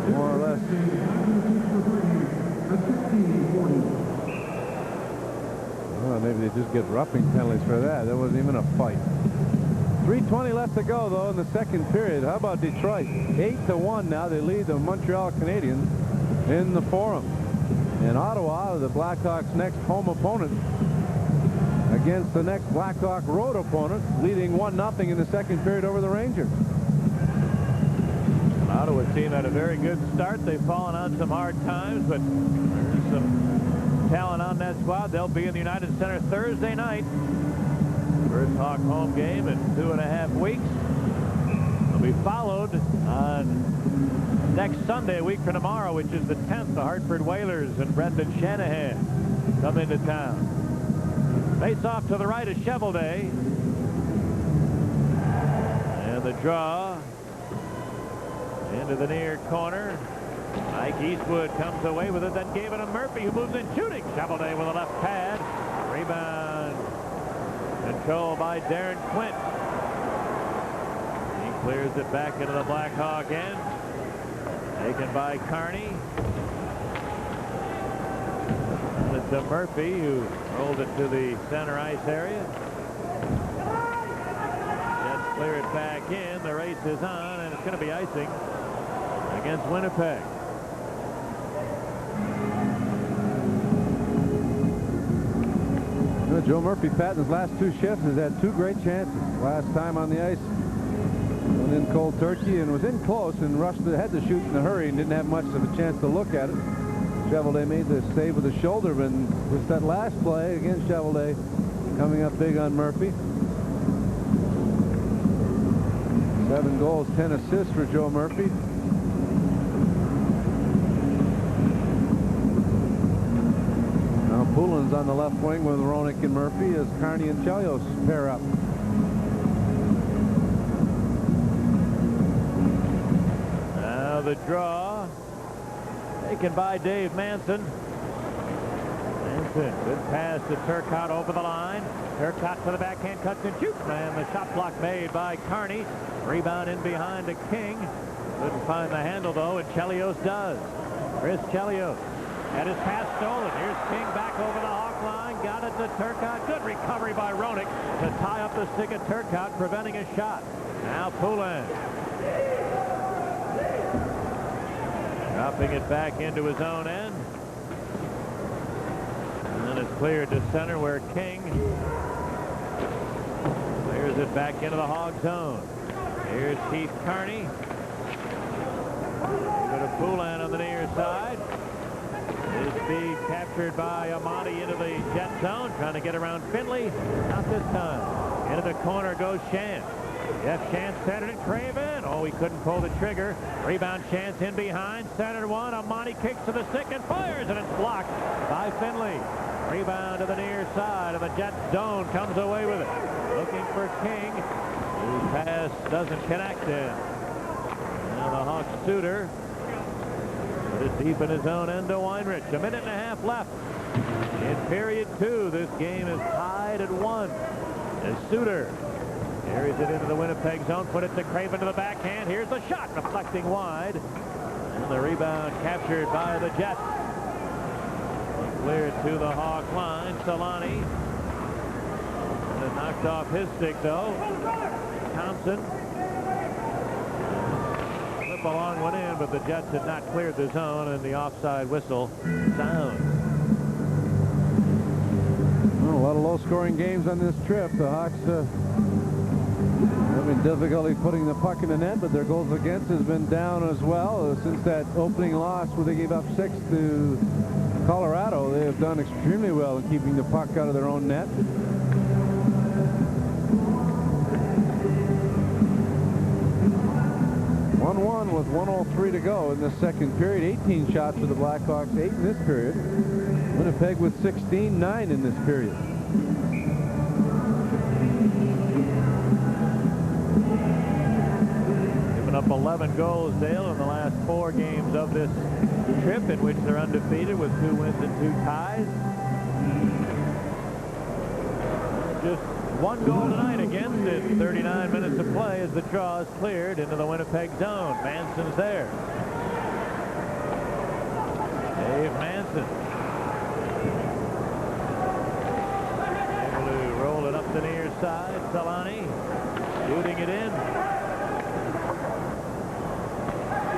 more or less. Well, maybe they just get roughing penalties for that. That wasn't even a fight. 3:20 left to go, though, in the second period. How about Detroit? 8-1 now. They lead the Montreal Canadiens in the Forum. And Ottawa, the Blackhawks' next home opponent, against the next Blackhawk road opponent, leading 1-0 in the second period over the Rangers. Ottawa team had a very good start. They've fallen on some hard times, but there's some talent on that squad. They'll be in the United Center Thursday night. First Hawk home game in 2.5 weeks. They'll be followed on next Sunday, a week from tomorrow, which is the 10th. The Hartford Whalers and Brendan Shanahan come into town. Face off to the right is Cheveldae. And the draw into the near corner. Mike Eastwood comes away with it, then gave it to Murphy, who moves in shooting. Cheveldae with a left pad. Rebound controlled by Darren Quint. He clears it back into the Blackhawk end. Taken by Carney. And it's to Murphy, who rolled it to the center ice area. Jets clear it back in. The race is on, and it's going to be icing against Winnipeg. Joe Murphy, Patton's last 2 shifts, has had 2 great chances. Last time on the ice, went in cold turkey and was in close and rushed ahead to shoot in a hurry and didn't have much of a chance to look at it. Cheveldae made the save with the shoulder, but just that last play against Cheveldae coming up big on Murphy. 7 goals, 10 assists for Joe Murphy. Now Poulin's on the left wing with Roenick and Murphy as Carney and Chelios pair up. Now the draw taken by Dave Manson. Manson, good pass to Turcotte over the line. Turcotte to the backhand, cuts and shoots, and the shot block made by Carney. Rebound in behind to King. Couldn't find the handle, though, and Chelios does. Chris Chelios had his pass stolen. Here's King back over the Hawk line. Got it to Turcotte. Good recovery by Roenick to tie up the stick of Turcotte, preventing a shot. Now Poulin. Dropping it back into his own end. And then it's cleared to center where King clears it back into the Hog zone. Here's Keith Carney. Give it to Poulin on the near side. His speed captured by Amati into the Jet zone. Trying to get around Finley. Not this time. Into the corner goes Shantz. Jeff Shantz centered it. Craven. Oh, he couldn't pull the trigger. Rebound Shantz in behind. Centered one. Amati kicks to the stick and fires, and it's blocked by Finley. Rebound to the near side of the Jet zone. Comes away with it. Looking for King. His pass doesn't connect in. Now the Hawks Suter. Put it deep in his own end to Weinrich. 1.5 minutes left. In period 2, this game is tied at 1. As Suter carries it into the Winnipeg zone. Put it to Craven to the backhand. Here's the shot. Deflecting wide. And the rebound captured by the Jets. Cleared to the Hawk line. Solani. And it knocked off his stick, though. Thompson. Slip along went in, but the Jets had not cleared the zone, and the offside whistle sounds. Well, a lot of low-scoring games on this trip. The Hawks having difficulty putting the puck in the net, but their goals against has been down as well. Since that opening loss where they gave up 6 to Colorado, they have done extremely well in keeping the puck out of their own net. With 1:03 to go in the second period. 18 shots for the Blackhawks, 8 in this period. Winnipeg with 16, 9 in this period. Giving up 11 goals, Dale, in the last 4 games of this trip, in which they're undefeated with 2 wins and 2 ties. Just 1 goal tonight against it. 39 minutes of play as the draw is cleared into the Winnipeg zone. Manson's there. Dave Manson. Able to roll it up the near side. Solani shooting it in.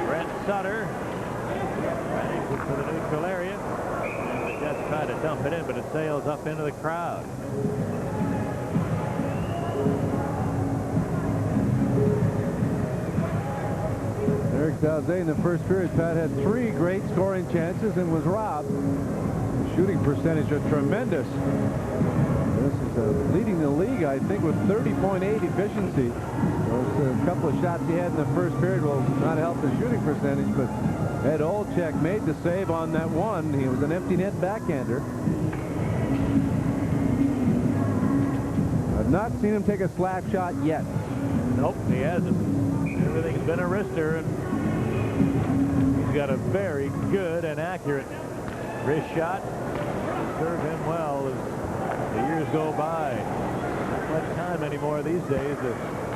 Brent Sutter. Ranks it to the neutral area. And the Jets try to dump it in, but it sails up into the crowd. Eric Dauzet in the first period, Pat, had 3 great scoring chances and was robbed. Shooting percentage a tremendous. This is leading the league, I think, with 30.8 efficiency. Those a couple of shots he had in the first period will not help the shooting percentage, but Ed Olczyk made the save on that one. He was an empty net backhander. I've not seen him take a slap shot yet. Nope, he hasn't. Everything's been a wrister, and he's got a very good and accurate wrist shot. Serve him well as the years go by. Not much time anymore these days to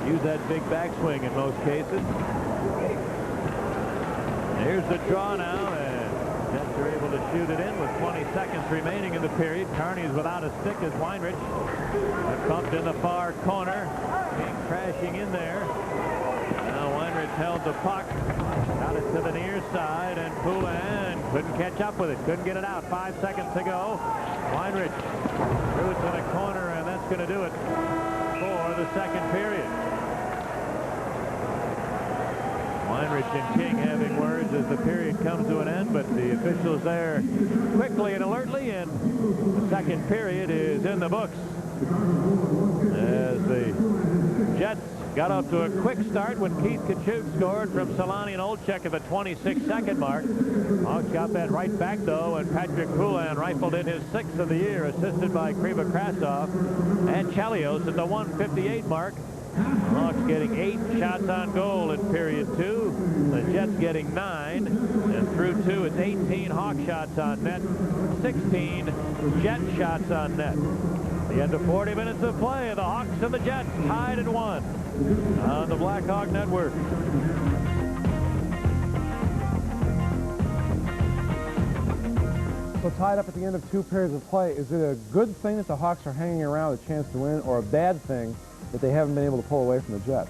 use that big backswing in most cases. Here's the draw now, and Jets are able to shoot it in with 20 seconds remaining in the period. Kearney's without a stick as Weinrich bumped in the far corner. Came crashing in there. Held the puck, got it to the near side, and Poulin couldn't catch up with it, couldn't get it out. 5 seconds to go. Weinrich threw it to the corner, and that's going to do it for the second period. Weinrich and King having words as the period comes to an end, but the officials there quickly and alertly, and the second period is in the books as the Jets got off to a quick start when Keith Kachuk scored from Solani and Olczyk at the 26-second mark. Hawks got that right back, though, and Patrick Poulin rifled in his 6th of the year, assisted by Kriva Krasov and Chelios at the 1:58 mark. Hawks getting 8 shots on goal in period 2. The Jets getting 9, and through 2, it's 18 Hawk shots on net, 16 Jet shots on net. The end of 40 minutes of play, the Hawks and the Jets tied at 1 on the Blackhawk Network. So tied up at the end of 2 periods of play, is it a good thing that the Hawks are hanging around with a chance to win, or a bad thing that they haven't been able to pull away from the Jets?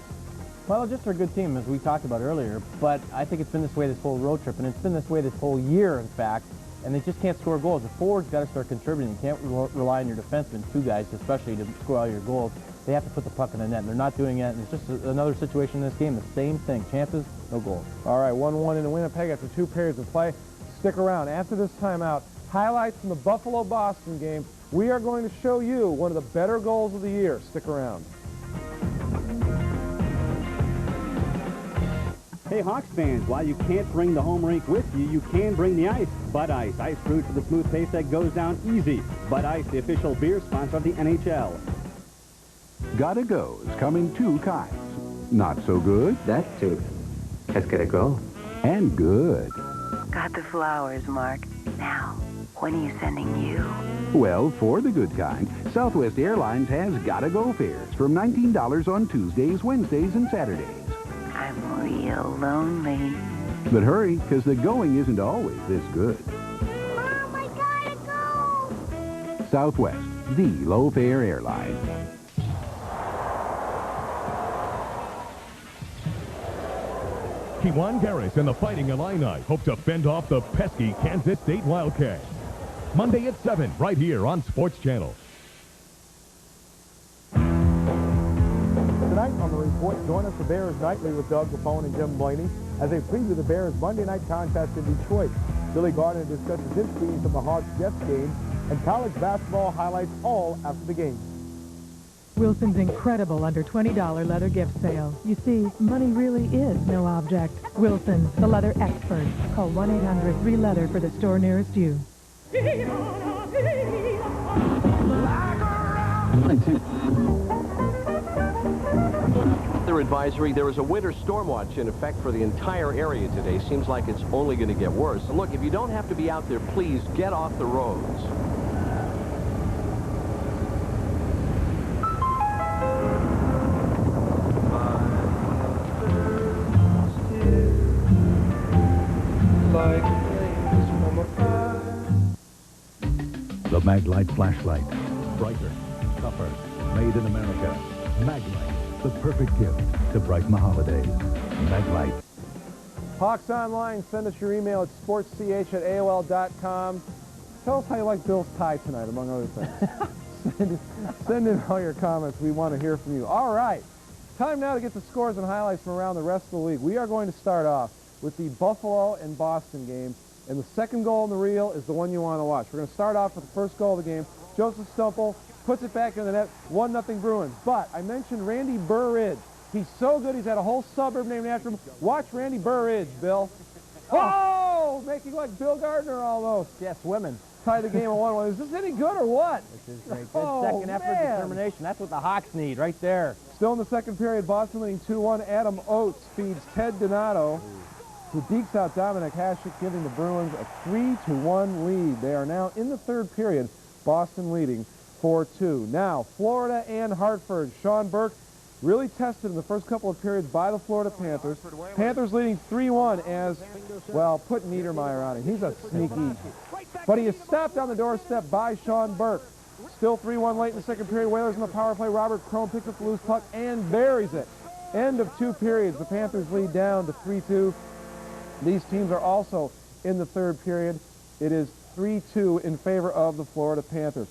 Well, just a good team, as we talked about earlier, but I think it's been this way this whole road trip, and it's been this way this whole year, in fact, and they just can't score goals. The forwards got to start contributing. You can't rely on your defensemen, 2 guys especially, to score all your goals. They have to put the puck in the net, and they're not doing it, and it's just another situation in this game, the same thing. Chances, no goals. All right, 1-1 in Winnipeg after 2 periods of play. Stick around. After this timeout, highlights from the Buffalo-Boston game. We are going to show you one of the better goals of the year. Stick around. Hey, Hawks fans, while you can't bring the home rink with you, you can bring the ice. Bud Ice, ice brewed for the smooth taste that goes down easy. Bud Ice, the official beer sponsor of the NHL. Gotta Go's come in 2 kinds. Not so good. That too has gotta go. And good. Got the flowers, Mark. Now, when are you sending you? Well, for the good kind, Southwest Airlines has Gotta Go fares from $19 on Tuesdays, Wednesdays, and Saturdays. I'm real lonely. But hurry, because the going isn't always this good. Mom, I gotta go! Southwest, the low-fare airline. Kewan Garris and the Fighting Illini hope to fend off the pesky Kansas State Wildcats. Monday at 7, right here on Sports Channel. Tonight on the report, join us for Bears Nightly with Doug Capone and Jim Blaney as they preview the Bears' Monday night contest in Detroit. Billy Gardner discusses his feelings from the Hawks-Jets game and college basketball highlights all after the game. Wilson's incredible under $20 leather gift sale. You see, money really is no object. Wilson's, the leather experts. Call 1-800-3-LEATHER for the store nearest you. Weather advisory, there is a winter storm watch in effect for the entire area today. Seems like it's only going to get worse. And look, if you don't have to be out there, please get off the roads. The Maglite flashlight. Brighter, tougher, made in America. Maglite, the perfect gift to brighten the holidays. Maglite. Hawks Online, send us your email at sportsch@aol.com. Tell us how you like Bill's tie tonight, among other things. send in all your comments. We want to hear from you. All right. Time now to get the scores and highlights from around the rest of the league. We are going to start off with the Buffalo and Boston game. And the second goal in the reel is the one you want to watch. We're going to start off with the first goal of the game. Joseph Stumple puts it back in the net, 1-0 Bruins. But I mentioned Randy Burridge. He's so good, he's had a whole suburb named after him. Watch Randy Burridge, Bill. Oh, making like Bill Gardner almost. Yeah, swimming. Tie the game at 1-1. Is this any good or what? This is great. Good second effort, determination. That's what the Hawks need right there. Still in the second period, Boston leading 2-1. Adam Oates feeds Ted Donato, who dekes out Dominic Hasek, giving the Bruins a 3-1 lead. They are now in the third period, Boston leading 4-2. Now, Florida and Hartford. Sean Burke really tested in the first couple of periods by the Florida Panthers. Panthers leading 3-1 as, well, put Niedermeyer on it. He's a sneaky. But he is stopped on the doorstep by Sean Burke. Still 3-1 late in the second period. Whalers in the power play. Robert Crone picks up the loose puck and buries it. End of two periods. The Panthers lead down to 3-2. These teams are also in the third period. It is 3-2 in favor of the Florida Panthers.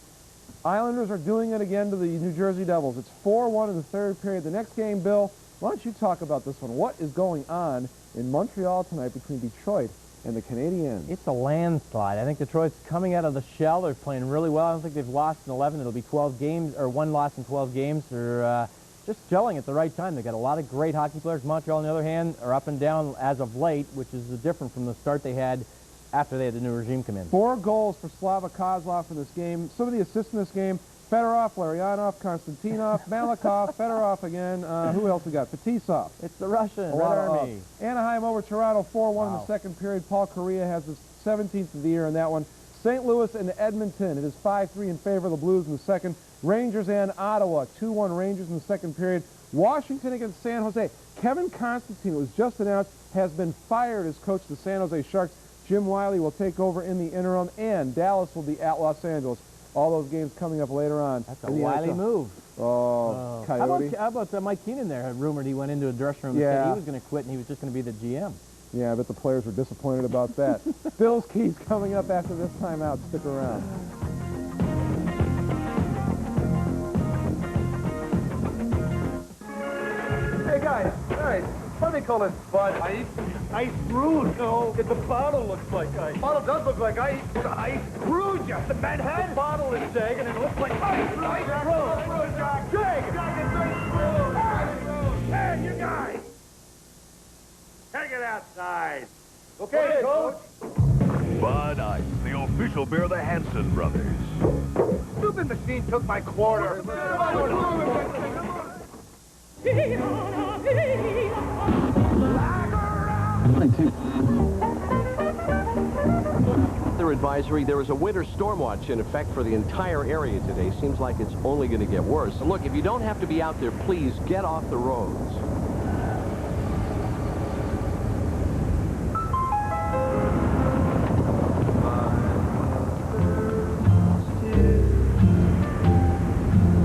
Islanders are doing it again to the New Jersey Devils. It's 4-1 in the third period. The next game, Bill, why don't you talk about this one? What is going on in Montreal tonight between Detroit and the Canadiens? It's a landslide. I think Detroit's coming out of the shell. They're playing really well. I don't think they've lost in 11. It'll be 12 games, or one loss in 12 games. They're just gelling at the right time. They've got a lot of great hockey players. Montreal, on the other hand, are up and down as of late, which is different from the start they had after they had the new regime come in. 4 goals for Slava Kozlov in this game. Some of the assists in this game: Fedorov, Larionov, Konstantinov, Malikov, Fedorov again. Who else we got? Fetisov. It's the Russian Red Army. Anaheim over Toronto, 4-1 in the second period. Paul Correa has his 17th of the year in that one. St. Louis and Edmonton. It is 5-3 in favor of the Blues in the second. Rangers and Ottawa, 2-1 Rangers in the second period. Washington against San Jose. Kevin Constantine, it was just announced, has been fired as coach of the San Jose Sharks. Jim Wiley will take over in the interim, and Dallas will be at Los Angeles. All those games coming up later on. That's a Wiley move. Oh, Coyote. How about Mike Keenan there? Had rumored he went into a dressing room and said he was going to quit and he was just going to be the GM. Yeah, I bet the players were disappointed about that. Phil's Keys coming up after this timeout. Stick around. Hey guys, what do they call this, Bud? Ice brewed. No, the bottle looks like ice. The bottle does look like ice. Ice brewed, you. The Manhattan. The bottle is sagging and it looks like ice brewed. Ice brewed, Jack. Jack, it's ice brewed. Hey, you guys. Take it outside. Okay, Coach. Bud Ice, the official beer of the Hanson brothers. Stupid machine took my quarter. Weather advisory, there is a winter storm watch in effect for the entire area today. Seems like it's only going to get worse. And look, if you don't have to be out there, please get off the roads.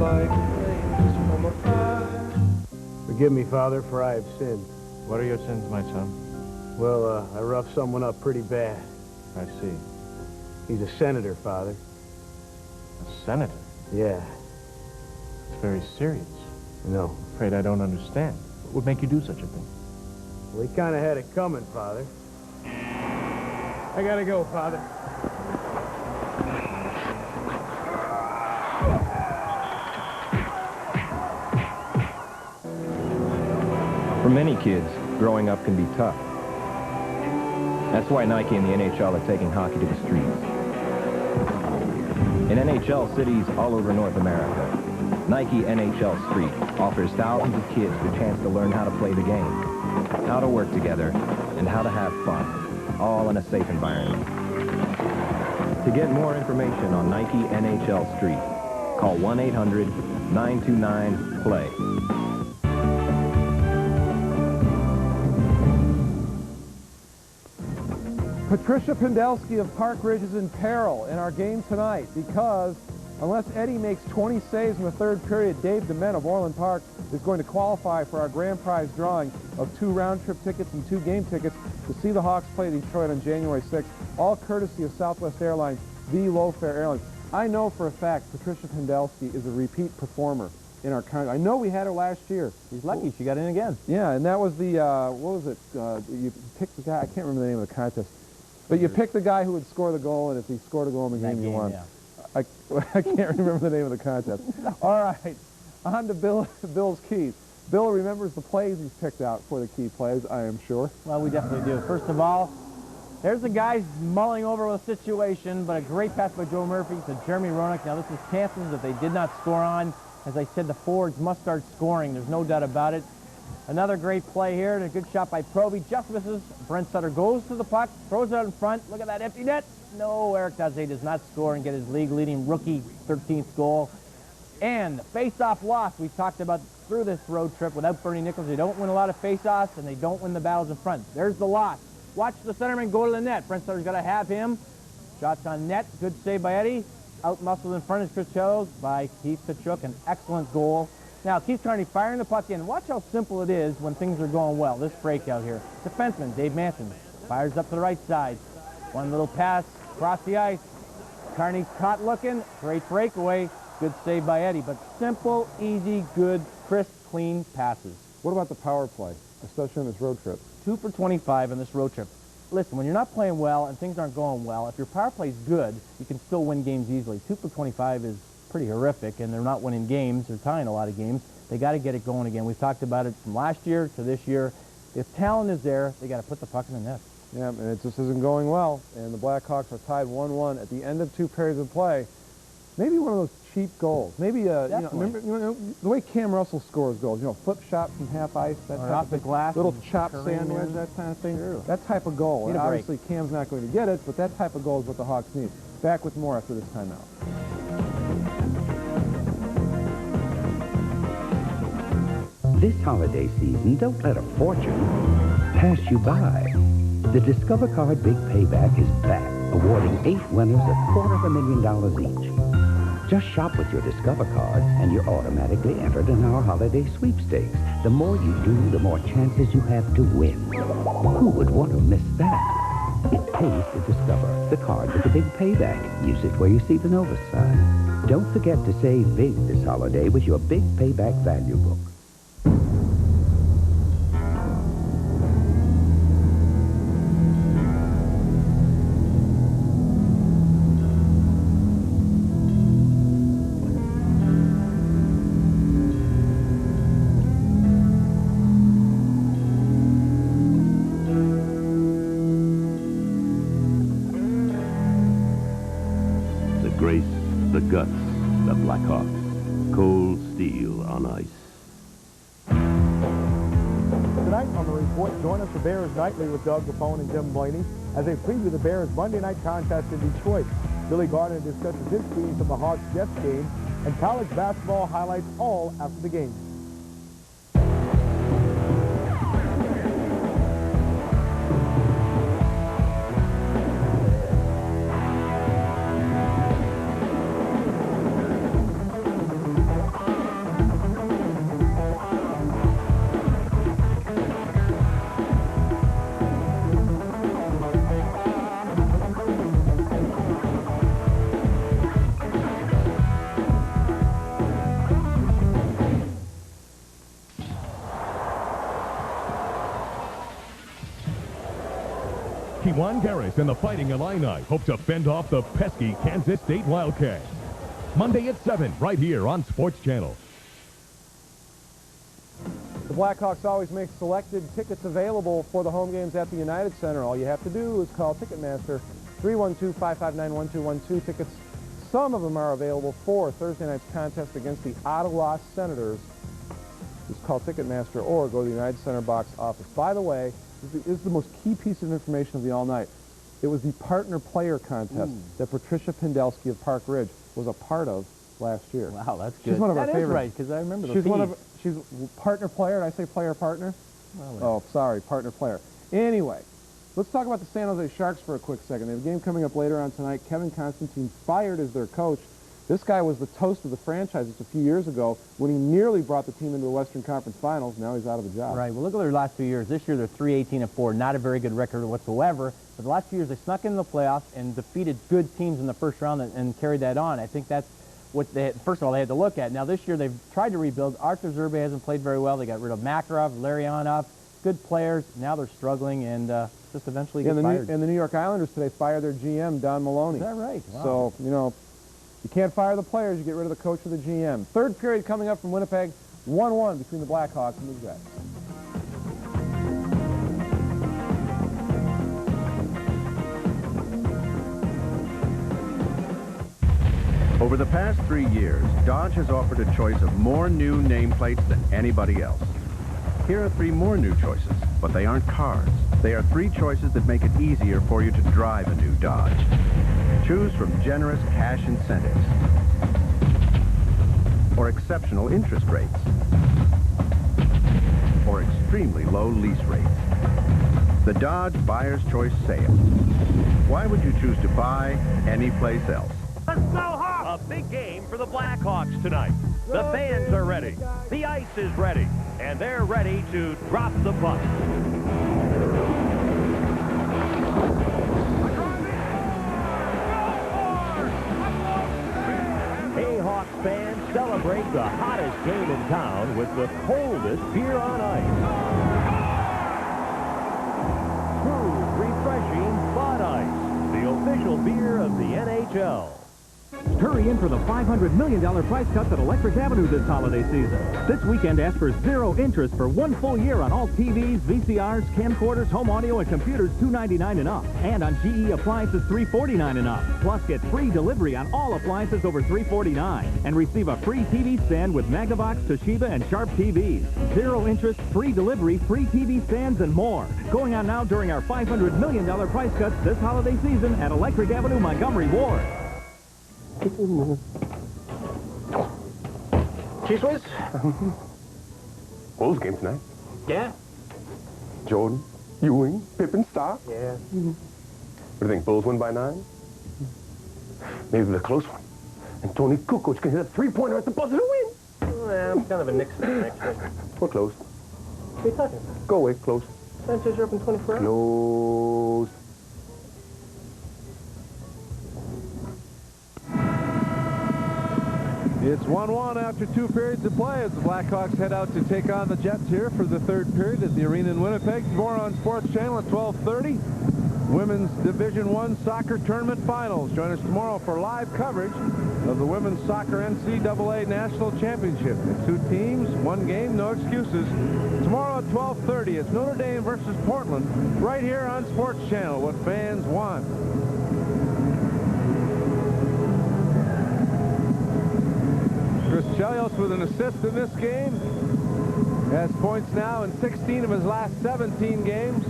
like flames from a fire. Forgive me, Father, for I have sinned. What are your sins, my son? Well, I roughed someone up pretty bad. I see. He's a senator, Father. A senator? Yeah. It's very serious. No. I'm afraid I don't understand. What would make you do such a thing? Well, he kind of had it coming, Father. I gotta go, Father. For many kids, growing up can be tough. That's why Nike and the NHL are taking hockey to the streets. In NHL cities all over North America, Nike NHL Street offers thousands of kids the chance to learn how to play the game, how to work together, and how to have fun, all in a safe environment. To get more information on Nike NHL Street, call 1-800-929-PLAY. Patricia Pendelski of Park Ridge is in peril in our game tonight because unless Eddie makes 20 saves in the third period, Dave DeMent of Orland Park is going to qualify for our grand prize drawing of 2 round-trip tickets and 2 game tickets to see the Hawks play Detroit on January 6th, all courtesy of Southwest Airlines, the low-fare airline. I know for a fact Patricia Pendelski is a repeat performer in our country. I know we had her last year. She's lucky she got in again. Yeah, and that was the, what was it? You picked the guy, I can't remember the name of the contest. But you picked the guy who would score the goal, and if he scored a goal in the game, you won. Yeah. I can't remember the name of the contest. All right, on to Bill's keys. Bill remembers the plays he's picked out for the key plays, I am sure. Well, we definitely do. First of all, there's the guy mulling over a situation, but a great pass by Joe Murphy to Jeremy Roenick. Now, this is chances that they did not score on. As I said, the forwards must start scoring. There's no doubt about it. Another great play here, and a good shot by Proby. Just misses. Brent Sutter goes to the puck, throws it out in front. Look at that empty net. No, Eric Daze does not score and get his league-leading rookie 13th goal. And the face-off loss we talked about through this road trip without Bernie Nichols. They don't win a lot of face-offs, and they don't win the battles in front. There's the loss. Watch the centerman go to the net. Brent Sutter's got to have him. Shots on net. Good save by Eddie. Out-muscled in front is Chris Chellos by Keith Tkachuk. An excellent goal. Now, Keith Carney firing the puck in. Watch how simple it is when things are going well. This breakout here. Defenseman Dave Manson fires up to the right side. One little pass across the ice. Carney's caught looking. Great breakaway. Good save by Eddie. But simple, easy, good, crisp, clean passes. What about the power play, especially on this road trip? 2 for 25 on this road trip. Listen, when you're not playing well and things aren't going well, if your power play's good, you can still win games easily. 2 for 25 is pretty horrific, and they're not winning games. They're tying a lot of games. They got to get it going again. We've talked about it from last year to this year. If talent is there, they got to put the puck in the net. Yeah, and it just isn't going well. And the Blackhawks are tied 1-1 at the end of 2 periods of play. Maybe one of those cheap goals. Maybe remember the way Cam Russell scores goals. Flip shot from half ice, that type off the glass, little chop sandwich, that kind of thing. Sure. That type of goal. And obviously, Cam's not going to get it, but that type of goal is what the Hawks need. Back with more after this timeout. This holiday season, don't let a fortune pass you by. The Discover Card Big Payback is back, awarding 8 winners $250,000 each. Just shop with your Discover card, and you're automatically entered in our holiday sweepstakes. The more you do, the more chances you have to win. Who would want to miss that? It pays to Discover, the card with the big payback. Use it where you see the Novus sign. Don't forget to save big this holiday with your Big Payback Value Book. The guts, the Blackhawks. Cold steel on ice. Tonight on The Report, join us for Bears Nightly with Doug Capone and Jim Blaney as they preview the Bears' Monday night contest in Detroit. Billy Gardner discusses his feelings from the Hawks-Jets game, and college basketball highlights all after the game. Kiwan Garris and the Fighting Illini hope to fend off the pesky Kansas State Wildcats. Monday at 7, right here on Sports Channel. The Blackhawks always make selected tickets available for the home games at the United Center. All you have to do is call Ticketmaster 312-559-1212. Tickets, some of them are available for Thursday night's contest against the Ottawa Senators. Just call Ticketmaster or go to the United Center box office. By the way, this is the most key piece of information of the all night. It was the partner player contest that Patricia Pendelski of Park Ridge was a part of last year. Wow, that's good. She's one of our That is favorites. right, because I remember the She's partner player. Did I say player partner? Oh, sorry, partner player. Anyway, let's talk about the San Jose Sharks for a quick second. They have a game coming up later on tonight. Kevin Constantine fired as their coach. This guy was the toast of the franchise just a few years ago when he nearly brought the team into the Western Conference Finals. Now he's out of a job. Right. Well, look at their last few years. This year they're 3-18-4. Not a very good record whatsoever. But the last few years they snuck into the playoffs and defeated good teams in the first round and carried that on. I think that's what they had, first of all, they had to look at. Now this year they've tried to rebuild. Arthur Zerbe hasn't played very well. They got rid of Makarov, Larionov, good players. Now they're struggling and just eventually get fired. And the New York Islanders today fired their GM, Don Maloney. Is that right? Wow. So, you know, you can't fire the players, you get rid of the coach or the GM. Third period coming up from Winnipeg, 1-1 between the Blackhawks and the Jets. Over the past 3 years, Dodge has offered a choice of more new nameplates than anybody else. Here are 3 more new choices, but they aren't cars. They are 3 choices that make it easier for you to drive a new Dodge. Choose from generous cash incentives or exceptional interest rates or extremely low lease rates. The Dodge Buyer's Choice Sale. Why would you choose to buy anyplace else? Let's go Hawks! A big game for the Blackhawks tonight. The fans are ready. The ice is ready. And they're ready to drop the puck. Hey, Hawks fans, celebrate the hottest game in town with the coldest beer on ice. Smooth, refreshing Bud Ice, the official beer of the NHL. Hurry in for the $500 million price cuts at Electric Avenue this holiday season. This weekend, ask for 0 interest for 1 full year on all TVs, VCRs, camcorders, home audio, and computers $299 and up. And on GE appliances $349 and up. Plus, get free delivery on all appliances over $349. And receive a free TV stand with Magnavox, Toshiba, and Sharp TVs. 0 interest, free delivery, free TV stands, and more. Going on now during our $500 million price cuts this holiday season at Electric Avenue, Montgomery Ward. Cheese Whiz? Bulls game tonight. Yeah? Jordan, Ewing, Pippen, Stark. Yeah. What do you think, Bulls win by 9? Maybe the close one. And Tony Kukoc can hit a 3-pointer at the buzzer to win. Well, I'm kind of a Knicks fan, actually. We're close. What are you talking about? Go away, close. Sanchez are open 24 hours. Close. It's 1-1 after 2 periods of play as the Blackhawks head out to take on the Jets here for the 3rd period at the arena in Winnipeg. More on Sports Channel at 12:30. Women's Division I Soccer Tournament Finals. Join us tomorrow for live coverage of the Women's Soccer NCAA National Championship. 2 teams, 1 game, no excuses. Tomorrow at 12:30, it's Notre Dame versus Portland, right here on Sports Channel, what fans want. Chris Chelios with an assist in this game. Has points now in 16 of his last 17 games.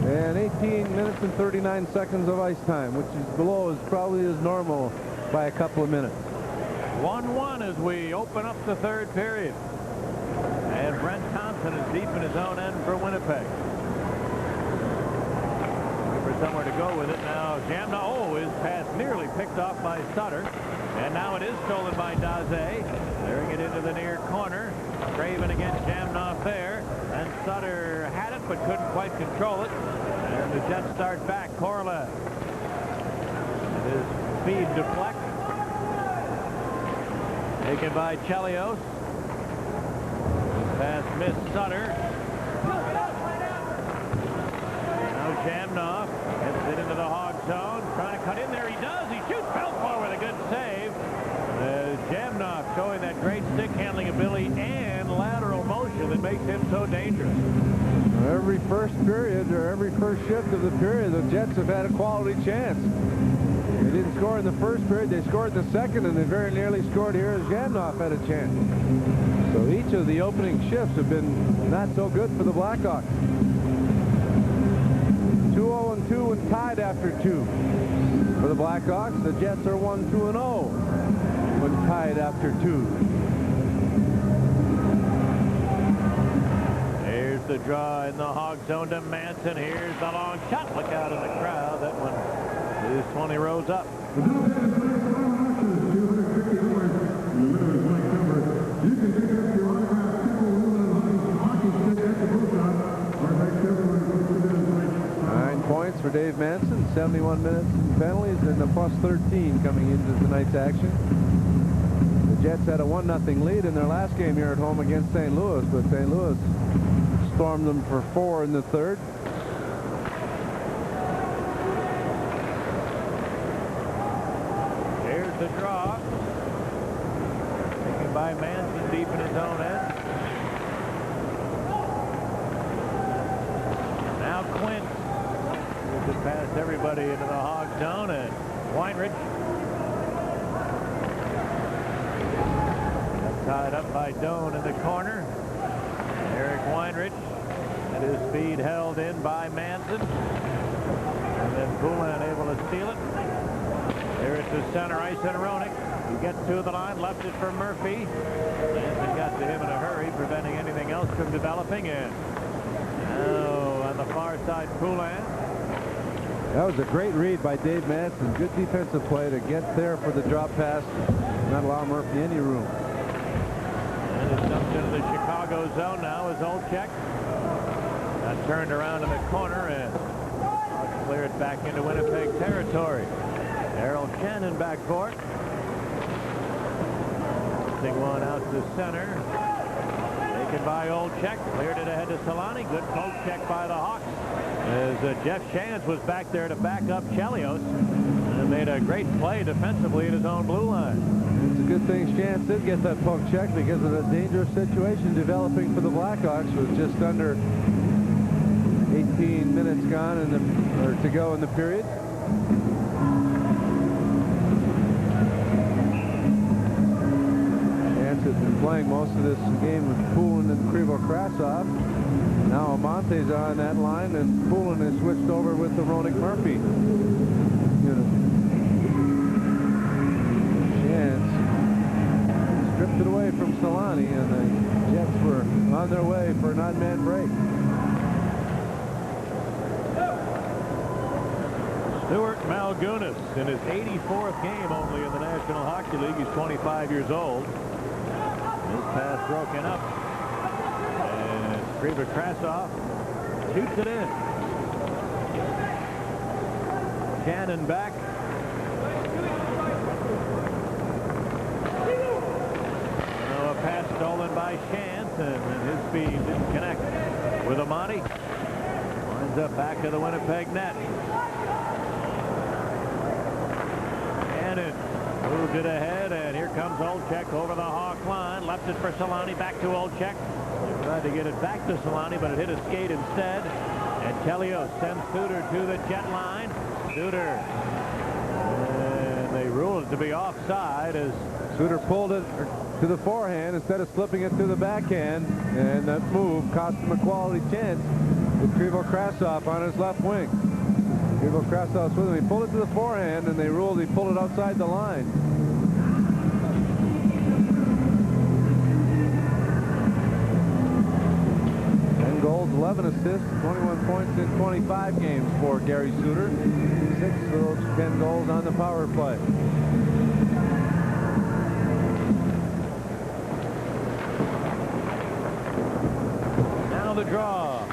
And 18 minutes and 39 seconds of ice time, which is below is probably as normal by a couple of minutes. 1-1 as we open up the 3rd period. And Brent Thompson is deep in his own end for Winnipeg. Looking for somewhere to go with it now. Jamna, his pass nearly picked off by Sutter. And now it is stolen by Daze. Clearing it into the near corner. Craven against Jamnoff there. And Sutter had it but couldn't quite control it. And the Jets start back. Corla. His speed deflect. Taken by Chelios. Pass missed Sutter. Now Jamnoff. the Hog zone. Trying to cut in there. He does. He shoots Belfort with a good save. Jamnoff showing that great stick handling ability and lateral motion that makes him so dangerous. Every first period or every first shift of the period, the Jets have had a quality chance. They didn't score in the first period. They scored in the second, and they very nearly scored here as Jamnoff had a chance. So each of the opening shifts have been not so good for the Blackhawks. 2-0-2 and tied after 2 for the Blackhawks. The Jets are 1-2-0 when tied after 2. Here's the draw in the Hog zone to Manson. Here's the long shot. Look out in the crowd. That one is 20 rows up. Points for Dave Manson, 71 minutes and penalties, and a +13 coming into tonight's action. The Jets had a 1-0 lead in their last game here at home against St. Louis, but St. Louis stormed them for 4 in the third. Here's the draw. Taken by Manson deep in his own end. Now Quint. It past everybody into the Hog zone, and Weinrich tied up by Doan in the corner. Eric Weinrich at his speed held in by Manson, and then Poulin able to steal it. There it's the center ice and Roenick. He gets to the line, left it for Murphy. Manson got to him in a hurry, preventing anything else from developing. And now on the far side, Poulin. That was a great read by Dave Manson. Good defensive play to get there for the drop pass, not allow Murphy any room. And it's dumped into the Chicago zone now as Olczyk. Got turned around in the corner and clear it back into Winnipeg territory. Errol Shannon back for it. Thing one out to center. Taken by Olczyk. Cleared it ahead to Solani. Good poke check by the Hawks. As Jeff Shantz was back there to back up Chelios and made a great play defensively at his own blue line. It's a good thing Shantz did get that poke check because of a dangerous situation developing for the Blackhawks with just under 18 minutes gone in the, or to go in the period. Shantz has been playing most of this game with Poulin and Krivo-Krasov. Now Amonte's on that line, and Poulin is switched over with the Roenick Murphy. Chance stripped it away from Solani, and the Jets were on their way for an odd-man break. Stuart Malgunas in his 84th game only in the National Hockey League. He's 25 years old. His pass broken up. Krivo-Krasov shoots it in. Shannon back. A pass stolen by Shantz, and his speed didn't connect with Amati. Winds up back to the Winnipeg net. Shannon moved it ahead, and here comes Olczyk over the Hawk line. Left it for Solani, back to Olczyk. Tried to get it back to Solani, but it hit a skate instead. And Chelios sends Suter to the Jet line. Suter. And they ruled it to be offside as Suter pulled it to the forehand instead of slipping it to the backhand. And that move cost him a quality chance with Krivo-Krasov on his left wing. Krivo-Krasov's with him. He pulled it to the forehand, and they ruled he pulled it outside the line. 11 assists, 21 points in 25 games for Gary Suter. 6 of those 10 goals on the power play. Now the draw.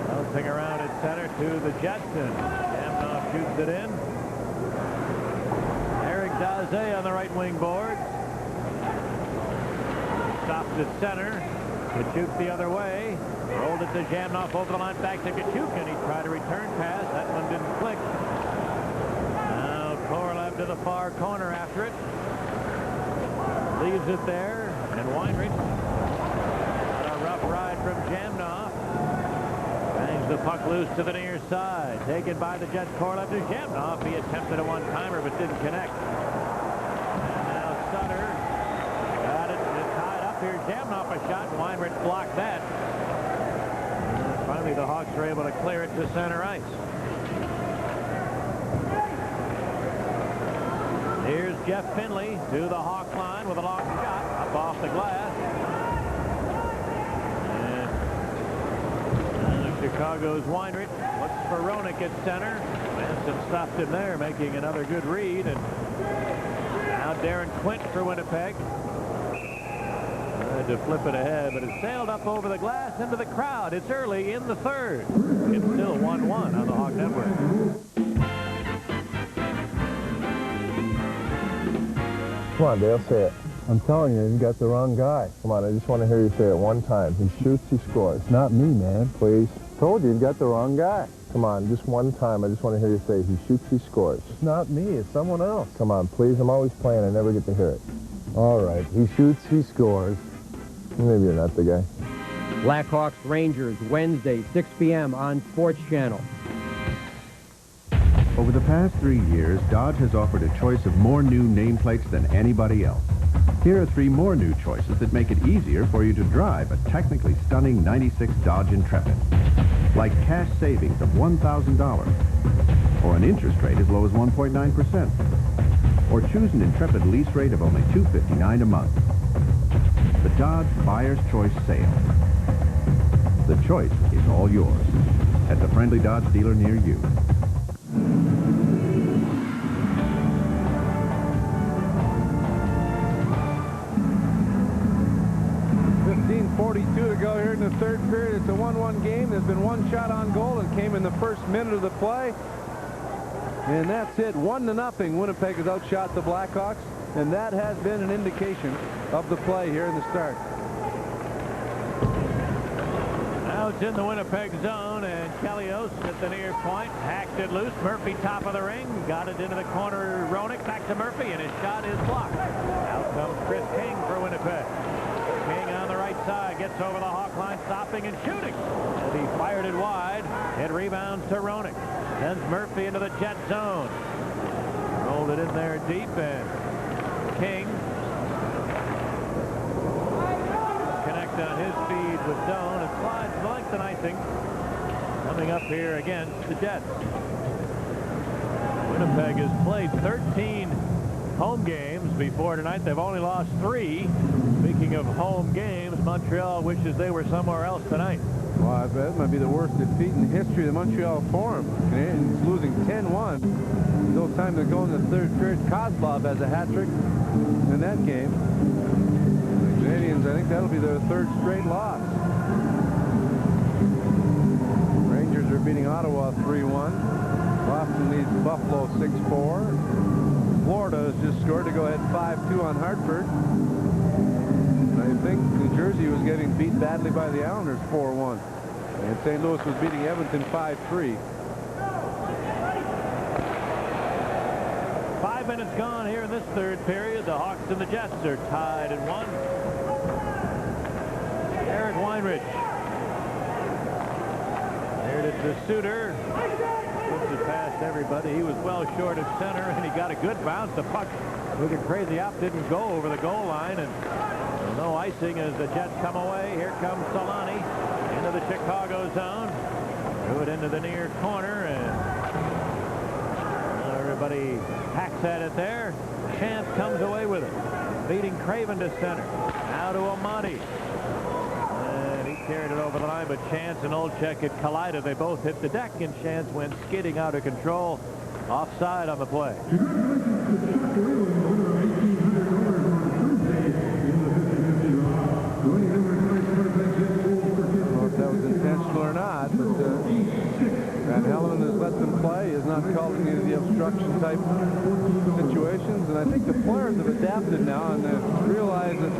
Bouncing around at center to the Jets, and Jamnoff shoots it in. Eric Daze on the right wing board. Stopped at center. Kachuk the other way. Rolled it to Jamnoff over the line back to Kachuk, and he tried a return pass. That one didn't click. Now Korolev to the far corner after it. Leaves it there, and Weinrich got a rough ride from Jamnoff. Bangs the puck loose to the near side. Taken by the Jets. Korolev to Jamnoff. He attempted a one-timer but didn't connect. And now Sutter got it tied up here. Jamnoff a shot. Weinrich blocked that. And finally the Hawks were able to clear it to center ice. Here's Jeff Finley to the Hawk line with a long shot up off the glass. And Chicago's Weinrich looks for Roenick at center. Manson stopped him there, making another good read. And now Darren Quint for Winnipeg. Tried to flip it ahead, but it sailed up over the glass into the crowd. It's early in the third. It's still 1-1 on the Hawk Network. Come on, Dale, say it. I'm telling you, you got the wrong guy. Come on, I just want to hear you say it one time. He shoots, he scores. It's not me, man. Please. Told you, you got the wrong guy. Come on, just one time. I just want to hear you say he shoots, he scores. It's not me. It's someone else. Come on, please. I'm always playing. I never get to hear it. All right. He shoots, he scores. Maybe you're not the guy. Blackhawks Rangers, Wednesday, 6 p.m. on Sports Channel. Over the past 3 years, Dodge has offered a choice of more new nameplates than anybody else. Here are 3 more new choices that make it easier for you to drive a technically stunning 96 Dodge Intrepid. Like cash savings of $1,000, or an interest rate as low as 1.9%, or choose an Intrepid lease rate of only $259 a month. The Dodge Buyer's Choice Sale. The choice is all yours at the friendly Dodge dealer near you. 15:42 to go here in the third period. It's a 1-1 game. There's been one shot on goal and came in the first minute of the play. And that's it. 1-0. Winnipeg has outshot the Blackhawks. And that has been an indication of the play here in the start. Now it's in the Winnipeg zone, and Kelios at the near point hacked it loose. Murphy top of the ring, got it into the corner. Roenick back to Murphy, and his shot is blocked. Out comes Chris King for Winnipeg. King on the right side gets over the Hawk line, stopping and shooting. And he fired it wide. It rebounds to Roenick. Sends Murphy into the Jet zone. Rolled it in there deep, and King connect on his feed with Doan, and slides length and icing coming up here against the Jets. Winnipeg has played 13 home games before tonight. They've only lost 3. Speaking of home games, Montreal wishes they were somewhere else tonight. Well, I bet it might be the worst defeat in the history of the Montreal Forum. Canadians losing 10-1. Still time to go in the third period. Kozlov has a hat trick in that game. The Canadians, I think that'll be their 3rd straight loss. Rangers are beating Ottawa 3-1. Boston leads Buffalo 6-4. Florida has just scored to go ahead 5-2 on Hartford. And I think New Jersey was getting beat badly by the Islanders 4-1. And St. Louis was beating Edmonton 5-3. 5 minutes gone here in this third period. The Hawks and the Jets are tied at 1. Eric Weinrich. There it is to Suter. Puts it past everybody. He was well short of center, and he got a good bounce. The puck looking crazy up, didn't go over the goal line, and no icing as the Jets come away. Here comes Solani into the Chicago zone. Threw it into the near corner, and everybody hacks at it there. Chance comes away with it, beating Craven to center. Now to Amati. And he carried it over the line, but Chance and Olczyk had collided. They both hit the deck, and Chance went skidding out of control. Offside on the play. I don't know if that was intentional or not, but Van Halen has let them play. He has not called any of the obstruction type situations, and I think the players have adapted now and they've realized that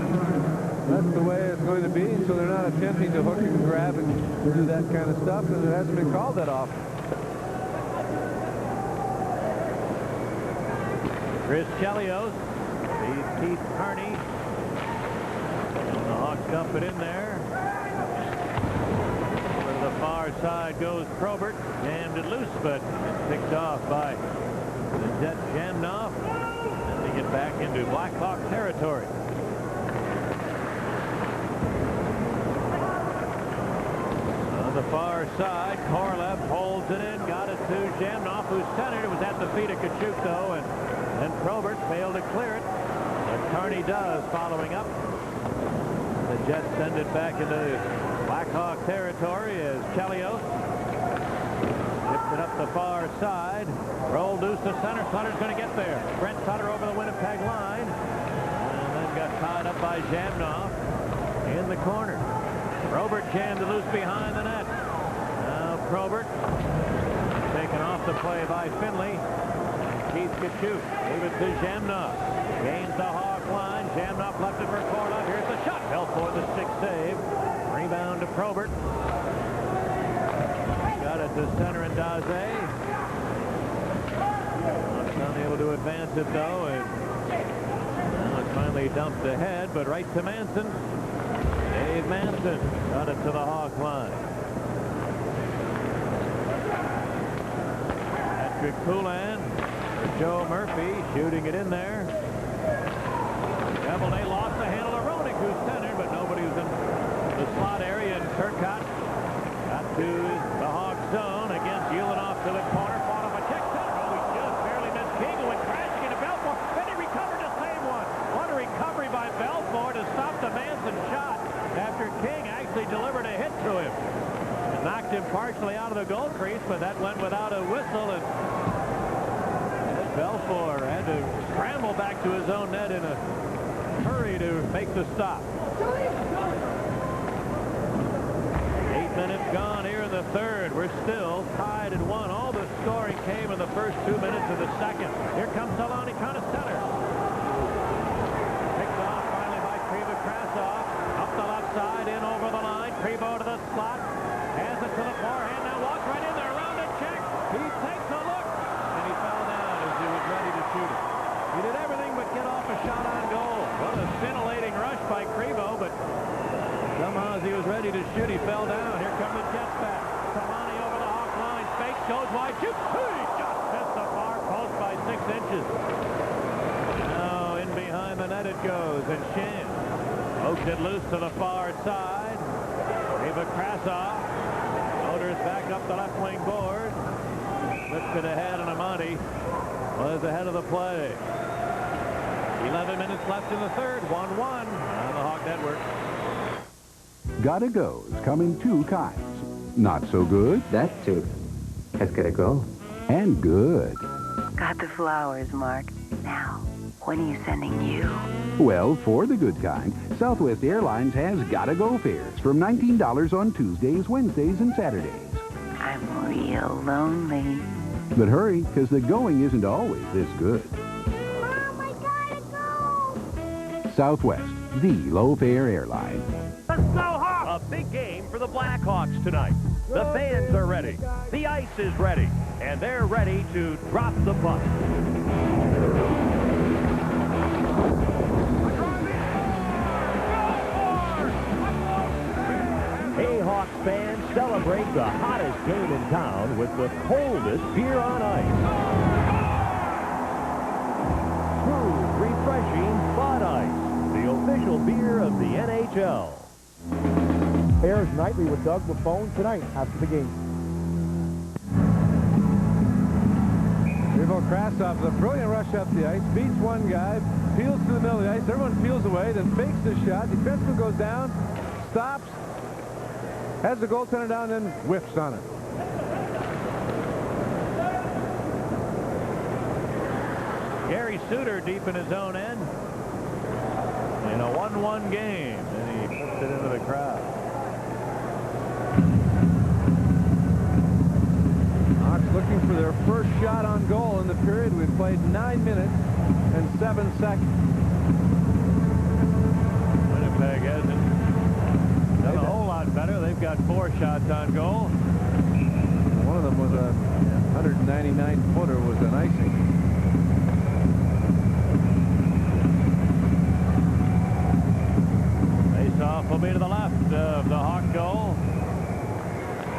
that's the way it's going going to be, so they're not attempting to hook and grab and do that kind of stuff, and it hasn't been called that often. Chris Chelios sees Keith Kearney. And the Hawks dump it in there. Over to the far side goes Probert. Jammed it loose, but it's picked off by the Jet Jamnoff. And they get back into Blackhawk territory. On the far side, Korolev holds it in, got it to Jamnoff, who's centered. It was at the feet of Kachuk, though, and Probert failed to clear it. But Kearney does, following up. The Jets send it back into Blackhawk territory as Chelios tips it up the far side. Roll deuce to center. Sutter's going to get there. Brent Sutter over the Winnipeg line. And then got tied up by Jamnoff in the corner. Probert jammed it loose behind the net. Now Probert taken off the play by Finley. Keith Kachuk gave it to Jamnoff. Gains the Hawk line. Jamnoff left it for Korolev. Here's the shot. Belfort the stick save. Rebound to Probert. Got it to center and Daze. Unable to advance it though. And now it's finally dumped ahead, but right to Manson. Dave Manson got it to the Hawk line. Patrick Poulan. Joe Murphy shooting it in there. Doubleday lost the handle of Roenick, who's centered, but nobody was in the slot area, and Turcotte got to the Hawk zone against Ulanoff to the corner, fought off a check center. Oh, he just barely missed King, who went crashing into Belfort. Then he recovered to save one. What a recovery by Belfort to stop the Manson shot after King actually delivered a hit to him. It knocked him partially out of the goal crease, but that went without a whistle, and Belfort had to scramble back to his own net in a hurry to make the stop. 8 minutes gone here in the third. We're still tied at 1. All the scoring came in the first 2 minutes of the second. Here comes Solani, kind of center. Picked off finally by Kriva Krasov. Up the left side, in over the line. Krivo to the slot. Has it to the forehand. Now walks right in there. Around a check. He takes a look. And he fell down. He was ready to shoot it. He did everything but get off a shot on goal. What a scintillating rush by Krivo, but somehow as he was ready to shoot, he fell down. Here come the Jets back. Solani over the Hawk line. Fake, goes wide, shoots. He just missed the far post by 6 inches. Now in behind the net it goes, and Shin poked it loose to the far side. Eva Krasov motors back up the left wing board. Flips it ahead, and Amati was ahead of the play. 11 minutes left in the third. 1-1 on the Hawk Network. Gotta go's come in 2 kinds. Not so good. That tooth has gotta go. And good. Got the flowers, Mark. Now, when are you sending you? Well, for the good kind, Southwest Airlines has gotta go fares from $19 on Tuesdays, Wednesdays, and Saturdays. I'm real lonely. But hurry, because the going isn't always this good. Mom, I gotta go! Southwest, the low-fare airline. Let's go Hawks! A big game for the Blackhawks tonight. The fans are ready. The ice is ready. And they're ready to drop the puck. Hey, Hawks fans, celebrate the hottest game in town with the coldest beer on ice. True, refreshing Bud Ice, the official beer of the NHL. Bears Nightly with Doug Buffone tonight after the game. Krivo Krasov with a brilliant rush up the ice, beats one guy, peels to the middle of the ice, everyone peels away, then fakes the shot, defenseman goes down, stops, has the goaltender down, then whiffs on it. Gary Suter deep in his own end in a 1-1 game, and he puts it into the crowd. Hawks looking for their first shot on goal in the period. We've played 9 minutes and 7 seconds. Winnipeg hasn't got 4 shots on goal. One of them was a 199-footer, was an icing. Face-off will be to the left of the Hawk goal.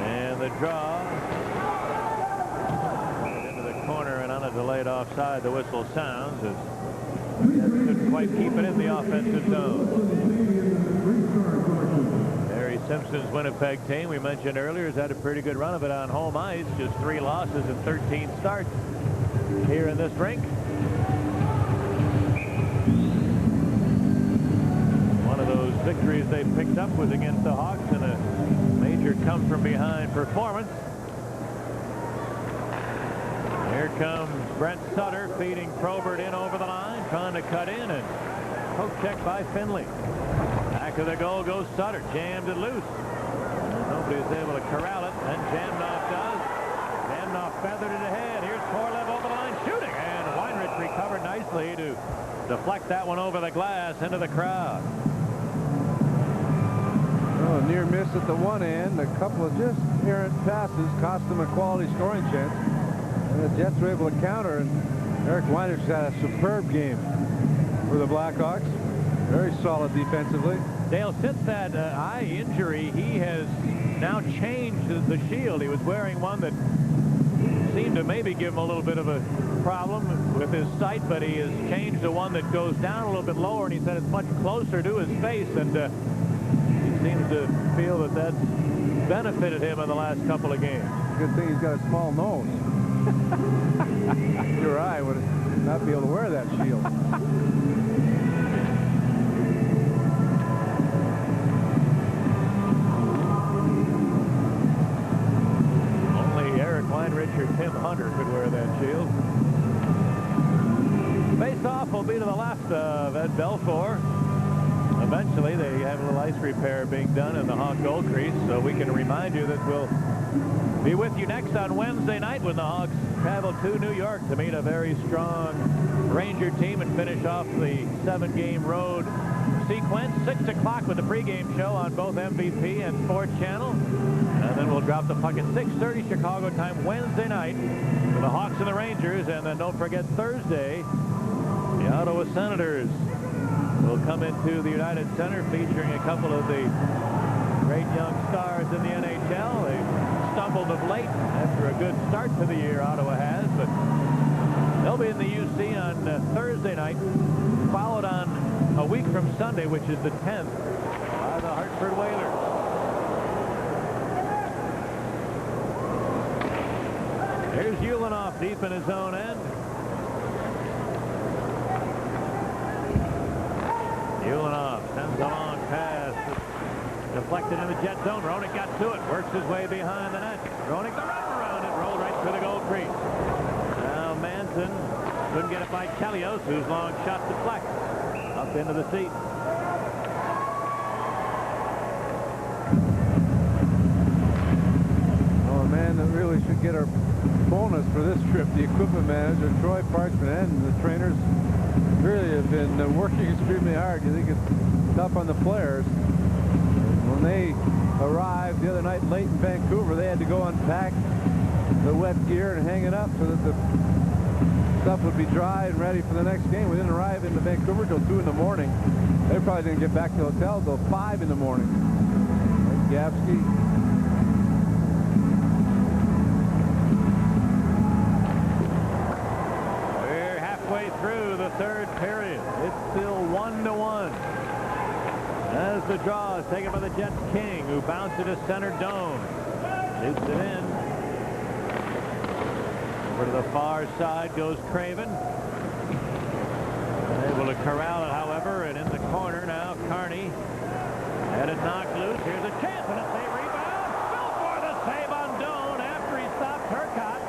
And the draw into the corner and on a delayed offside. The whistle sounds as Jets couldn't quite keep it in the offensive zone. Barry Simpson's Winnipeg team, we mentioned earlier, has had a pretty good run of it on home ice. Just 3 losses and 13 starts here in this rink. One of those victories they picked up was against the Hawks in a major come-from-behind performance. Here comes Brent Sutter feeding Probert in over the line, trying to cut in, and poke check by Finley. Back of the goal goes Sutter, jammed it loose. Nobody's able to corral it, and Jamnoff does. Jamnoff feathered it ahead. Here's Korlev over the line shooting, and Weinrich recovered nicely to deflect that one over the glass into the crowd. Oh, near miss at the one end. A couple of just errant passes cost them a quality scoring chance. And the Jets were able to counter, and Eric Weinrich's had a superb game for the Blackhawks. Very solid defensively. Dale, since that eye injury, he has now changed the shield. He was wearing one that seemed to maybe give him a little bit of a problem with his sight, but he has changed to one that goes down a little bit lower, and he said it's much closer to his face, and he seems to feel that that's benefited him in the last couple of games. Good thing he's got a small nose. Your eye would not be able to wear that shield. Only Eric Weinrich or Tim Hunter could wear that shield. Face-off will be to the left of Ed Belfour. Eventually, they have a little ice repair being done in the Hawk goal crease, so we can remind you that we'll be with you next on Wednesday night when the Hawks travel to New York to meet a very strong Ranger team and finish off the 7-game road sequence. 6 o'clock with the pregame show on both MVP and Sports Channel. And then we'll drop the puck at 6:30 Chicago time Wednesday night for the Hawks and the Rangers. And then don't forget Thursday, the Ottawa Senators will come into the United Center featuring a couple of the great young stars in the NHL. They've stumbled of late after a good start to the year, Ottawa has, but they'll be in the UC on Thursday night, followed on a week from Sunday, which is the 10th, by the Hartford Whalers. Here's Ulanoff deep in his own end. Ulanoff sends a long pass. Deflected in the Jet zone. Roenick got to it. Works his way behind the net. Roenick the run around it. Rolled right through the goal crease. Now Manson couldn't get it by Chelios, whose long shot deflects up into the seat. Oh, a man that really should get a bonus for this trip. The equipment manager, Troy Parchman, and the trainers really have been working extremely hard. You think it's tough on the players. When they arrived the other night late in Vancouver, they had to go unpack the wet gear and hang it up so that the stuff would be dry and ready for the next game. We didn't arrive into Vancouver till 2 in the morning. They probably didn't get back to the hotel till 5 in the morning. Gapsky. We're halfway through the third period. It's still 1-1. As the draw is taken by the Jets King, who bounced it to center dome. Shoots it in. Over to the far side goes Craven. Able to corral it, however, and in the corner now, Carney. Had it knocked loose. Here's a chance, and a save rebound. Belfour the save on Doan after he stopped Turcotte.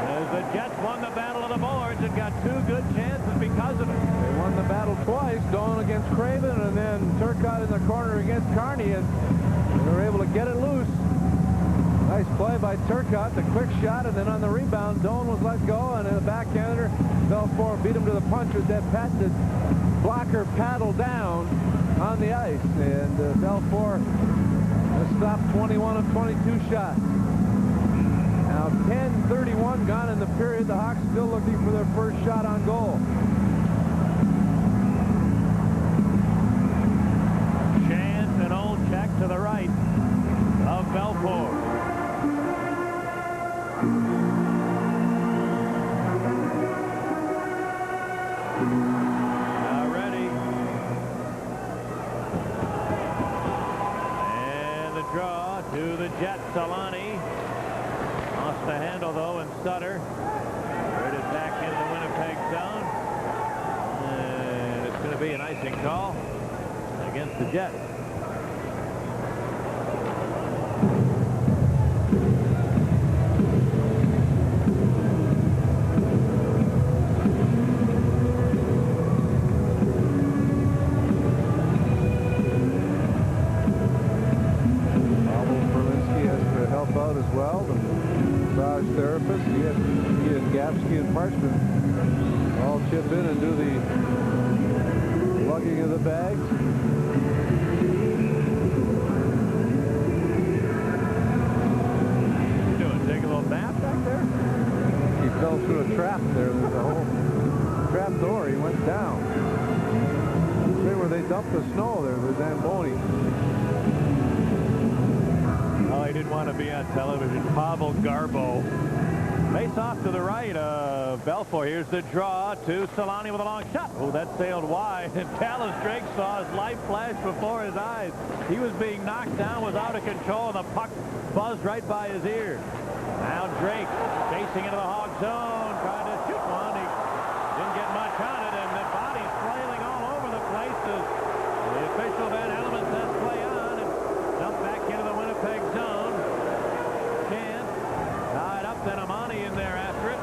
As the Jets won the battle of the boards and got 2 good chances because of it. They won the battle twice, Doan against Craven, and then Turcotte in the corner against Carney, and they were able to get it loose. Nice play by Turcotte, the quick shot, and then on the rebound, Doan was let go, and in the backhander, Belfour beat him to the punch with that patented blocker paddle down on the ice, and Belfour They stopped 21 of 22 shots. Now 10:31 gone in the period. The Hawks still looking for their first shot on goal. Chance and old check to the right of Belfort. Now ready. And the draw to the Jet. Solani lost the handle though, and Sutter heard it back into the Winnipeg zone. And it's going to be an icing call against the Jets. Therapist, he and Gapsky and Parchman all chip in and do the lugging of the bags. What you doing? Taking a little nap back there? He fell through a trap there. There's a whole trap door. He went down. See where they dumped the snow there with Zamboni. Oh, he didn't want to be on television. Pavel Garbo. Face off to the right of Belfort. Here's the draw to Solani with a long shot. Oh, that sailed wide. And Dallas Drake saw his life flash before his eyes. He was being knocked down, was out of control, and the puck buzzed right by his ear. Now Drake chasing into the Hog zone, trying to shoot one. He didn't get much on it, and the body's flailing all over the place as the official Van Hellemond says play on, and dumped back into the Winnipeg zone. Chance tied up, then Amani in there after it.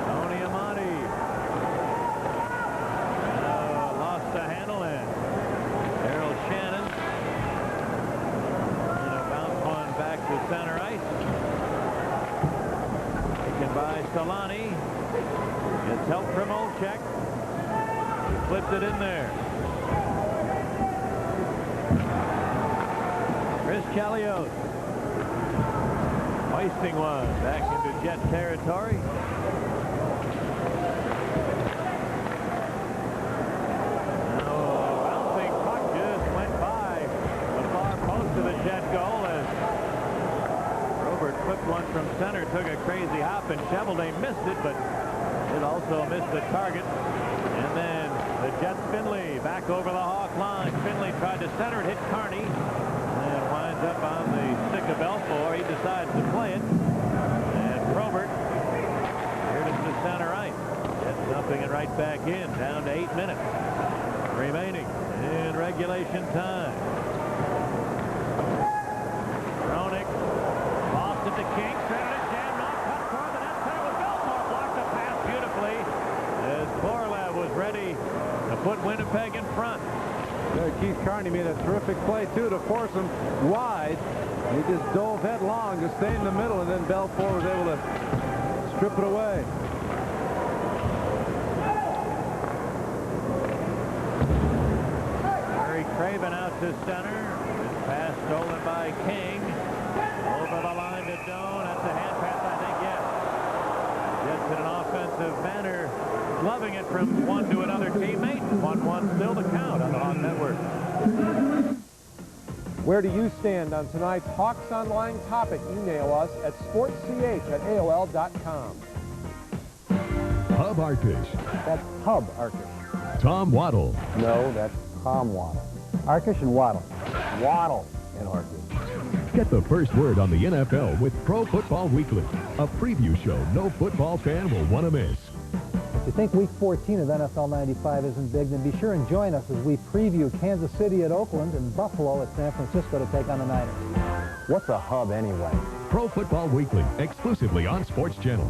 Tony Amani lost the handle, and Harold Shannon and a bounce one back to center ice. Taken by Solani. Gets help from Olchek. Flipped it in there. Chris Chalios hoisting one back into Jet territory. Now a bouncing puck just went by the far post of the Jet goal as Robert flipped one from center, took a crazy hop, and Cheveldae missed it, but it also missed the target. And then the Jet Finley back over the Hawk line. Finley tried to center it, hit Carney, and winds up on the stick of Belfort. He decides to play it. And Probert here to the center ice. Gets nothing and right back in. Down to 8 minutes remaining in regulation time. Roenick lost it to King. Centered it, jammed off, cut toward the net center with Belfort. Blocked the pass beautifully as Borlev was ready to put Winnipeg in front. Keith Carney made a terrific play, too, to force him wide. He just dove headlong to stay in the middle, and then Belfort was able to strip it away. Harry Craven out to center. This pass stolen by King. Over the line to Doan. That's a hand pass, I think, yes. Jets in an offensive manner, loving it from one to another teammate. 1-1 still to count on the Hawk Network. Where do you stand on tonight's Hawks Online topic? Email us at sportsch@aol.com. Hub Arkish. That's Hub Arkish. Tom Waddle. No, that's Tom Waddle. Arkish and Waddle. Waddle and Arkish. Get the first word on the NFL with Pro Football Weekly, a preview show no football fan will want to miss. If you think Week 14 of NFL 95 isn't big, then be sure and join us as we preview Kansas City at Oakland and Buffalo at San Francisco to take on the Niners. What's a hub anyway? Pro Football Weekly, exclusively on Sports Channel.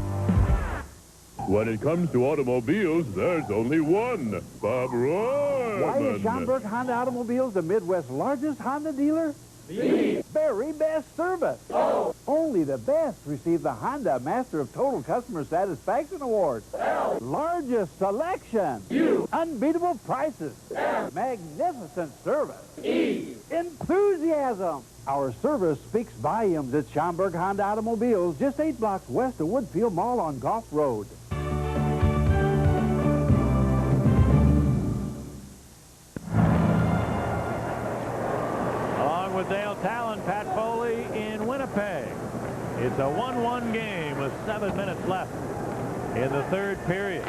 When it comes to automobiles, there's only one, Bob Roy. Why is Schaumburg Honda Automobiles the Midwest's largest Honda dealer? The very best service. Oh. Only the best receive the Honda Master of Total Customer Satisfaction Award. L. Largest selection. U. Unbeatable prices. M. Magnificent service. E. Enthusiasm. Our service speaks volumes at Schaumburg Honda Automobiles, just 8 blocks west of Woodfield Mall on Goff Road. Along with Dale Talon, Pat Foley in Winnipeg. It's a 1-1 game with 7 minutes left in the third period.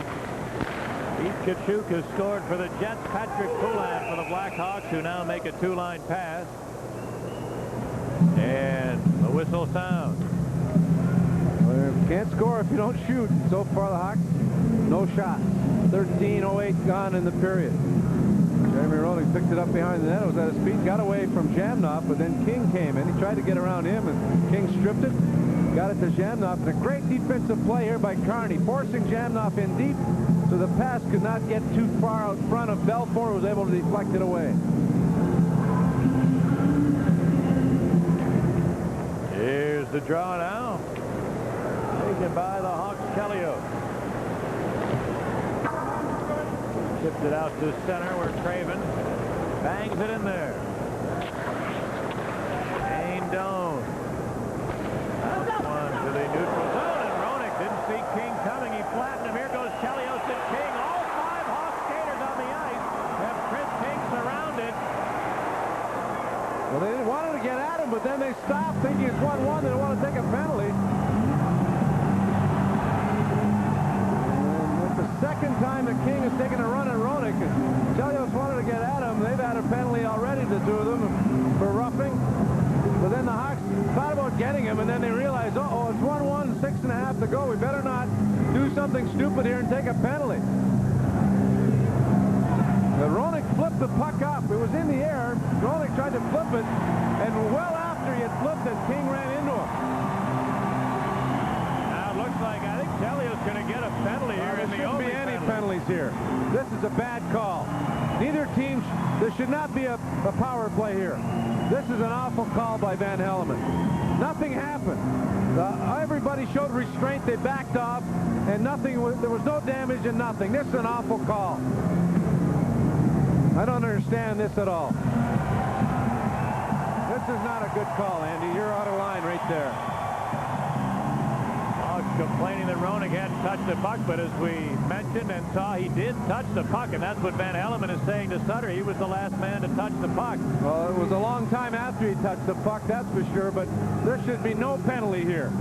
Pete Kachuk has scored for the Jets. Patrick Poulan for the Blackhawks, who now make a 2-line pass. And the whistle sounds. Well, can't score if you don't shoot. So far, the Hawks, no shots. 13:08 gone in the period. Jeremy Roenick picked it up behind the net. It was at his feet. Got away from Jamnoff, but then King came in. He tried to get around him, and King stripped it. Got it to Jamnoff. And a great defensive play here by Carney, forcing Jamnoff in deep so the pass could not get too far out front of Belfour, who was able to deflect it away. Here's the draw now. Taken by the Hawks, Chelios. Tipped it out to center where Craven bangs it in there. Shane Doan. That's one to the neutral zone, and Roenick didn't see King coming. He flattened him. Here goes Chelios and King. All 5 Hawks skaters on the ice have Chris King surrounded. Well, they wanted to get at him, but then they stopped thinking it's 1-1. They don't want to take a penalty. And it's the second time that King has taken a run at Roenick. Chelios wanted to get at him. They've had a penalty already, the two of them, for roughing. But then the Hawks thought about getting him, and then they realized, uh-oh, it's 1-1, 6.5 to go. We better not do something stupid here and take a penalty. Roenick flipped the puck up. It was in the air. Roenick tried to flip it, and well after he had flipped it, King ran into him. Now it looks like I think Chelios going to get a penalty here in the There shouldn't be any penalties here. This is a bad call. Neither team, there should not be a power play here. This is an awful call by Van Hellemond. Nothing happened. Everybody showed restraint. They backed off, and there was no damage and nothing. This is an awful call. I don't understand this at all. This is not a good call, Andy. You're out of line right there. Hawks complaining that Roenick hadn't touched the puck, but as we mentioned and saw, he did touch the puck, and that's what Van Hellemond is saying to Sutter. He was the last man to touch the puck. Well, it was a long time after he touched the puck, that's for sure, but there should be no penalty here.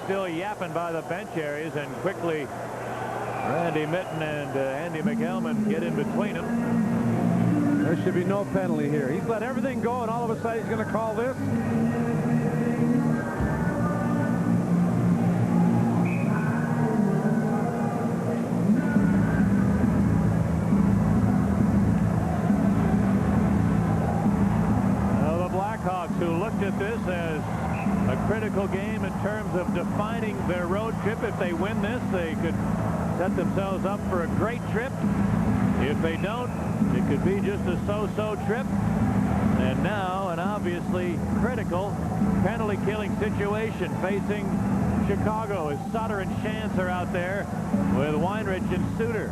Still yapping by the bench areas, and quickly Randy Mitten and Andy McElman get in between them. There should be no penalty here. He's let everything go, and all of a sudden he's going to call this. Now the Blackhawks, who looked at this as a critical game in terms of defining their road trip. If they win this, they could set themselves up for a great trip. If they don't, it could be just a so-so trip. And now an obviously critical penalty-killing situation facing Chicago as Sutter and Chance are out there with Weinrich and Suter.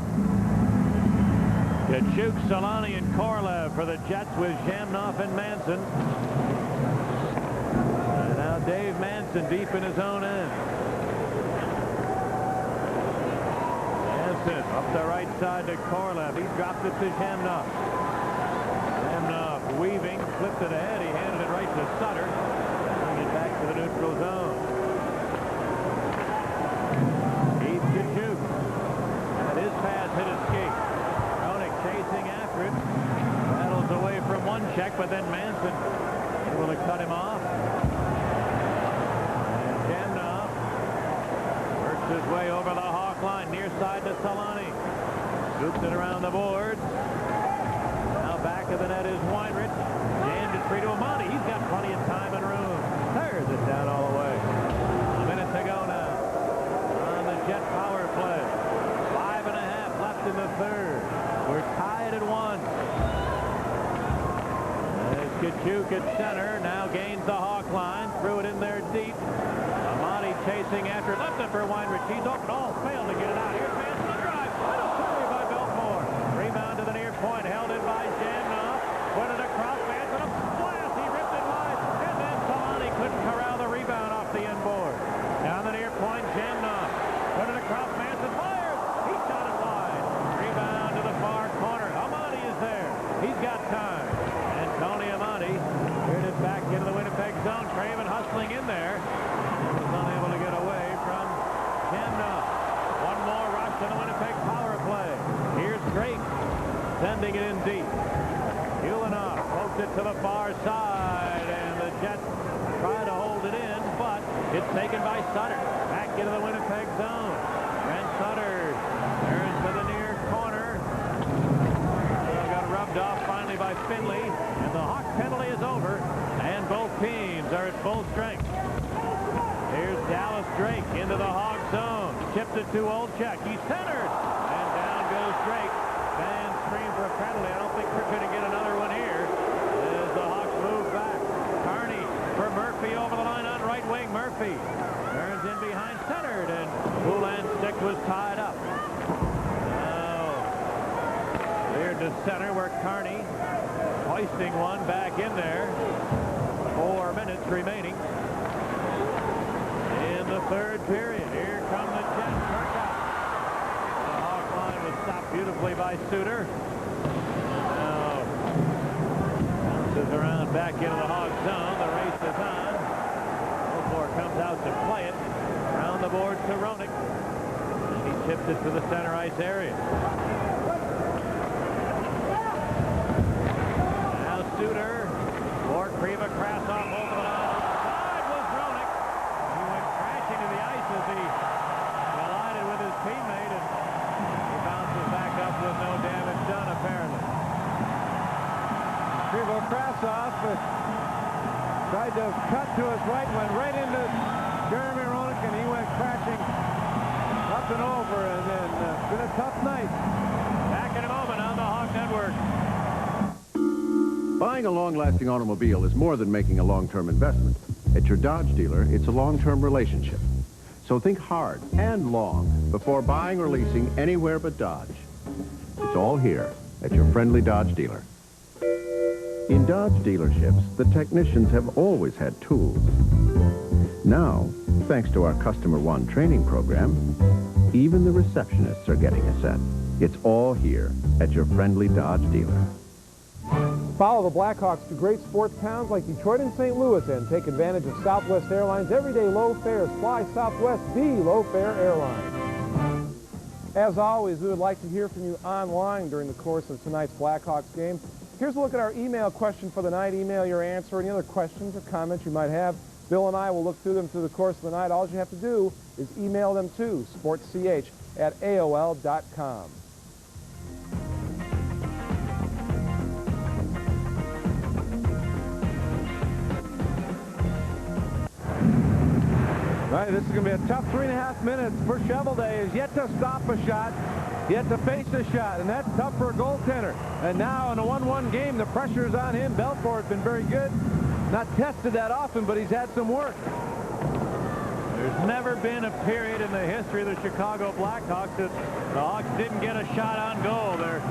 Kachuk, Solani, and Korolev for the Jets with Jamnoff and Manson. Dave Manson deep in his own end. Manson up the right side to Korolev. He dropped it to Jamnoff. Jamnoff weaving, flipped it ahead. He handed it right to Sutter. Bring it back to the neutral zone. Keith Kachuk. And his pass hit his skate. Roenick chasing after it. Battles away from one check, but then Manson able to cut him off. His way over the Hawk line, near side to Solani. Scoops it around the boards. Now back of the net is Weinrich. Jammed it free to Amani. He's got plenty of time and room. Fires it down all the way. A minute to go now on the Jet power play. Kachuk at center. Now gains the Hawk line. Threw it in there deep. Amani chasing after. Left it for Weinrich. He's open. Oh, failed to get it out. Here's Manson the drive. What a play by Belfort. Rebound to the near point. Held in by Jamnoff. Put it across. Manson. A blast. He ripped it wide. And then Solani couldn't corral the rebound off the inboard. Down the near point. Jamnoff. Put it across. Manson fires. He shot it wide. Rebound to the far corner. Amani is there. He's got time. And Tony Amani cleared it back into the Winnipeg zone. Craven hustling in there. He was unable to get away from Jamnoff. One more rush to the Winnipeg power play. Here's Drake sending it in deep. Ulanoff pokes it to the far side, and the Jets try to hold it in, but it's taken by Sutter. Back into the Winnipeg zone. Brent Sutter turns to the near corner. Got rubbed off finally by Finley, and the Hawk penalty is over, and both teams are at full strength. Here's Dallas Drake into the Hawk zone. Chipped it to Olchek. He's centered, and down goes Drake. Fans scream for a penalty. I don't think we're going to get another one here as the Hawks move back. Carney for Murphy over the line on right wing. Murphy turns in behind, centered, and Poulin's stick was tied up. Now cleared to center where Carney hoisting one back in there. 4 minutes remaining in the third period. Here come the Jets. Turcotte. The Hawk line was stopped beautifully by Suter. Now bounces around back into the Hawk zone. The race is on. Ofor comes out to play it. Around the board to Roenick. And he chips it to the center ice area. Now Suter for Kriva. Krasov over the line. Side was Roenick. He went crashing to the ice as he collided with his teammate, and he bounces back up with no damage done, apparently. Krivo Krasov tried to cut to his right, went right into Jeremy Roenick, and he went crashing up and over, and then it's been a tough night. Back in a moment on the Hawk Network. Buying a long-lasting automobile is more than making a long-term investment. At your Dodge dealer, it's a long-term relationship. So think hard and long before buying or leasing anywhere but Dodge. It's all here at your friendly Dodge dealer. In Dodge dealerships, the technicians have always had tools. Now, thanks to our Customer One training program, even the receptionists are getting a set. It's all here at your friendly Dodge dealer. Follow the Blackhawks to great sports towns like Detroit and St. Louis and take advantage of Southwest Airlines' everyday low fares. Fly Southwest, the low-fare airline. As always, we would like to hear from you online during the course of tonight's Blackhawks game. Here's a look at our email question for the night. Email your answer, any other questions or comments you might have. Bill and I will look through them through the course of the night. All you have to do is email them to sportsch@aol.com. Right, this is going to be a tough 3.5 minutes for Shovelday. Is yet to stop a shot, yet to face a shot, and that's tough for a goaltender. And now in a 1-1 game, the pressure is on him. Belfort has been very good. Not tested that often, but he's had some work. There's never been a period in the history of the Chicago Blackhawks that the Hawks didn't get a shot on goal. They're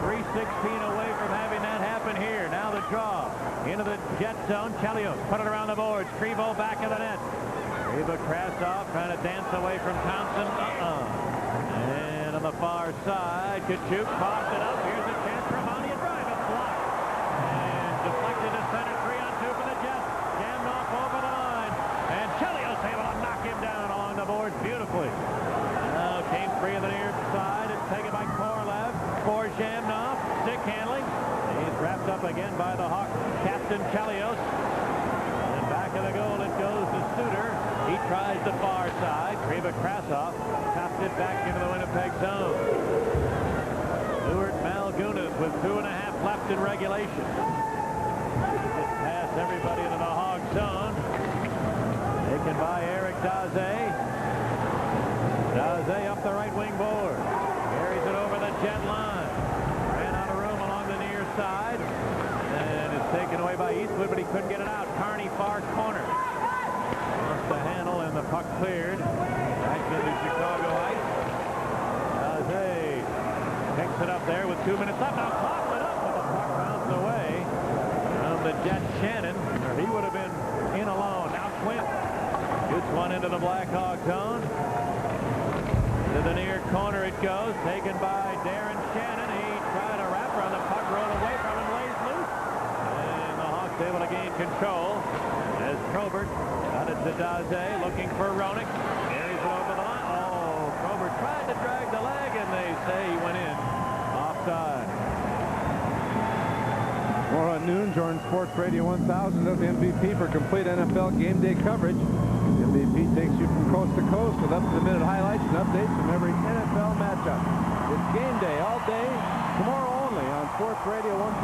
3:16 away from having that happen here. Now the draw into the Jet zone. Chelios put it around the boards. Krivo back of the net. Krivo Krasov trying to dance away from Thompson. And on the far side, Kachuk pops it up. Here's a chance for Amani. A drive, a block. And deflected to center. 3-on-2 for the Jets. Jammed off over the line. And Chelios able to knock him down along the boards beautifully. Now came free of the near side. It's taken by Korolev for Jamnoff. Stick handling. He's wrapped up again by the Hawk captain Chelios. And back of the goal it goes to Suter. He tries the far side. Kriva Krasov tapped it back into the Winnipeg zone. Stuart Malgunas with 2.5 left in regulation. Gets past everybody into the Hog zone. Taken by Eric Daze. Daze up the right wing board. Carries it over the Jet line. Ran out of room along the near side. And is taken away by Eastwood, but he couldn't get it out. Kearney far corner. Lost the handle, and the puck cleared. Back into Chicago ice. Daze picks it up there with 2 minutes left. Now pops it up, but the puck bounced away from the Jet Shannon, or he would have been in alone. Now Quint shoots one into the Blackhawks zone. To the near corner it goes, taken by Darren Shannon. He tried a wrap around the puck, rolled away from him, lays loose. And the Hawks able to gain control as Probert got it to Daze, looking for Roenick. Carries it over the line. Oh, Probert tried to drag the leg, and they say he went in. Offside. More at noon, Jordan Sports Radio 1000 of MVP for complete NFL game day coverage. MVP takes you from coast to coast with up-to-the-minute highlights and updates from every NFL matchup. It's game day all day, tomorrow only on Sports Radio 1000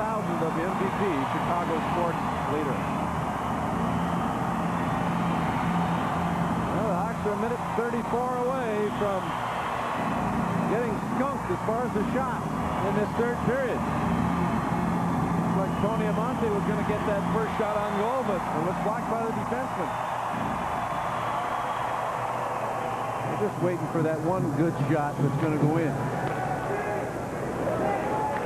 of the MVP, Chicago sports leader. Well, the Hawks are a minute 34 away from getting skunked as far as the shot in this third period. Looks like Tony Amonte was going to get that first shot on goal, but it was blocked by the defenseman. Just waiting for that one good shot that's going to go in.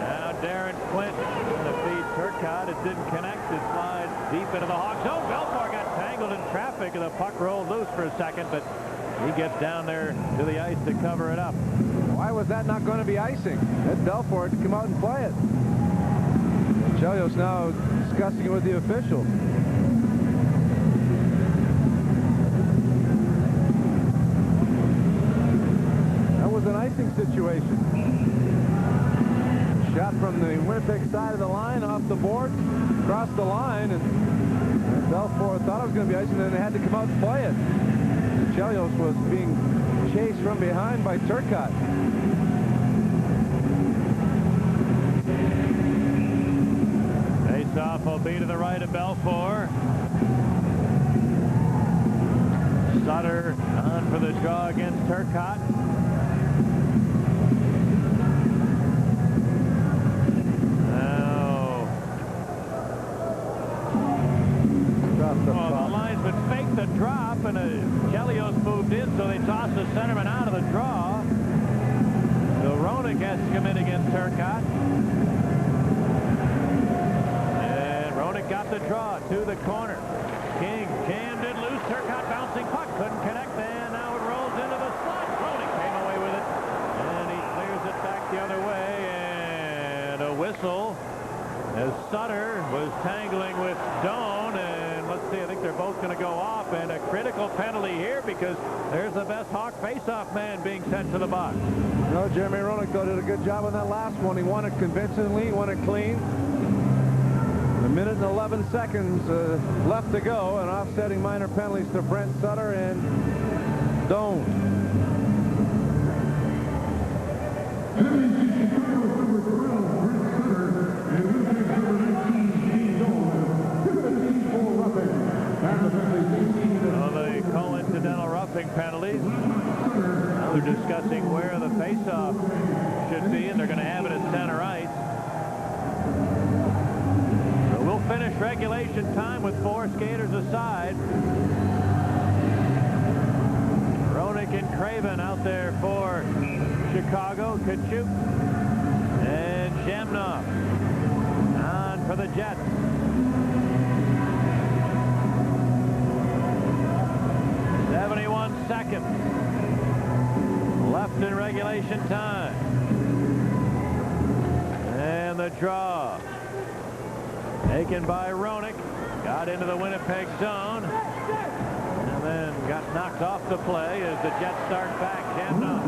Now Darren Quint going to feed Turcotte. It didn't connect. It slides deep into the Hawks. Oh, Belfour got tangled in traffic, and the puck rolled loose for a second, but he gets down there to the ice to cover it up. Why was that not going to be icing? Ed Belfour to come out and play it. Chelios now discussing it with the official. An icing situation. Shot from the Winnipeg side of the line, off the board, across the line, and Belfour thought it was going to be icing, and then they had to come out and play it. Chelios was being chased from behind by Turcotte. Face-off will be to the right of Belfour. Sutter on for the draw against Turcotte. Well, the linesman faked the drop, and Chelios moved in, so they tossed the centerman out of the draw. So Roenick has to come in against Turcotte. And Roenick got the draw to the corner. King jammed it loose. Turcotte bouncing puck. Couldn't connect, and now it rolls into the slot. Roenick came away with it, and he clears it back the other way. And a whistle as Sutter was tangling with Doan, and let's see, I think they're both going to go off, and a critical penalty here because there's the best Hawk face-off man being sent to the box. No, Jeremy Roenick, though, did a good job on that last one. He won it convincingly, he won it clean. A minute and 11 seconds left to go, and offsetting minor penalties to Brent Sutter and Doan. The coincidental roughing penalties. Now they're discussing where the faceoff should be, and they're going to have it at center ice. So we'll finish regulation time with 4 skaters aside. Roenick and Craven out there for Chicago. Kachuk and Shamnoff on for the Jets. 71 seconds left in regulation time. And the draw taken by Roenick. Got into the Winnipeg zone. And then got knocked off the play as the Jets start back. Shamnoff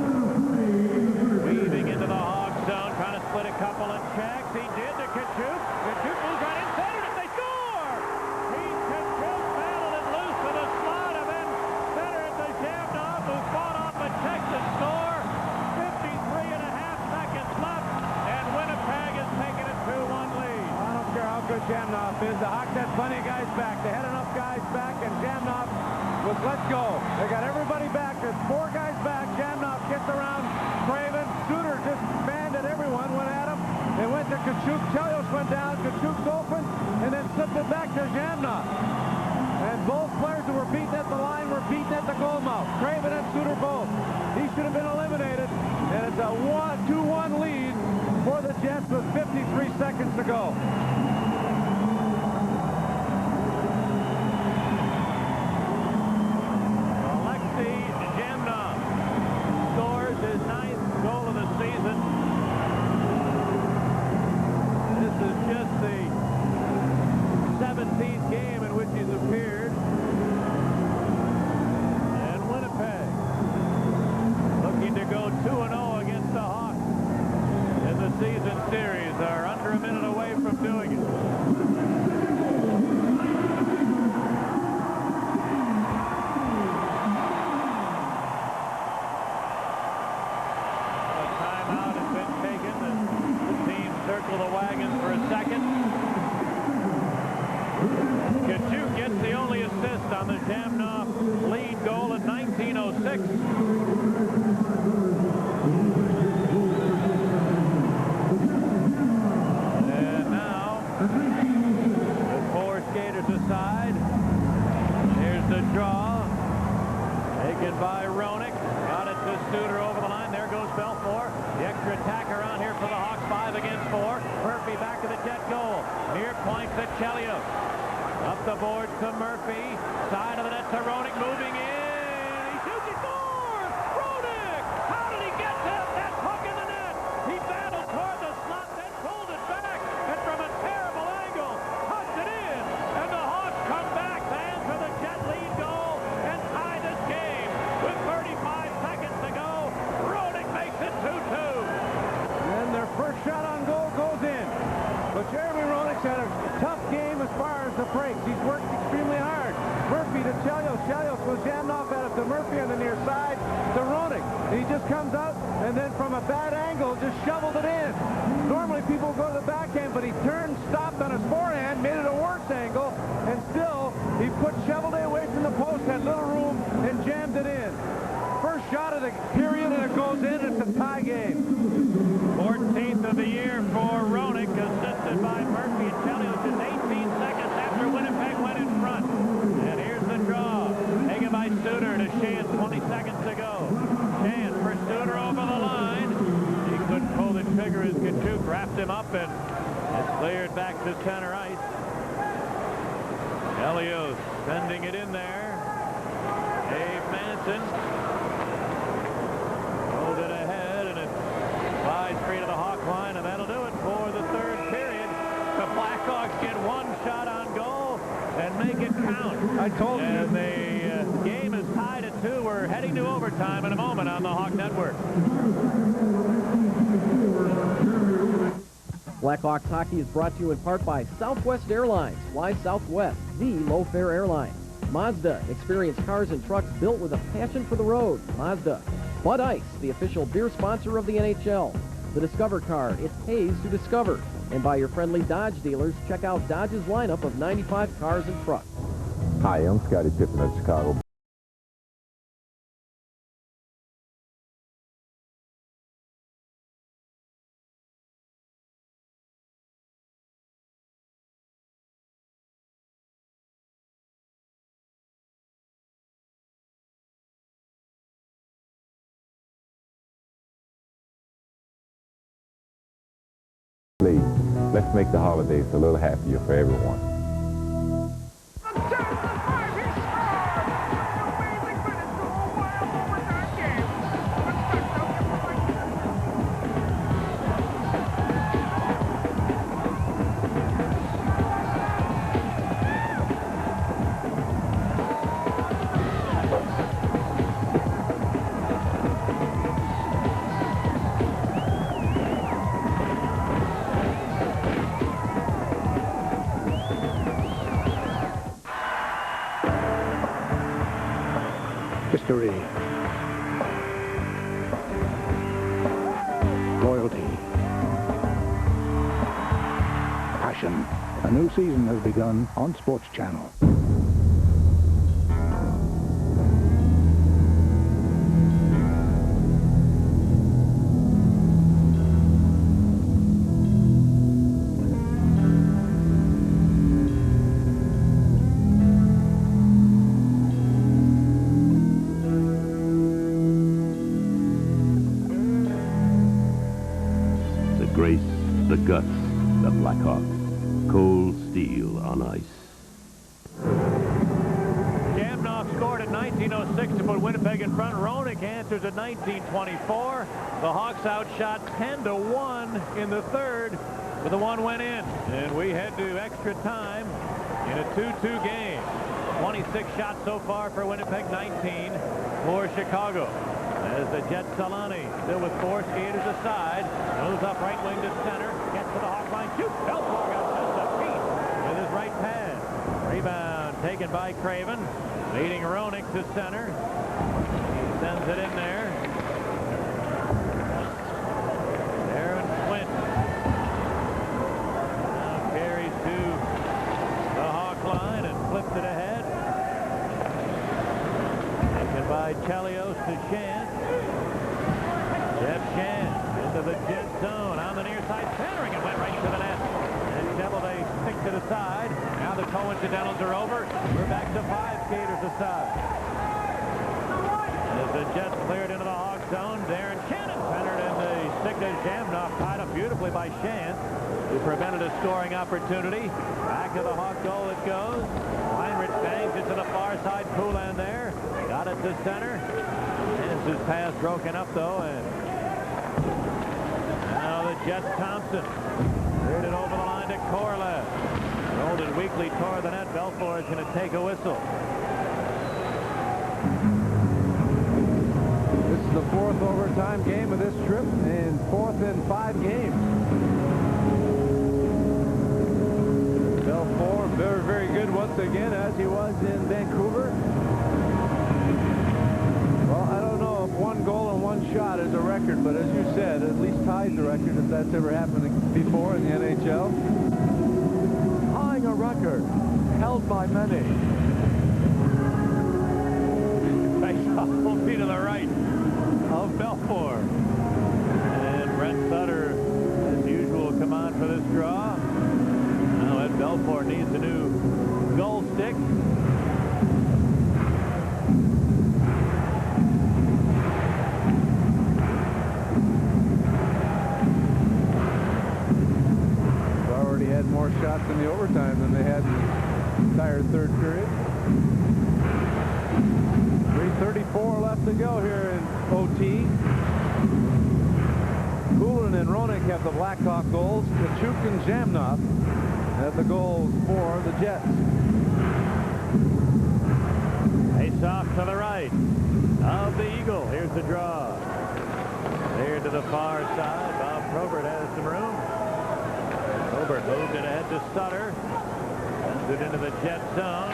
weaving into the Hawk zone, trying to split a couple of checks. He did to Kachuk. Kachuk moves right in center, and they score! Pete Kachuk battled it loose for the slot, and then center it to Shamnoff, who fought off a check to score. 53.5 seconds left, and Winnipeg is taking a 2-1 lead. I don't care how good Shamnoff is. The Hawks had plenty of guys back. They had enough guys back, and Shamnoff was let go. They got everybody back. There's 4 guys back. Shamnoff gets around Craven. Suter just banded everyone, went at him. They went to Kachuk. Chelios went down. Kachuk's open and then slipped it back to Jamna. And both players who were beaten at the line were beaten at the goal mouth. Craven and Suter both. He should have been eliminated. And it's a 2-1 lead for the Jets with 53 seconds to go. Alexei Jamna scores his 9th goal of the season. This is just the 17th game in which he's appeared. And Winnipeg looking to go 2-0 against the Hawks in the season series. Are under a minute away from doing it. A timeout has been taken. The team circle the wagon for a second. Kachuk gets the only assist on the Jamna lead goal in 1906. And now, with 4 skaters aside, here's the draw. Taken by Roenick. Got it to Suter over the line. There goes Belfour. The extra attacker on here for the Hawks. 5 against 4. Murphy back to the Jet goal. Near point to Chelios. Up the boards to Murphy. Side of the net to Roenick. Moving in. He shoots. He scores! Roenick! How did he get that puck in the net? He battled toward the slot, then pulled it back. And from a terrible angle, punched it in. And the Hawks come back to answer the Jet lead goal and tie this game with 35 seconds to go. Roenick makes it 2-2. And their first shot on goal goes in. But Jeremy Roenick's had a tough game as far as the breaks. He's worked extremely hard. Murphy to Chelios. Chelios was jammed off at it to Murphy on the near side to Roenick. And he just comes out and then from a bad angle just shoveled it in. Normally people go to the backhand, but he turned, stopped on his forehand, made it a worse angle, and still he put Cheveldae away from the post, had little room, and jammed it in. First shot of the period, and it goes in. It's a tie game. 14th of the year for Roenick, assisted by Murphy and Chelios, just 18 seconds after Winnipeg went in front. And here's the draw. Taken by Suter to Sheehan, 20 seconds to go. Sheehan for Suter over the line. He couldn't pull the trigger as Kachuk wrapped him up, and it's cleared back to center ice. Chelios sending it in there. Dave Manson rolled it ahead, and it flies free to the Hawk line, and that'll do it for the 3rd period. The Blackhawks get 1 shot on goal and make it count. I told you. And the game is tied at 2. We're heading to overtime in a moment on the Hawk Network. Blackhawks hockey is brought to you in part by Southwest Airlines. Fly Southwest, the low-fare airline. Mazda, experience cars and trucks built with a passion for the road. Mazda. Bud Ice, the official beer sponsor of the NHL. The Discover card, it pays to discover. And by your friendly Dodge dealers, check out Dodge's lineup of 95 cars and trucks. Hi, I'm Scotty Pippen at Chicago. Please, let's make the holidays a little happier for everyone. History, loyalty, passion. A new season has begun on Sports Channel. guts, the Blackhawks. Cold steel on ice. Jamnoff scored at 19:06 to put Winnipeg in front. Roenick answers at 19:24. The Hawks outshot 10-1 in the third, but the one went in. And we head to extra time in a 2-2 game. 26 shots so far for Winnipeg, 19 for Chicago. As the Jet Solani, still with 4 skaters aside, moves up right wing to center, gets to the Hawk line, shoots. Belfour got just a feet with his right pad. Rebound taken by Craven, leading Roenick to center. He sends it in there. Aaron Quint now carries to the Hawk line and flips it ahead. Taken by Chelios to Shan. Jeff Shan into the Jet zone on the near side, centering and went right to the net. And Chevrolet picked it aside. Now the coincidentals are over. We're back to 5 skaters aside. As the Jets cleared into the Hawk zone, Darren Shannon centered and the stick to Jamnoff, tied up beautifully by Shan, who prevented a scoring opportunity. Back to the Hawk goal it goes. Heinrich bangs it to the far side. Poulin there. Got it to center. And his pass broken up though, and now the Jets Thompson cleared it over the line to Korlev. Rolled it weakly toward the net. Belfour is going to take a whistle. This is the 4th overtime game of this trip and 4th in 5 games. Belfour very, very good once again, as he was in Vancouver. Well, I don't know if 1 goal and 1 shot is a record, but as you said, at least ties the record if that's ever happened before in the NHL. Tying a record held by many. Face-off will be to the right of Belfour. And Brent Sutter, as usual, come on for this draw. Now Ed Belfour needs a new goal stick. Had more shots in the overtime than they had in the entire third period. 3:34 left to go here in OT. Poulin and Roenick have the Blackhawk goals. Kachuk and Jamnoff have the goals for the Jets. Face off to the right of the Eagle. Here's the draw. There to the far side. Bob Probert has some room. Probert moved it ahead to Sutter. Sends it into the Jet zone.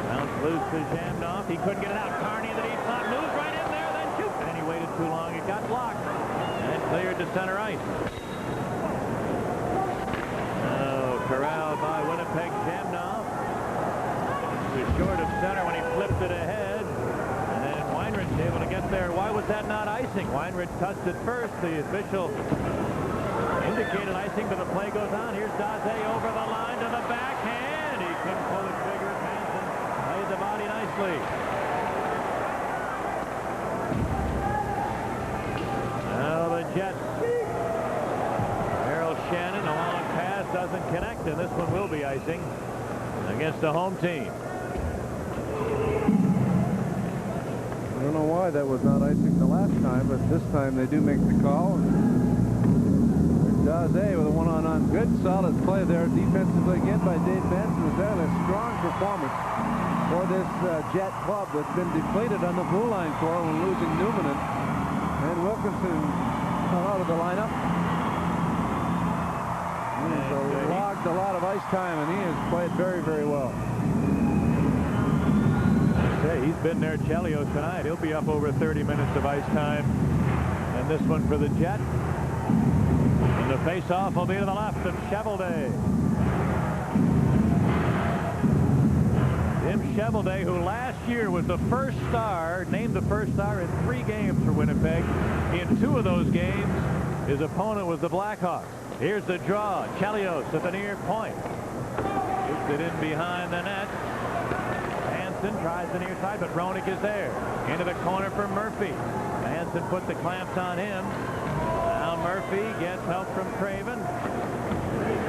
Bounced loose to Jamnoff. He couldn't get it out. Carney in the deep slot. Moves right in there, then shoots. And he waited too long. It got blocked. And cleared to center ice. Oh, corralled by Winnipeg. Jamnoff. He was short of center when he flipped it ahead. And then Weinrich able to get there. Why was that not icing? Weinrich touched it first. The official indicated icing, but the play goes on. Here's Daze over the line to the backhand. He couldn't pull the trigger. Hansen played the body nicely. Now the Jets. Harold Shannon, a long pass, doesn't connect, and this one will be icing against the home team. I don't know why that was not icing the last time, but this time they do make the call. Daze with a one-on-one. Good, solid play there defensively again by Dave Benson. Is that a strong performance for this Jet club that's been depleted on the blue line core when losing Newman and Wilkinson come out of the lineup. He's logged a lot of ice time, and he has played very, very well. He's been there, Chelios, tonight. He'll be up over 30 minutes of ice time. And this one for the Jet. And the face-off will be to the left of Chevelday. Tim Chevelday, who last year was the first star, named the first star in 3 games for Winnipeg. In 2 of those games, his opponent was the Blackhawks. Here's the draw. Chelios at the near point. Gets it in behind the net. Hansen tries the near side, but Roenick is there. Into the corner for Murphy. Hansen put the clamps on him. Now Murphy gets help from Craven.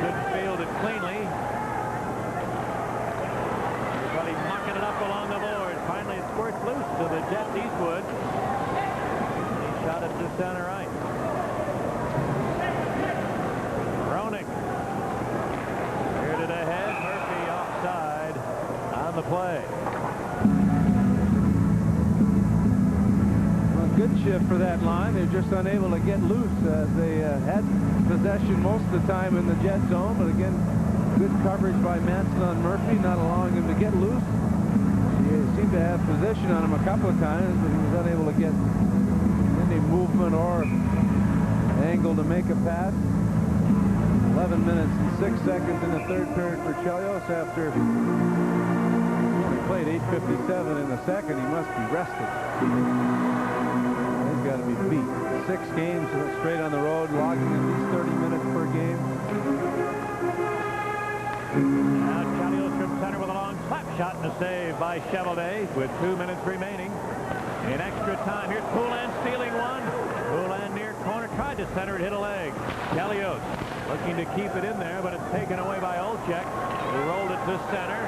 Couldn't field it cleanly. Everybody mucking it up along the board. Finally, it squirts loose to the Jets Eastwood. He shot it to center ice. Roenick. Cleared it ahead. Murphy offside on the play. Good shift for that line. They're just unable to get loose. They had possession most of the time in the Jet zone, but again, good coverage by Manson on Murphy, not allowing him to get loose. He seemed to have position on him a couple of times, but he was unable to get any movement or angle to make a pass. 11 minutes and 6 seconds in the third period for Chelios after he played 8:57 in the second. He must be rested. Got to be beat. 6 games straight on the road, logging at least 30 minutes per game. Now Chelios from center with a long slap shot and a save by Chevalier with 2 minutes remaining. In extra time, here's Poulin stealing one. Poulin near corner, tried to center it, hit a leg. Chelios looking to keep it in there, but it's taken away by Olczyk, who rolled it to center.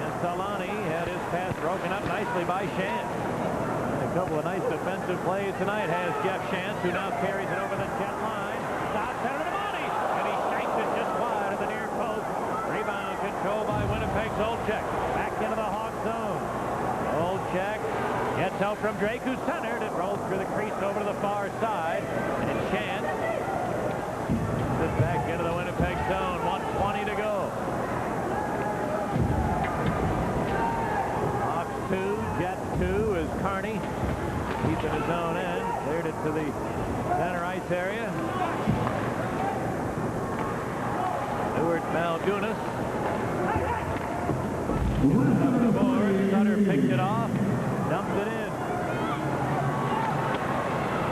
And Solani had his pass broken up nicely by Shantz. A couple of nice defensive plays tonight has Jeff Shantz, who now carries it over the Jet line. Stop center to Monty, and he shanks it just wide of the near post. Rebound controlled by Winnipeg's Olczyk. Back into the Hawk zone. Olczyk gets help from Drake, who centered. It rolls through the crease over to the far side. And Shantz sits back into the Winnipeg zone. 1:20 to go. Hawks 2, Jets 2 is Carney. Keeping his own end. Cleared it to the center ice area. Stuart Malgunas. Up the board. Sutter picked it off. Dumped it in.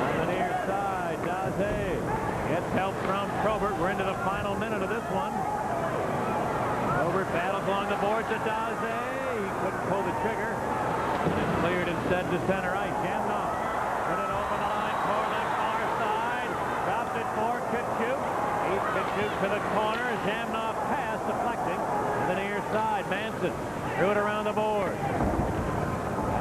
On the near side, Daze gets help from Probert. We're into the final minute of this one. Probert battles along the boards to Daze. He couldn't pull the trigger. And it's cleared instead to center ice. Jamnoff put it over the line. Corlin far side. Drops it for Kachuk. He's Kachuk to the corner. Jamnoff pass deflecting. To the near side. Manson threw it around the board.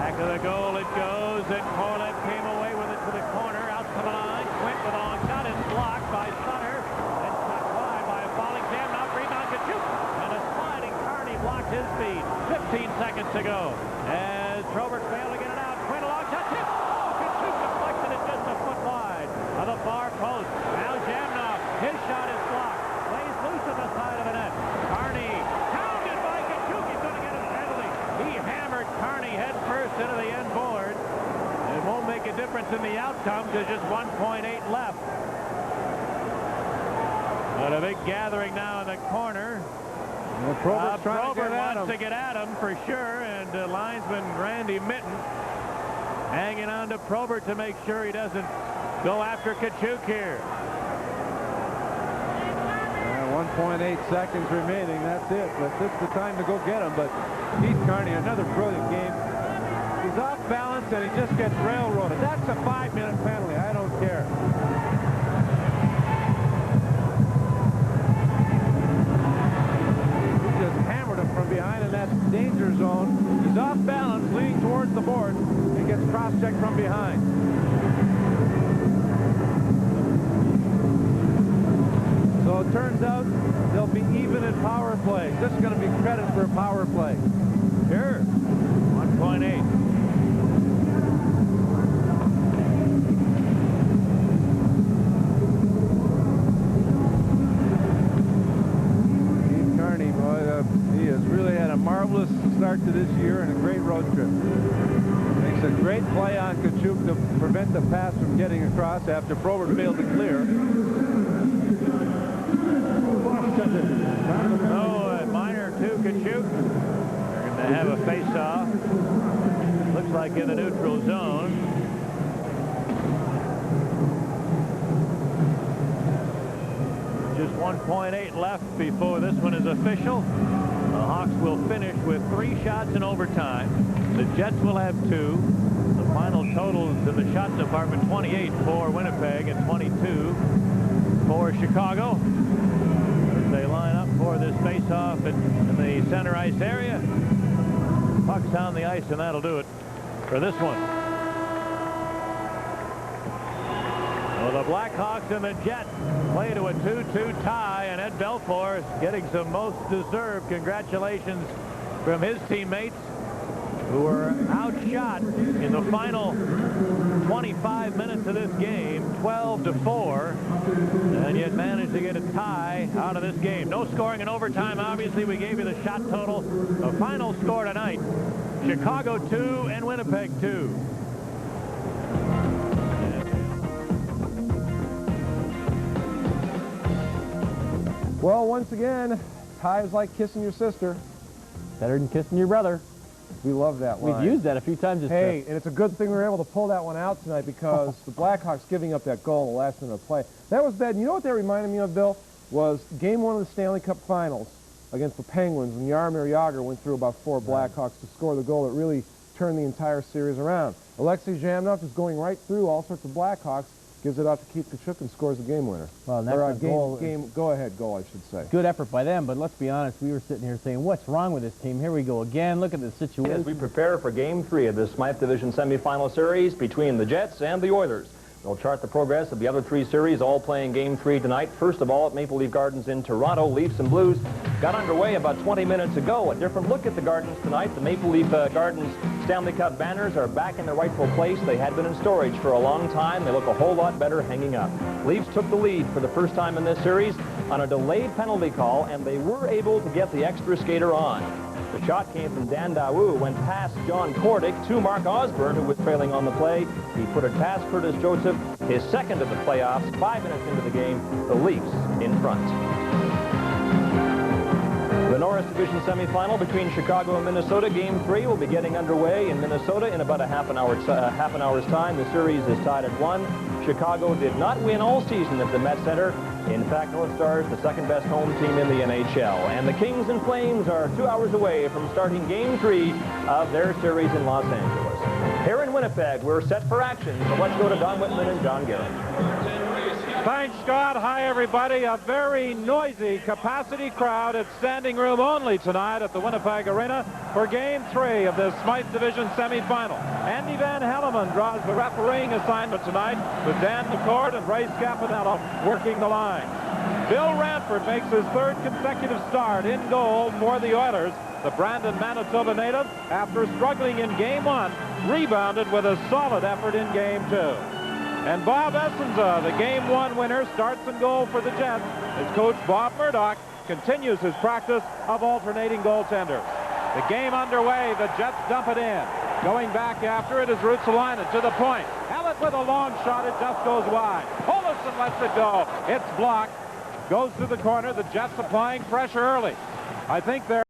Back of the goal it goes. And Corlin came away with it to the corner. Out to the line. Quint with a long shot. It's blocked by Sutter. And tucked wide by a falling Jamnoff. Rebound Kachuk. And a sliding Carney blocked his feet. 15 seconds to go. As Probert failed to get it out. Quint a long shot. Tip. Oh, Kachuk deflected it just a foot wide of the far post. Now Jamnoff. His shot is blocked. Plays loose at the side of the net. Carney pounded by Kachuk. He's going to get a penalty. He hammered Carney head first into the end board. It won't make a difference in the outcome because just 1.8 left. But a big gathering now in the corner. Well, Probert wants to get at him for sure, and linesman Randy Mitten hanging on to Probert to make sure he doesn't go after Kachuk here. 1.8 seconds remaining. That's it. But this is the time to go get him. But Keith Carney, another brilliant game. He's off balance and he just gets railroaded. That's a 5-minute penalty. I don't care. From behind in that danger zone. He's off balance, leaning towards the board, and gets cross-checked from behind. So it turns out they'll be even in power play. This is going to be credit for a power play. Sure. 1.8. He has really had a marvelous start to this year and a great road trip. Makes a great play on Kachuk to prevent the pass from getting across after Probert failed to clear. Oh, a minor to Kachuk. They're going to have a face-off. Looks like in the neutral zone. Just 1.8 left before this one is official. The Hawks will finish with 3 shots in overtime. The Jets will have 2. The final totals in the shot department, 28 for Winnipeg and 22 for Chicago. As they line up for this face-off in the center ice area. Puck's down the ice, and that'll do it for this one. Well, the Blackhawks and the Jets play to a 2-2 tie, and Ed Belfour is getting some most deserved congratulations from his teammates, who were outshot in the final 25 minutes of this game, 12-4, and yet managed to get a tie out of this game. No scoring in overtime. Obviously, we gave you the shot total. The final score tonight, Chicago 2 and Winnipeg 2. Well, once again, ties like kissing your sister. Better than kissing your brother. We love that line. We've used that a few times this Hey, trip. and it's a good thing we were able to pull that one out tonight, because the Blackhawks giving up that goal in the last minute of play. That was bad. You know what that reminded me of, Bill? Was Game 1 of the Stanley Cup Finals against the Penguins, when Jaromir Jagr went through about 4 Blackhawks to score the goal that really turned the entire series around. Alexei Zhamnov is going right through all sorts of Blackhawks, gives it out to Keith Kachuk, and scores the game winner. Well, and that's go-ahead goal, I should say. Good effort by them, but let's be honest, we were sitting here saying, what's wrong with this team? Here we go again. Look at the situation. As we prepare for Game 3 of the Smythe Division semifinal series between the Jets and the Oilers. We'll chart the progress of the other 3 series, all playing Game 3 tonight. First of all, at Maple Leaf Gardens in Toronto, Leafs and Blues got underway about 20 minutes ago. A different look at the Gardens tonight. The Maple Leaf Gardens Stanley Cup banners are back in their rightful place. They had been in storage for a long time. They look a whole lot better hanging up. Leafs took the lead for the first time in this series on a delayed penalty call, and they were able to get the extra skater on. The shot came from Dan Dawu, went past John Kordick to Mark Osborne, who was trailing on the play. He put it past Curtis Joseph, his second of the playoffs. 5 minutes into the game, the Leafs in front. The Norris Division semifinal between Chicago and Minnesota. Game 3 will be getting underway in Minnesota in about half an hour's time. The series is tied at 1. Chicago did not win all season at the Met Center. In fact, North Stars, the second-best home team in the NHL. And the Kings and Flames are 2 hours away from starting Game 3 of their series in Los Angeles. Here in Winnipeg, we're set for action. So let's go to Don Whitman and John Garrett. Thanks, Scott. Hi, everybody. A very noisy capacity crowd at standing room only tonight at the Winnipeg Arena for Game 3 of the Smythe Division semifinal. Andy Van Helleman draws the refereeing assignment tonight with Dan McCord and Ray Scapanello working the line. Bill Ranford makes his 3rd consecutive start in goal for the Oilers. The Brandon, Manitoba native, after struggling in Game 1, rebounded with a solid effort in Game 2. And Bob Essenza, the Game 1 winner, starts in goal for the Jets as coach Bob Murdoch continues his practice of alternating goaltenders. The game underway, the Jets dump it in. Going back after it is Ruotsalainen to the point. Hellett with a long shot, it just goes wide. Olofsson lets it go. It's blocked. Goes to the corner, the Jets applying pressure early. I think they're